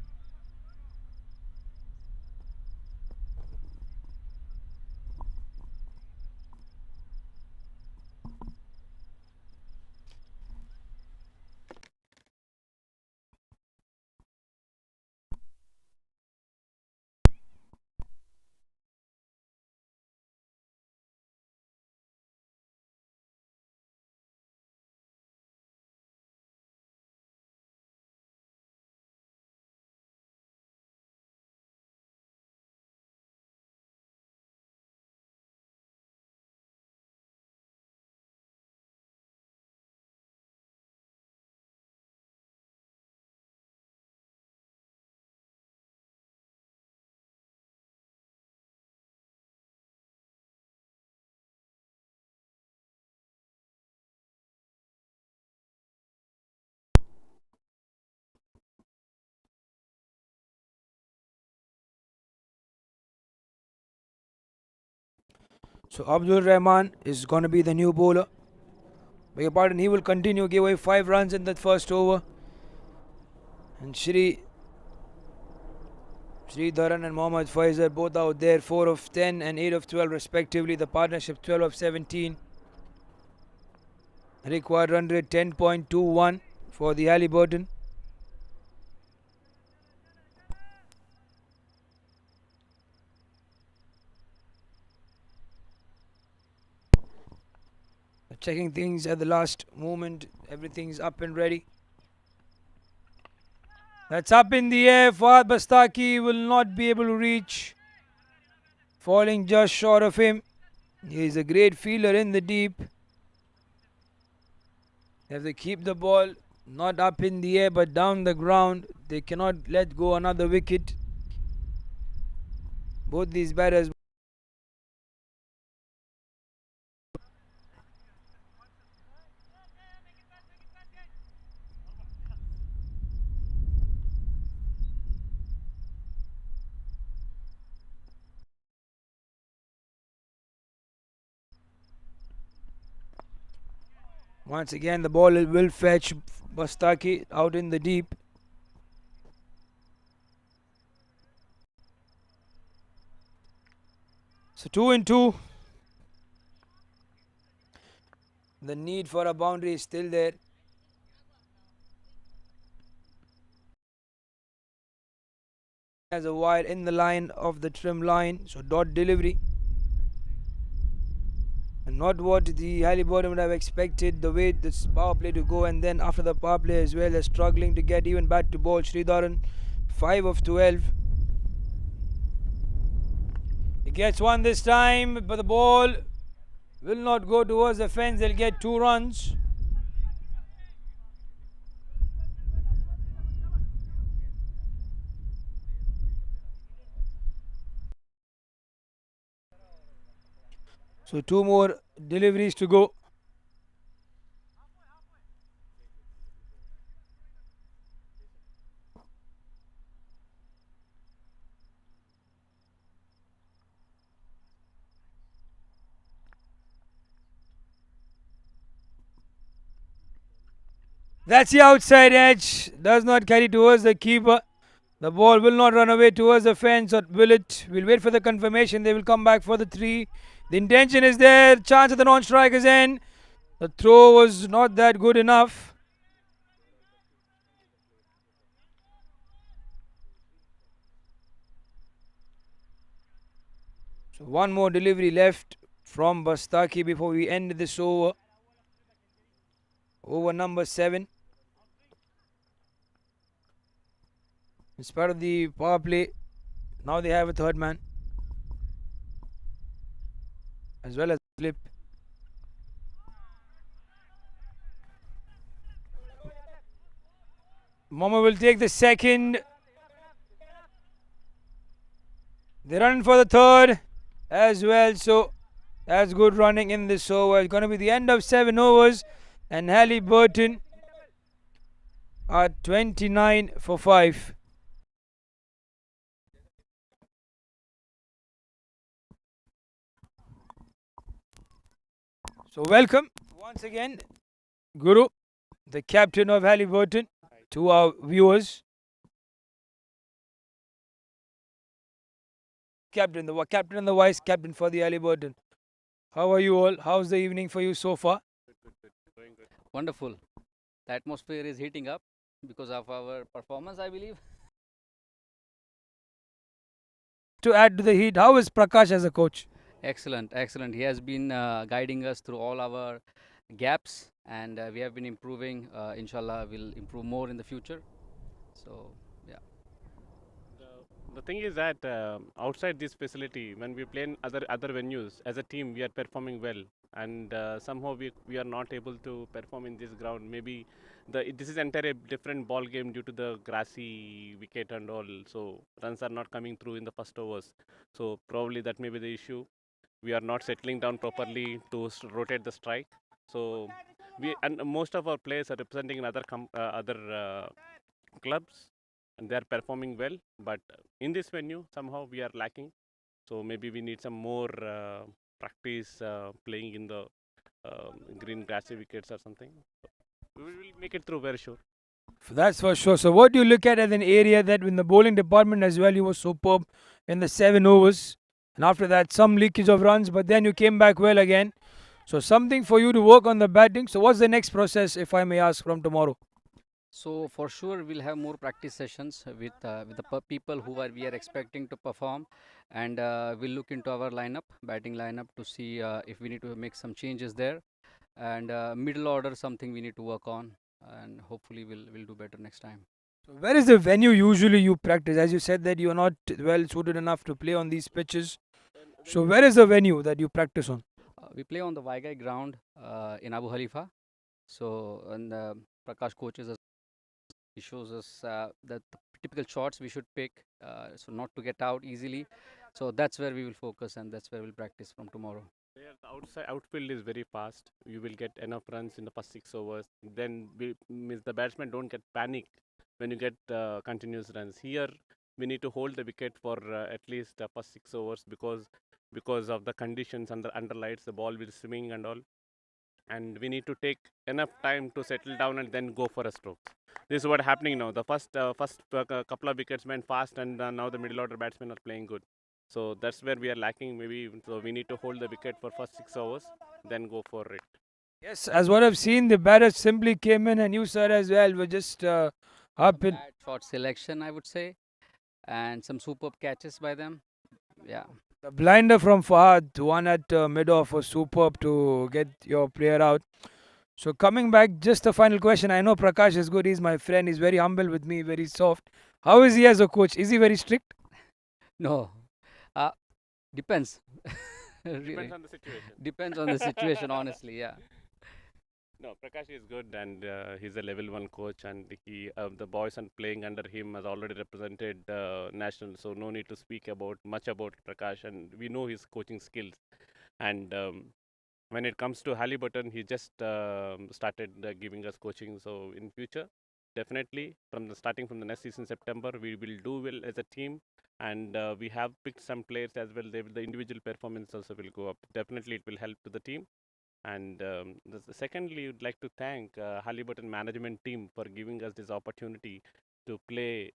So Abdul Rahman is going to be the new bowler. Beg your pardon, he will continue, give away 5 runs in that first over. And Sridharan and Mohammad Faizar both out there, 4 of 10 and 8 of 12 respectively. The partnership 12 of 17. Required run rate 10.21 for the Halliburton. checking things at the last moment. Everything's up and ready. That's up in the air. Fahad Bastaki will not be able to reach. Falling just short of him. He's a great fielder in the deep. They have to keep the ball not up in the air but down the ground. They cannot let go another wicket. Both these batters. Once again, the ball will fetch Bastaki out in the deep. So 2 and 2. The need for a boundary is still there. Has a wide in the line of the trim line, so dot delivery. And not what the Halliburton would have expected, the way this power play to go, and then after the power play as well, they're struggling to get even back to ball. Sridharan, 5 of 12. He gets one this time, but the ball will not go towards the fence. They'll get 2 runs. So 2 more deliveries to go. That's the outside edge. Does not carry towards the keeper. The ball will not run away towards the fence, or will it? We'll wait for the confirmation. They will come back for the 3. The intention is there. Chance at the non-strikers end. The throw was not that good enough. So 1 more delivery left from Bastaki before we end this over. Over number 7. In spite of the power play, now they have a third man as well as slip. Momo will take the second. They're running for the third as well. So that's good running in this over. It's going to be the end of 7 overs. And Halliburton are 29 for 5. So welcome once again, Guru, the captain of Halliburton, to our viewers. Captain, the captain and the vice captain for the Halliburton. How are you all? How's the evening for you so far? Wonderful. The atmosphere is heating up because of our performance, I believe. To add to the heat, how is Prakash as a coach? Excellent, excellent. He has been guiding us through all our gaps, and we have been improving. Inshallah, we'll improve more in the future. So, yeah. The thing is that outside this facility, when we play in other venues, as a team, we are performing well, and somehow we are not able to perform in this ground. Maybe this is entirely different ball game due to the grassy wicket and all. So runs are not coming through in the first overs. So probably that may be the issue. We are not settling down properly to rotate the strike. So most of our players are representing in other clubs, and they are performing well. But in this venue, somehow we are lacking. So maybe we need some more practice playing in the green grassy wickets or something. We will make it through, very sure. That's for sure. So what do you look at as an area that in the bowling department as well, you were superb in the 7 overs? And after that, some leakage of runs, but then you came back well again. So something for you to work on the batting. So what's the next process, if I may ask, from tomorrow? So for sure, we'll have more practice sessions with the people who we are expecting to perform, and we'll look into our batting lineup, to see if we need to make some changes there. and middle order something we need to work on, and hopefully we'll do better next time. So where is the venue usually you practice? As you said that you are not well suited enough to play on these pitches. So where is the venue that you practice on? We play on the Vaigai ground in Abu Khalifa. So, and Prakash coaches us, he shows us that the typical shots we should pick, so not to get out easily. So that's where we will focus, and that's where we'll practice from tomorrow. Yeah, the outfield is very fast. You will get enough runs in the first 6 overs. Then means the batsmen don't get panic when you get continuous runs. Here we need to hold the wicket for at least the first 6 overs because of the conditions under lights, the ball will swing and all, and we need to take enough time to settle down and then go for a stroke. This is what happening now. The first couple of wickets went fast, and now the middle order batsmen are playing good. So that's where we are lacking. Maybe so we need to hold the wicket for first 6 overs, then go for it. Yes, as what I've seen, the batters simply came in, and you sir as well were just up in. Bad shot selection, I would say, and some superb catches by them. Yeah. The blinder from Fahad, one at mid-off, was superb to get your player out. So coming back, just a final question. I know Prakash is good. He's my friend. He's very humble with me, very soft. How is he as a coach? Is he very strict? No. Depends. Depends Really. on the situation. Depends on the situation, honestly. Yeah. No, Prakash is good, and he's a level 1 coach, and the boys and playing under him has already represented national, so no need to speak much about Prakash, and we know his coaching skills. And when it comes to Halliburton, he just started giving us coaching. So in future, definitely starting from the next season September, we will do well as a team, and we have picked some players as well. The individual performance also will go up. Definitely, it will help to the team. And secondly, would like to thank Halliburton management team for giving us this opportunity to play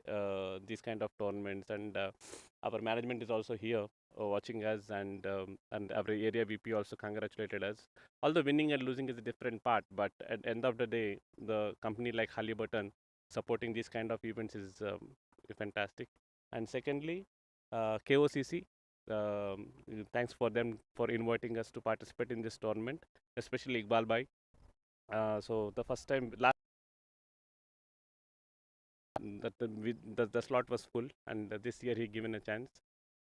these kind of tournaments. And our management is also here watching us, and our area VP also congratulated us. Although winning and losing is a different part, but at the end of the day, the company like Halliburton supporting these kind of events is fantastic. And secondly, KOCC. Thanks for them for inviting us to participate in this tournament, especially Iqbal Bhai. So the first time that the slot was full, and this year he given a chance.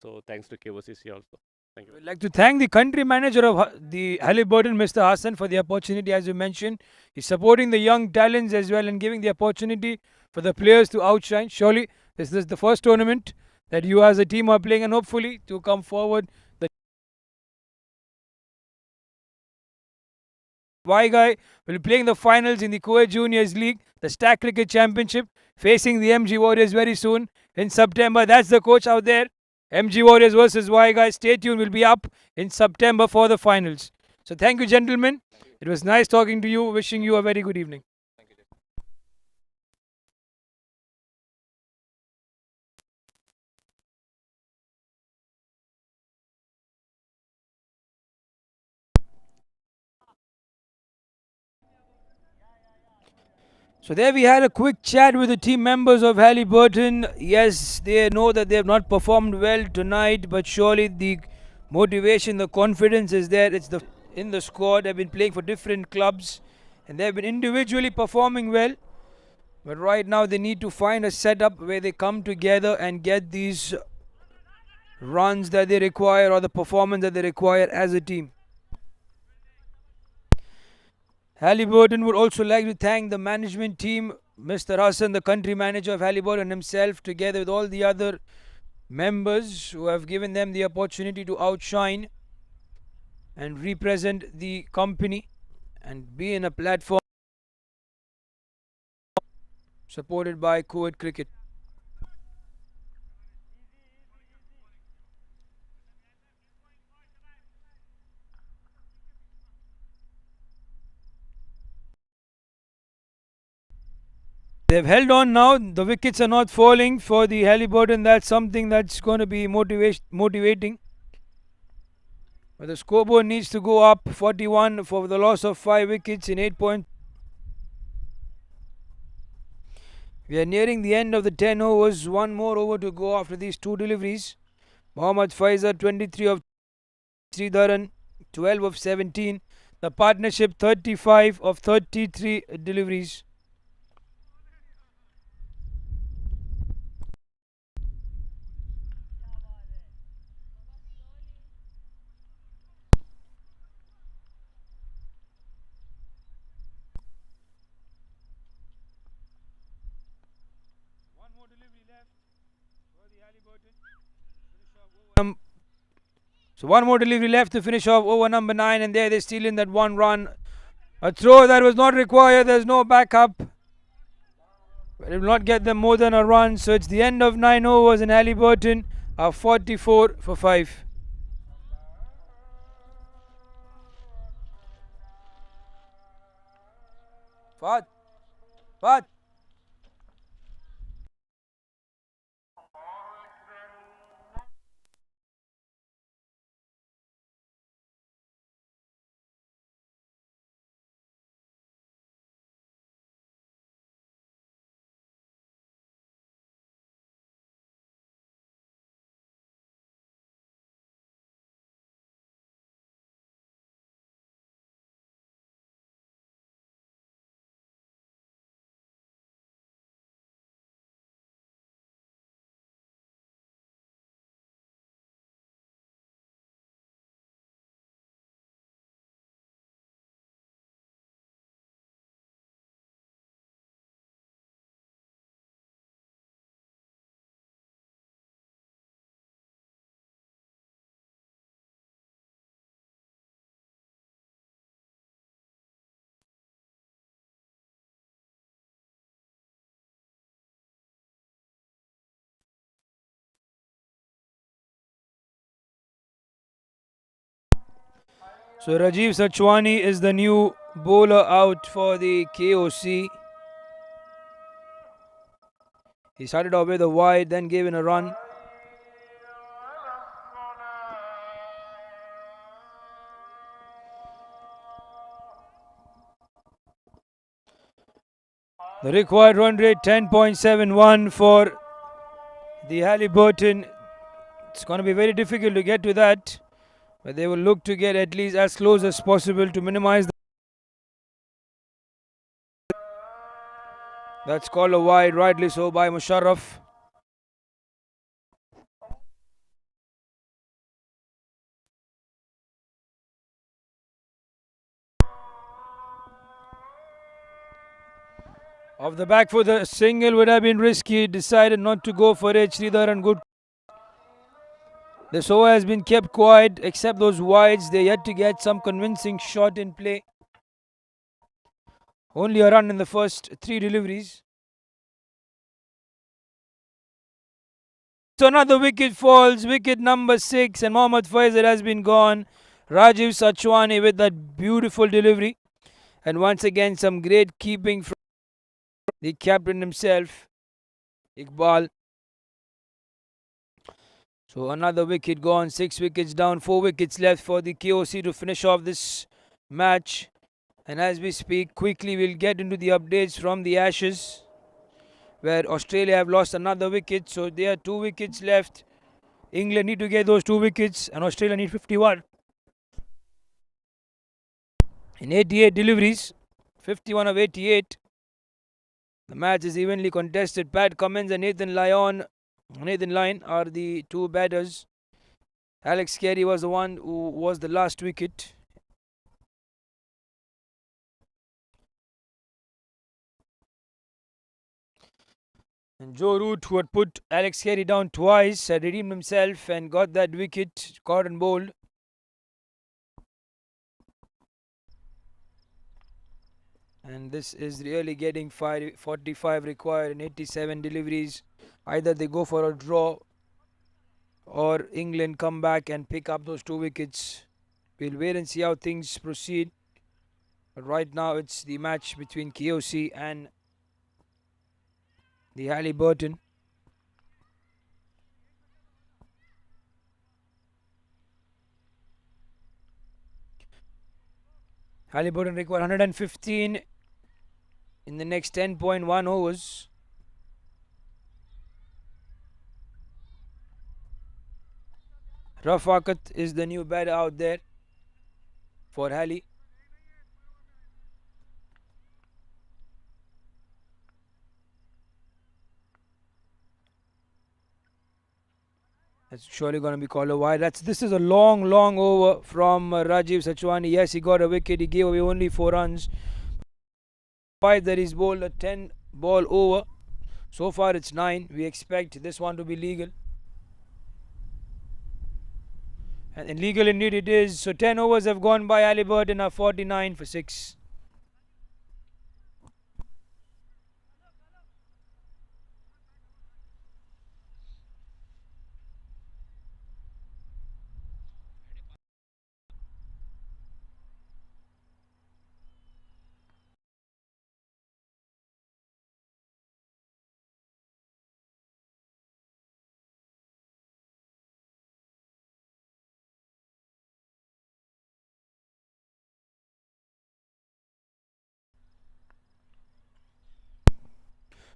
So thanks to KOCC also. Thank you. I'd like to thank the country manager of the Halliburton, Mr. Hassan, for the opportunity. As you mentioned, he's supporting the young talents as well and giving the opportunity for the players to outshine. Surely, this is the first tournament that you as a team are playing, and hopefully to come forward. The Vaigai will be playing the finals in the Kuwait Juniors League, the Stack Cricket Championship, facing the MG Warriors very soon in September. That's the coach out there. MG Warriors versus Vaigai. Stay tuned. Will be up in September for the finals. So thank you, gentlemen. It was nice talking to you. Wishing you a very good evening. So there we had a quick chat with the team members of Halliburton. Yes, they know that they have not performed well tonight, but surely the motivation, the confidence is there. It's in the squad. They've been playing for different clubs, and they've been individually performing well. But right now they need to find a setup where they come together and get these runs that they require, or the performance that they require as a team. Halliburton would also like to thank the management team, Mr. Hassan, the country manager of Halliburton himself, together with all the other members who have given them the opportunity to outshine and represent the company and be in a platform supported by Kuwait Cricket. They've held on now. The wickets are not falling for the Halliburton. That's something that's going to be motivating. But the scoreboard needs to go up 41 for the loss of 5 wickets in 8 points. We are nearing the end of the 10 overs. One more over to go after these 2 deliveries. Mohammad Faizar, 23 of Sridharan, 12 of 17. The partnership 35 of 33 deliveries. One more delivery left for the Halliburton. So one more delivery left to finish off over number 9, and there they steal in that one run. A throw that was not required. There's no backup. But it will not get them more than a run. So it's the end of 9 overs, and Halliburton are 44 for 5. Fat. So Rajiv Sachwani is the new bowler out for the KOC. He started off with a wide, then gave in a run. The required run rate 10.71 for the Halliburton. It's going to be very difficult to get to that, but they will look to get at least as close as possible to minimize. That's called a wide, rightly so by Musharraf. Off the back foot, the single would have been risky. Decided not to go for it. Sridhar and good. This over has been kept quiet except those wides. They're yet to get some convincing shot in play. Only a run in the first 3 deliveries. So another wicket falls. Wicket number 6, and Mohammad Faizal has been gone. Rajiv Sachwani with that beautiful delivery. And once again, some great keeping from the captain himself, Iqbal. So another wicket gone, 6 wickets down, 4 wickets left for the KOC to finish off this match. And as we speak, quickly we'll get into the updates from the Ashes, where Australia have lost another wicket. So there are 2 wickets left. England need to get those 2 wickets, and Australia need 51. In 88 deliveries, 51 of 88. The match is evenly contested. Pat Cummins and Nathan Lyon are the 2 batters. Alex Carey was the one who was the last wicket. And Joe Root, who had put Alex Carey down twice, had redeemed himself and got that wicket, caught and bowled. And this is really getting 45 required in 87 deliveries. Either they go for a draw or England come back and pick up those 2 wickets. We'll wait and see how things proceed. But right now it's the match between KOC and the Halliburton. Halliburton require 115 in the next 10.1 overs. Rafakat is the new batter out there for Halley. That's surely going to be called a wide. This is a long over from Rajiv Sachwani. Yes, he got a wicket. He gave away only 4 runs. 5 that he's bowled a 10 ball over. So far it's 9. We expect this one to be legal. And legal indeed it is. So 10 overs have gone by. Halliburton are 49 for 6.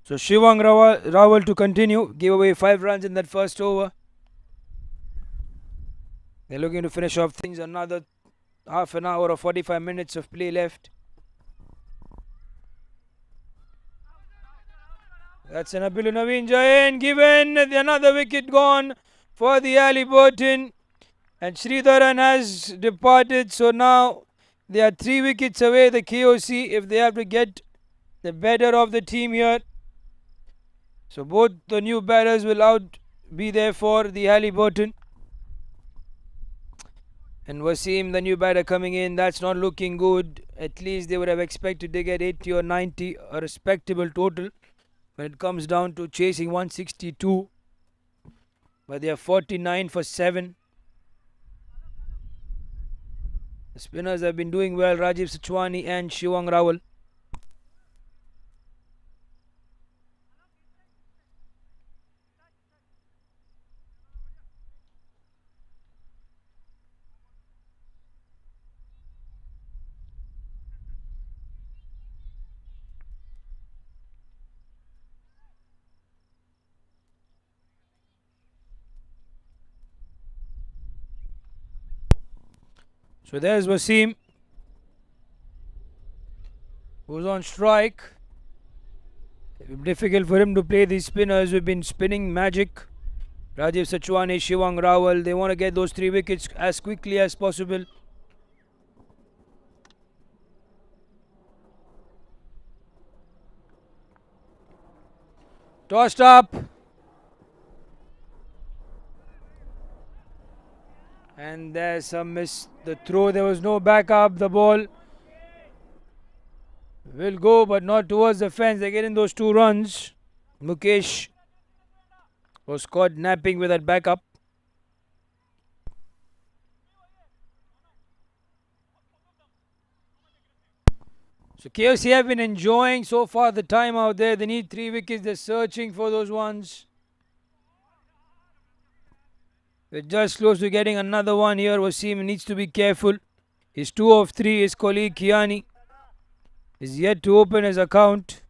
So Shivang Rawal to continue. Gave away 5 runs in that first over. They're looking to finish off things. Another half an hour or 45 minutes of play left. That's an appeal to Naveen Jain. Given another wicket gone for the Halliburton. And Sridharan has departed. So now they are 3 wickets away. The KOC, if they have to get the better of the team here. So both the new batters will be there for the Halliburton. And Wasim, the new batter coming in, that's not looking good. At least they would have expected to get 80 or 90, a respectable total. When it comes down to chasing 162. But they are 49 for 7. The spinners have been doing well, Rajiv Sachwani and Shivang Rawal. So there's Wasim, who's on strike. It will be difficult for him to play these spinners who've been spinning magic. Rajiv Sachwani, Shivang Rawal, they want to get those 3 wickets as quickly as possible. Tossed up. And there's a miss. The throw, there was no backup. The ball will go, but not towards the fence. They're getting those 2 runs. Mukesh was caught napping with that backup. So KOC have been enjoying so far the time out there. They need 3 wickets. They're searching for those ones. They're just close to getting another one here. Wasim needs to be careful. He's 2 of 3. His colleague Kiani is yet to open his account.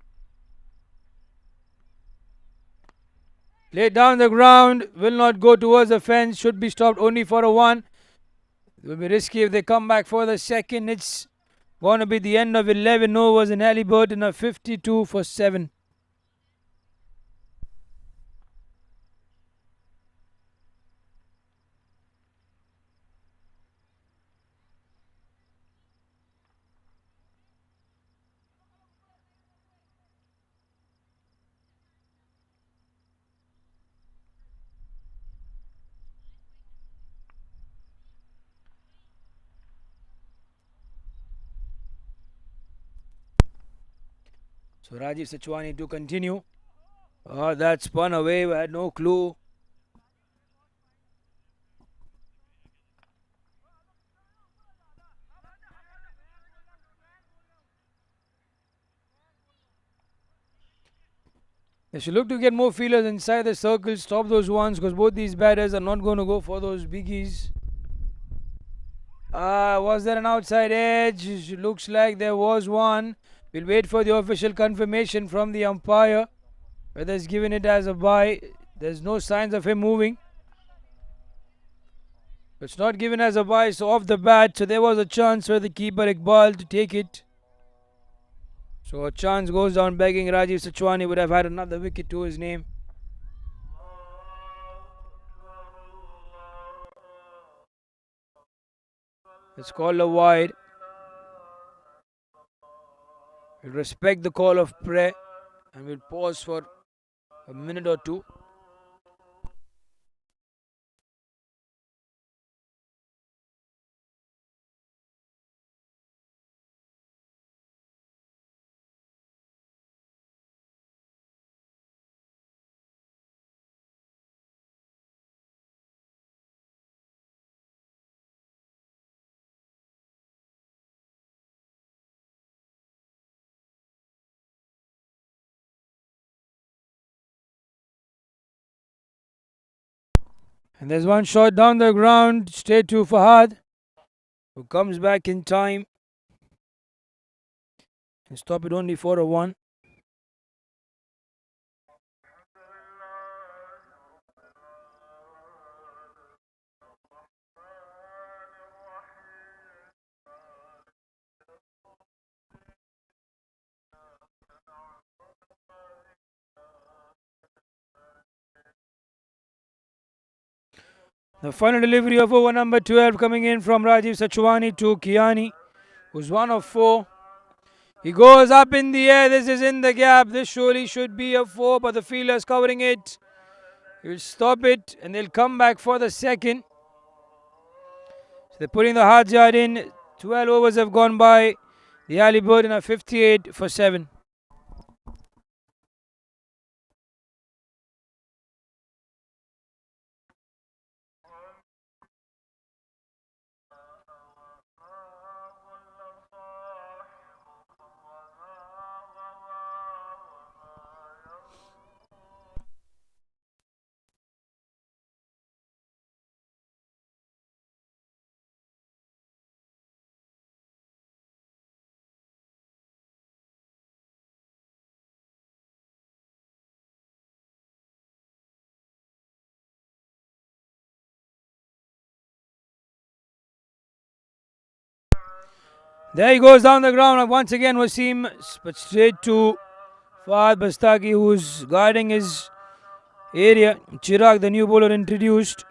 Lay down the ground. Will not go towards the fence. Should be stopped only for a 1. It will be risky if they come back for the second. It's going to be the end of 11 overs in Halliburton, a 52 for 7. So Rajiv Sachwani to continue. Oh, that spun away. I had no clue. They should look to get more fielders inside the circle. Stop those ones because both these batters are not going to go for those biggies. Was there an outside edge? Looks like there was one. We'll wait for the official confirmation from the umpire. Whether he's given it as a bye. There's no signs of him moving. It's not given as a bye, so off the bat. So there was a chance for the keeper Iqbal to take it. So a chance goes down begging. Rajiv Sachwani would have had another wicket to his name. It's called a wide. We'll respect the call of prayer and we'll pause for a minute or two. And there's one shot down the ground, straight to Fahad, who comes back in time and stop it only for a 1. The final delivery of over number 12 coming in from Rajiv Sachwani to Kiani, who's 1 of 4. He goes up in the air. This is in the gap. This surely should be a 4, but the fielder's covering it. He will stop it and they'll come back for the second. So they're putting the hard yard in. 12 overs have gone by. The Halliburton are 58 for 7. There he goes down the ground once again, Wasim, but straight to Fahad Bastaki, who's guarding his area. Chirag, the new bowler, introduced.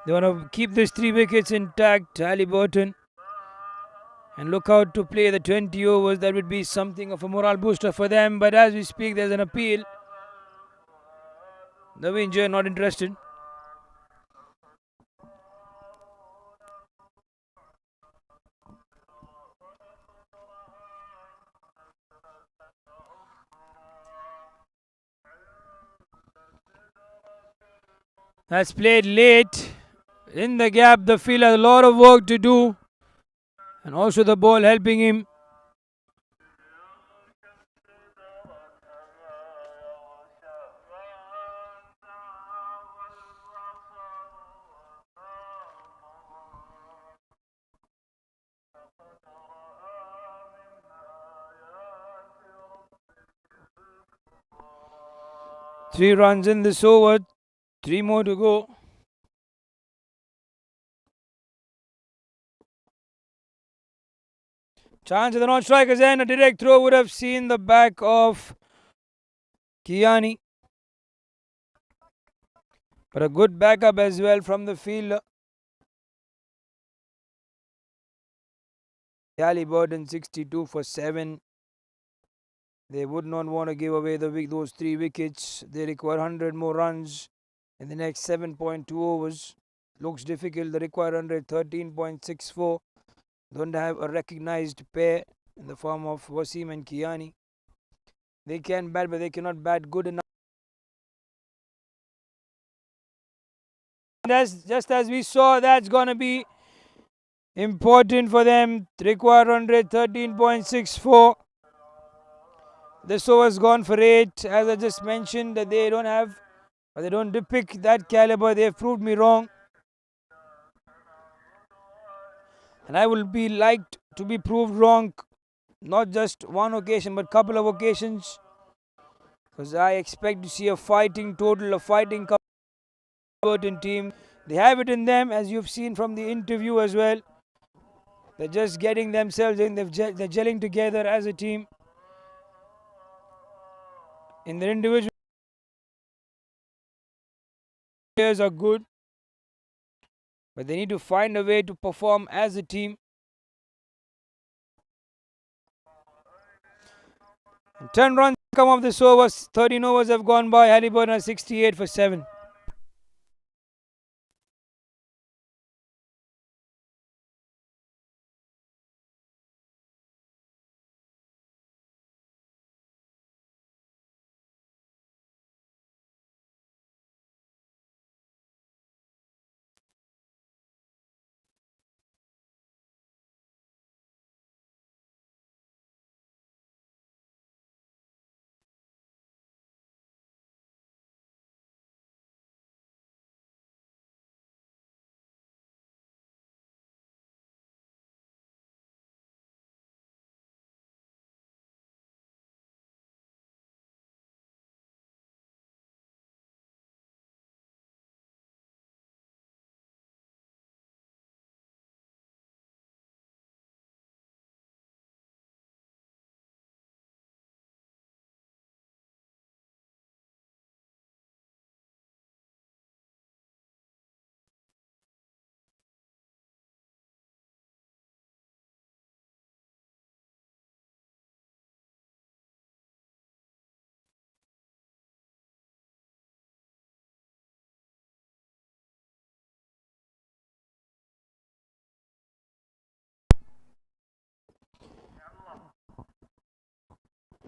They want to keep these 3 wickets intact, Halliburton, and look out to play the 20 overs. That would be something of a morale booster for them. But as we speak, there's an appeal. Naveen Jain not interested. That's played late. In the gap, the field has a lot of work to do. And also the ball helping him. Three runs in this over. 3 more to go. Chance of the non-strikers and a direct throw would have seen the back of Kiani. But a good backup as well from the fielder. Halliburton 62 for 7. They would not want to give away those 3 wickets. They require 100 more runs in the next 7.2 overs. Looks difficult. They require 113.64. Don't have a recognized pair in the form of Wasim and Kiani. They can bat, but they cannot bat good enough. Just as we saw, that's going to be important for them. Require 113.64. This over's gone for 8. As I just mentioned, that they don't have, or they don't depict that caliber. They have proved me wrong. And I will be liked to be proved wrong, not just one occasion, but couple of occasions. Because I expect to see a fighting total, a fighting team. They have it in them, as you've seen from the interview as well. They're just getting themselves in, they're gelling together as a team. In their individual players are good, but they need to find a way to perform as a team. And 10 runs come off this over. 13 overs have gone by. Halliburton are 68 for 7.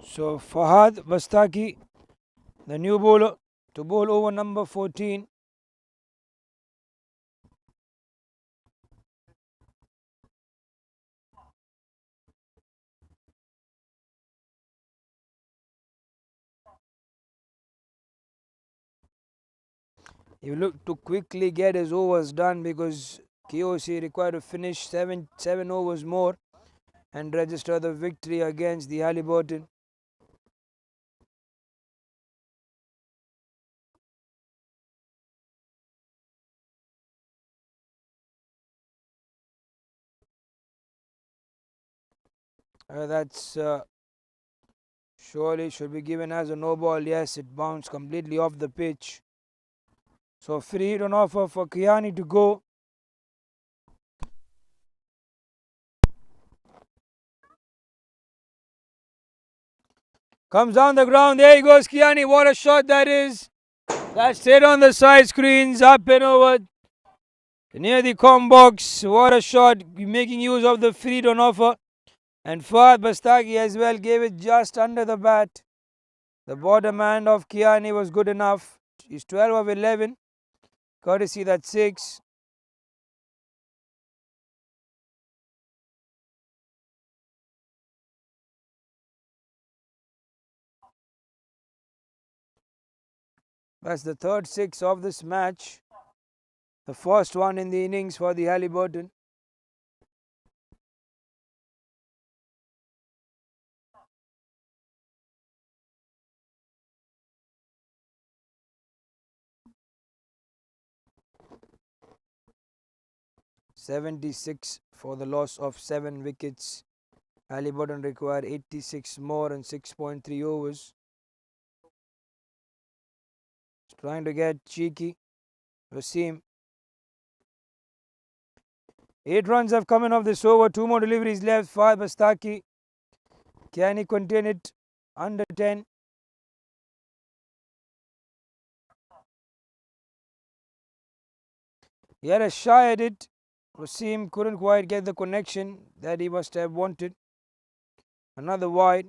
So Fahad Bastaki, the new bowler, to bowl over number 14. He looked to quickly get his overs done because KOC required to finish seven overs more and register the victory against the Halliburton. That's surely should be given as a no ball. Yes, it bounced completely off the pitch. So free hit on offer for Kiani to go. Comes down the ground. There he goes, Kiani. What a shot that is. That's straight on the side screens. Up and over near the com box. What a shot. Making use of the free hit on offer. And Fahad Bastaki as well gave it just under the bat. The bottom hand of Kiani was good enough. He's 12 of 11. Courtesy that 6. That's the third 6 of this match. The first one in the innings for the Halliburton. .76 for the loss of 7 wickets. Halliburton required 86 more in 6.3 overs. Trying to get cheeky. Wasim. 8 runs have come in off this over. 2 more deliveries left. Fahad Bastaki. Can he contain it? Under 10. He had a shy at it. Wasim couldn't quite get the connection that he must have wanted. Another wide.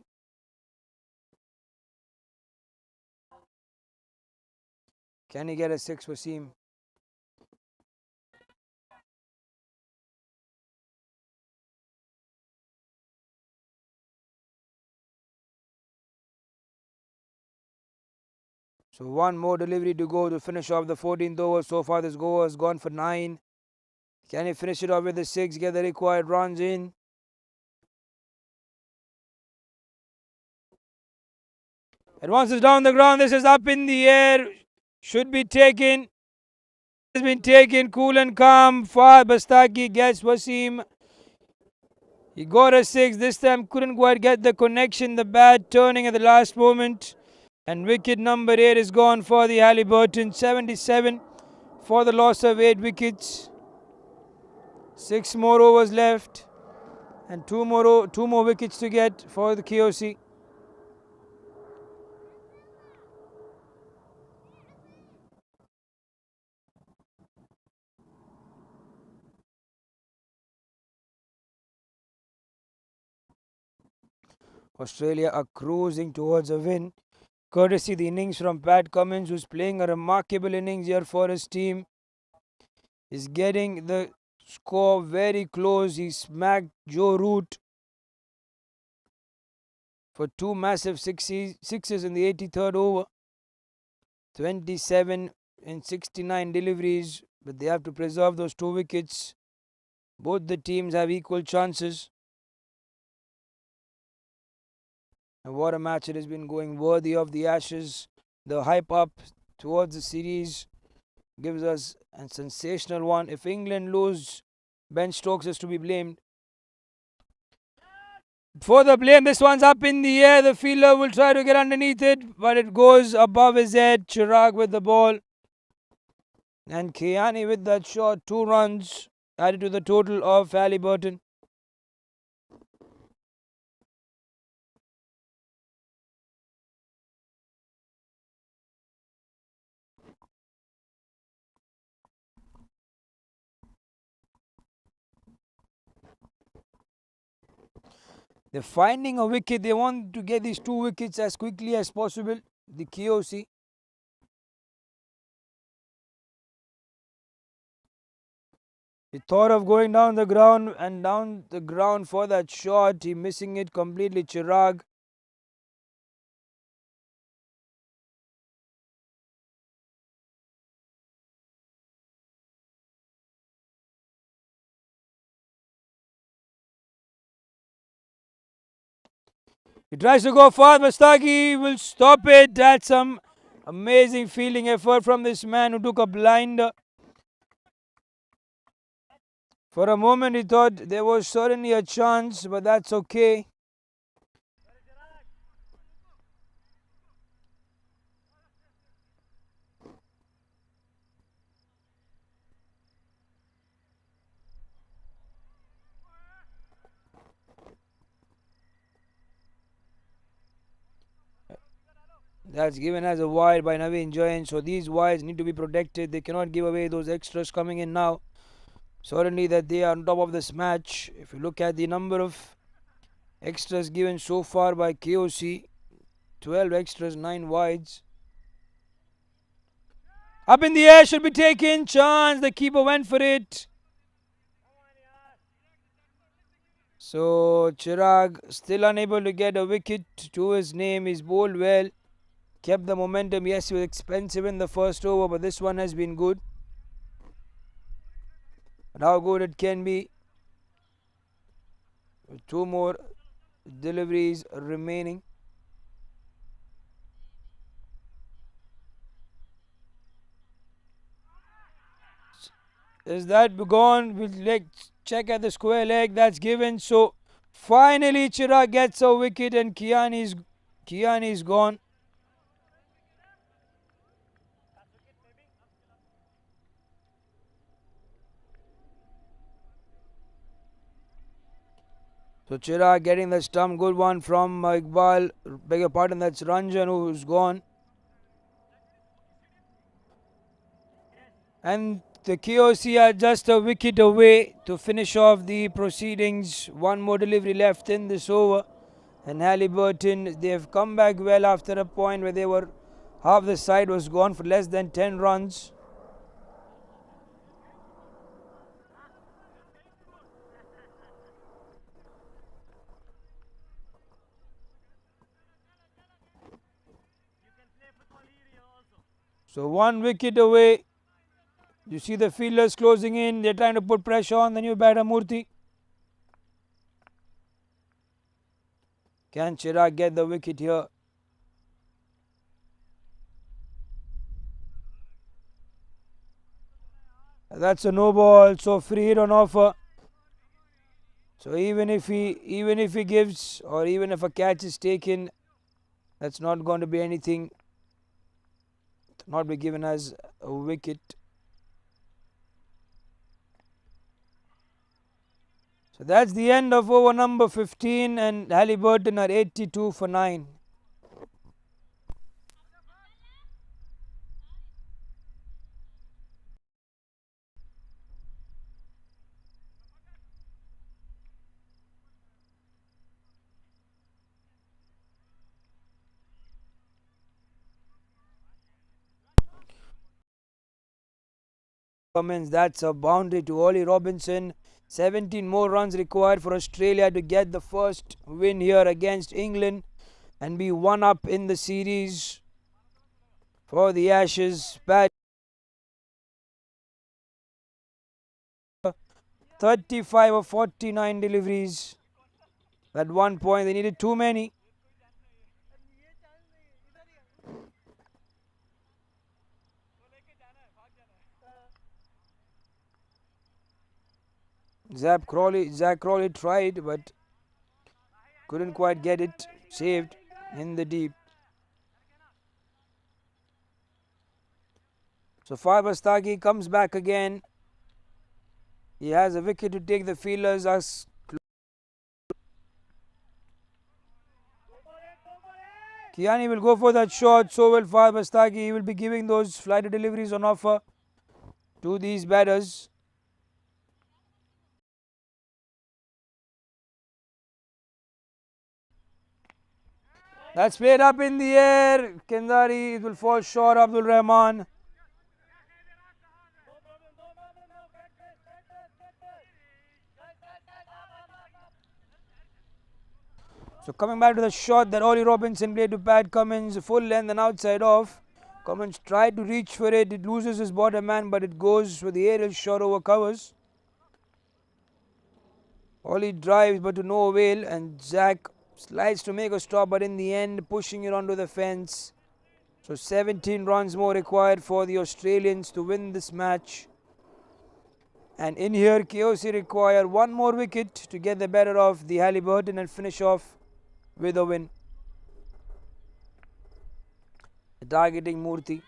Can he get a 6, Wasim? So one more delivery to go to finish off the 14th over. So far this over has gone for 9. Can he finish it off with the 6, get the required runs in? Advances down the ground. This is up in the air. Should be taken. Has been taken. Cool and calm. Fahad Bastaki gets Wasim. He got a 6. This time couldn't quite get the connection. The bat turning at the last moment. And wicket number 8 is gone for the Halliburton. 77 for the loss of 8 wickets. 6 more overs left and 2 more wickets to get for the KOC. Australia are cruising towards a win, courtesy the innings from Pat Cummins, who's playing a remarkable innings here for his team. He's getting the score very close. He smacked Joe Root for 2 massive sixes in the 83rd over. 27 in 69 deliveries, but they have to preserve those 2 wickets. Both the teams have equal chances. And what a match it has been, going worthy of the Ashes. The hype up towards the series gives us a sensational one. If England lose, Ben Stokes is to be blamed. For the blame, this one's up in the air. The fielder will try to get underneath it, but it goes above his head. Chirag with the ball. And Kiani with that shot. 2 runs added to the total of Halliburton. They're finding a wicket. They want to get these 2 wickets as quickly as possible. The KOC. He thought of going down the ground for that shot. He missing it completely. Chirag. He tries to go fast. Mustaki will stop it. That's some amazing fielding effort from this man who took a blinder. For a moment he thought there was certainly a chance, but that's okay. That's given as a wide by Naveen Jain. So these wides need to be protected. They cannot give away those extras coming in now. Certainly that they are on top of this match. If you look at the number of extras given so far by KOC, 12 extras, 9 wides. Up in the air, should be taken. Chance. The keeper went for it. So Chirag still unable to get a wicket to his name. He's bowled well. Kept the momentum. Yes, he was expensive in the first over, but this one has been good. But how good it can be. With 2 more deliveries remaining. Is that gone? We'll check at the square leg. That's given. So finally Chirag gets a wicket and Kiani's gone. So Chirag getting the stump. Good one from Iqbal. Beg your pardon, that's Ranjan who's gone. And the KOC are just a wicket away to finish off the proceedings. 1 more delivery left in this over. And Halliburton, they have come back well after a point where they were half the side was gone for less than 10 runs. So 1 wicket away. You see the fielders closing in. They're trying to put pressure on the new batter Murthy. Can Chirag get the wicket here? That's a no ball. So free hit on offer. So even if he gives, or even if a catch is taken, that's not going to be anything. Not be given as a wicket. So that's the end of over number 15, and Halliburton are 82 for 9. Comments, that's a boundary to Ollie Robinson. 17 more runs required for Australia to get the first win here against England and be one up in the series for the Ashes. Bat 35 of 49 deliveries. At one point they needed too many. Zach Crawley tried but couldn't quite get it saved in the deep. So Farbastagi comes back again. He has a wicket to take. The fielders are Kiani will go for that shot, so will Farbastagi. He will be giving those flighted deliveries on offer to these batters. That's played up in the air. Kendari, it will fall short. Abdul Rahman. So coming back to the shot that Ollie Robinson played to Pat Cummins, full length and outside off. Cummins tried to reach for it. It loses his bottom man, but it goes for the aerial shot over covers. Ollie drives but to no avail, and Zach slides to make a stop, but in the end pushing it onto the fence. So 17 runs more required for the Australians to win this match. And in here KOC require one more wicket to get the better of the Halliburton and finish off with a win. Targeting Murthy.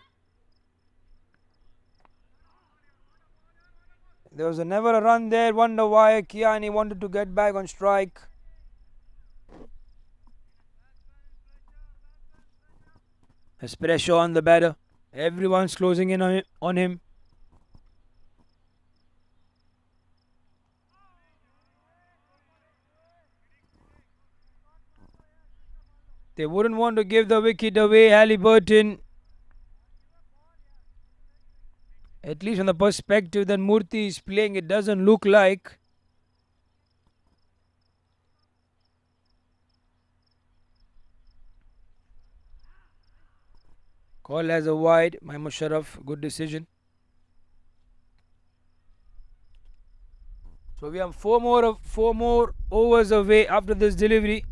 There was never a run there. Wonder why Kiani wanted to get back on strike. There's pressure on the batter. Everyone's closing in on him. They wouldn't want to give the wicket away. Halliburton, at least from the perspective that Murthy is playing, it doesn't look like. Call as a wide. Mahmood Sharaf, good decision. So we have four more overs away after this delivery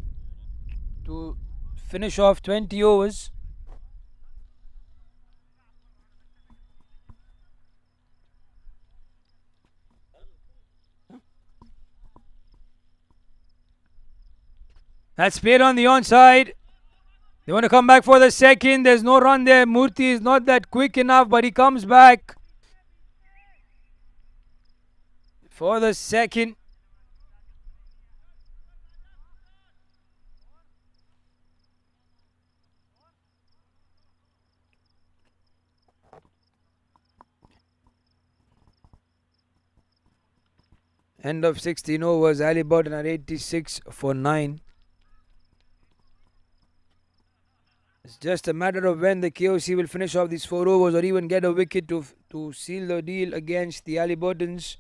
to finish off 20 overs. That's played on the onside. They want to come back for the second. There's no run there. Murthy is not that quick enough, but he comes back for the second. End of 16 overs. Halliburton are 86 for 9. It's just a matter of when the KOC will finish off these 4 overs or even get a wicket to seal the deal against the Halliburtons,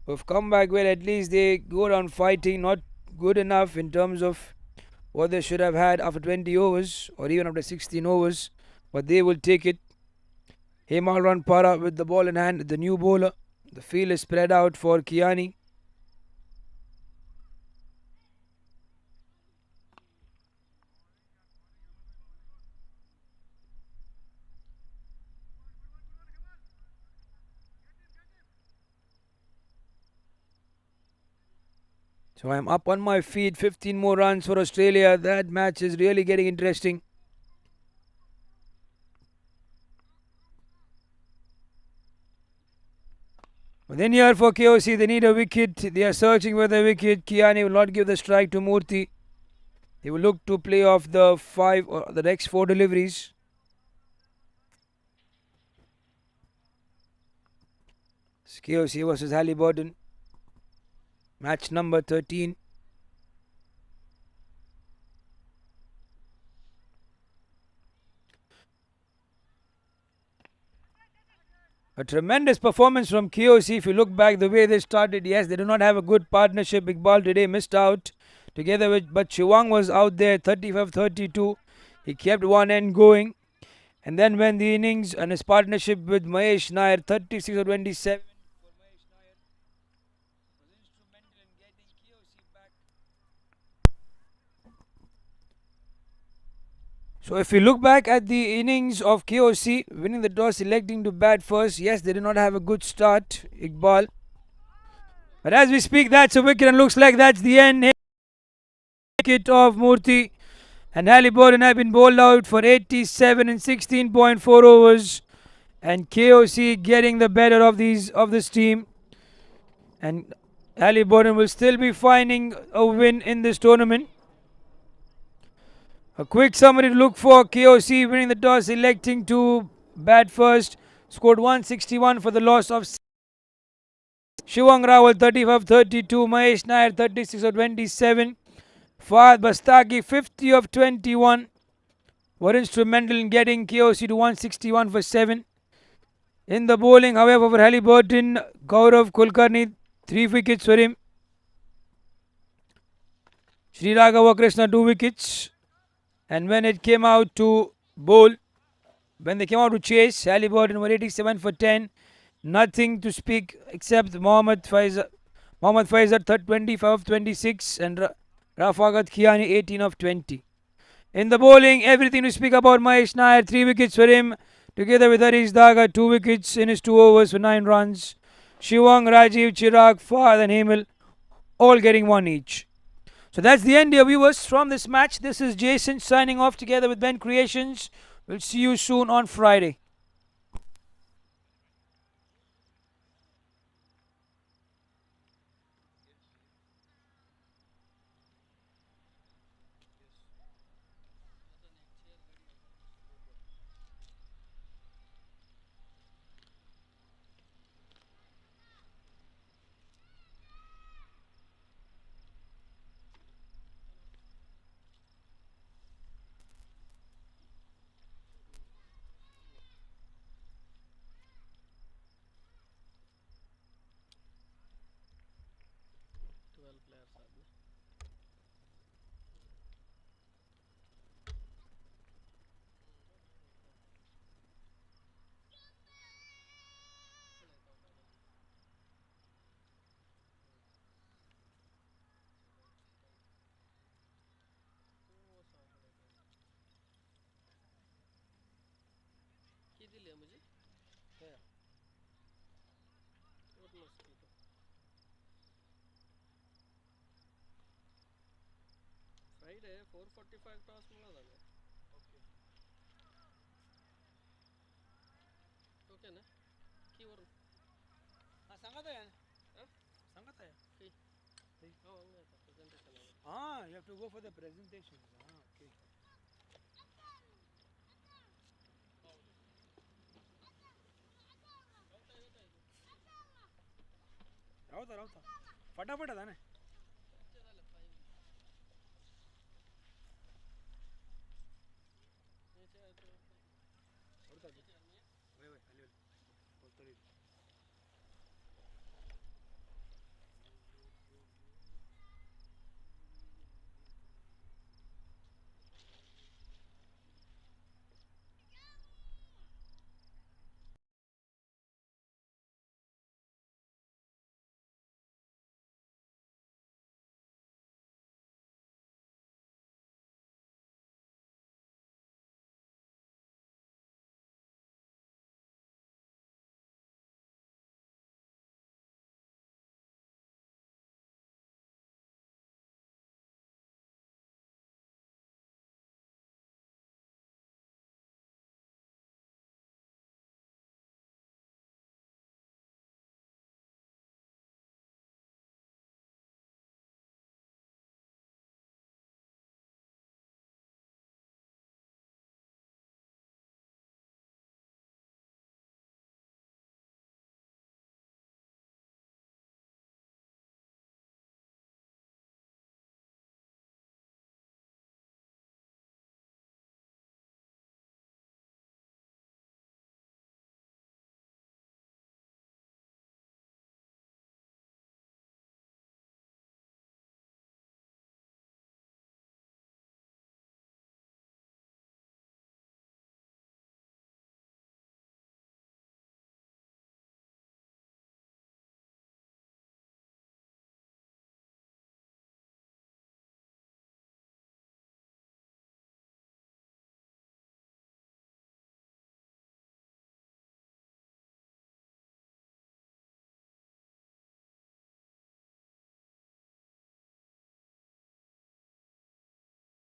who have come back well. At least they go around fighting. Not good enough in terms of what they should have had after 20 overs or even after 16 overs, but they will take it. Hemal Ranpara with the ball in hand, the new bowler. The field is spread out for Kiani. So I'm up on my feet. 15 more runs for Australia. That match is really getting interesting. But then here for KOC, they need a wicket. They are searching for the wicket. Kiani will not give the strike to Murthy. They will look to play off the the next 4 deliveries. It's KOC versus Halliburton. Match number 13. A tremendous performance from KOC. If you look back the way they started, yes, they do not have a good partnership. Iqbal today missed out together with, but Shiwang was out there 35-32. He kept one end going. And then when the innings and his partnership with Mahesh Nair 36-27. So if we look back at the innings of KOC, winning the toss, electing to bat first, yes, they did not have a good start, Iqbal. But as we speak, that's a wicket and looks like that's the end. Wicket of Murthy. And Halliburton have been bowled out for 87 in 16.4 overs. And KOC getting the better of this team. And Halliburton will still be finding a win in this tournament. A quick summary to look for: KOC winning the toss, electing to bat first, scored 161 for the loss of Shivang Rawal 35-32, Mahesh Nair 36-27, Fahad Bastaki 50 of 21 were instrumental in getting KOC to 161 for 7. In the bowling, however, for Halliburton, Gaurav Kulkarni 3 wickets for him. Sri Raghava Krishna 2 wickets. And when it came out to bowl, when they came out to chase, Halliburton were 87 for 10. Nothing to speak except Mohammad Faizar 25 of 26 and Rafagat Khiani 18 of 20. In the bowling, everything to speak about: Mahesh Nair 3 wickets for him, together with Harish Daga 2 wickets in his 2 overs for 9 runs. Shivang, Rajiv, Chirag, Fahad and Hemel all getting 1 each. So that's the end, dear viewers, from this match. This is Jayson signing off together with Ben Creations. We'll see you soon on Friday. Friday 4:45 toss मिळाला okay ना की वरून सांगत आहे सांगत आहे हो presentation you have to go for the presentation. Okay. राहता फटाफट आता ना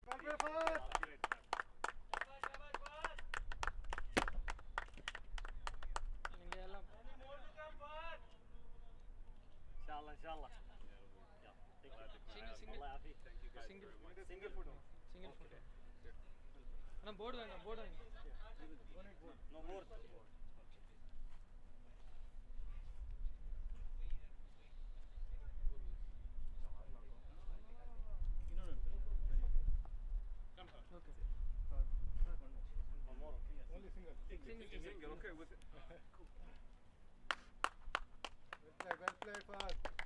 Well played, Fahad. Inshallah. Single foot. Board. No more. Only single. Single. Okay. With Well played, Fahad.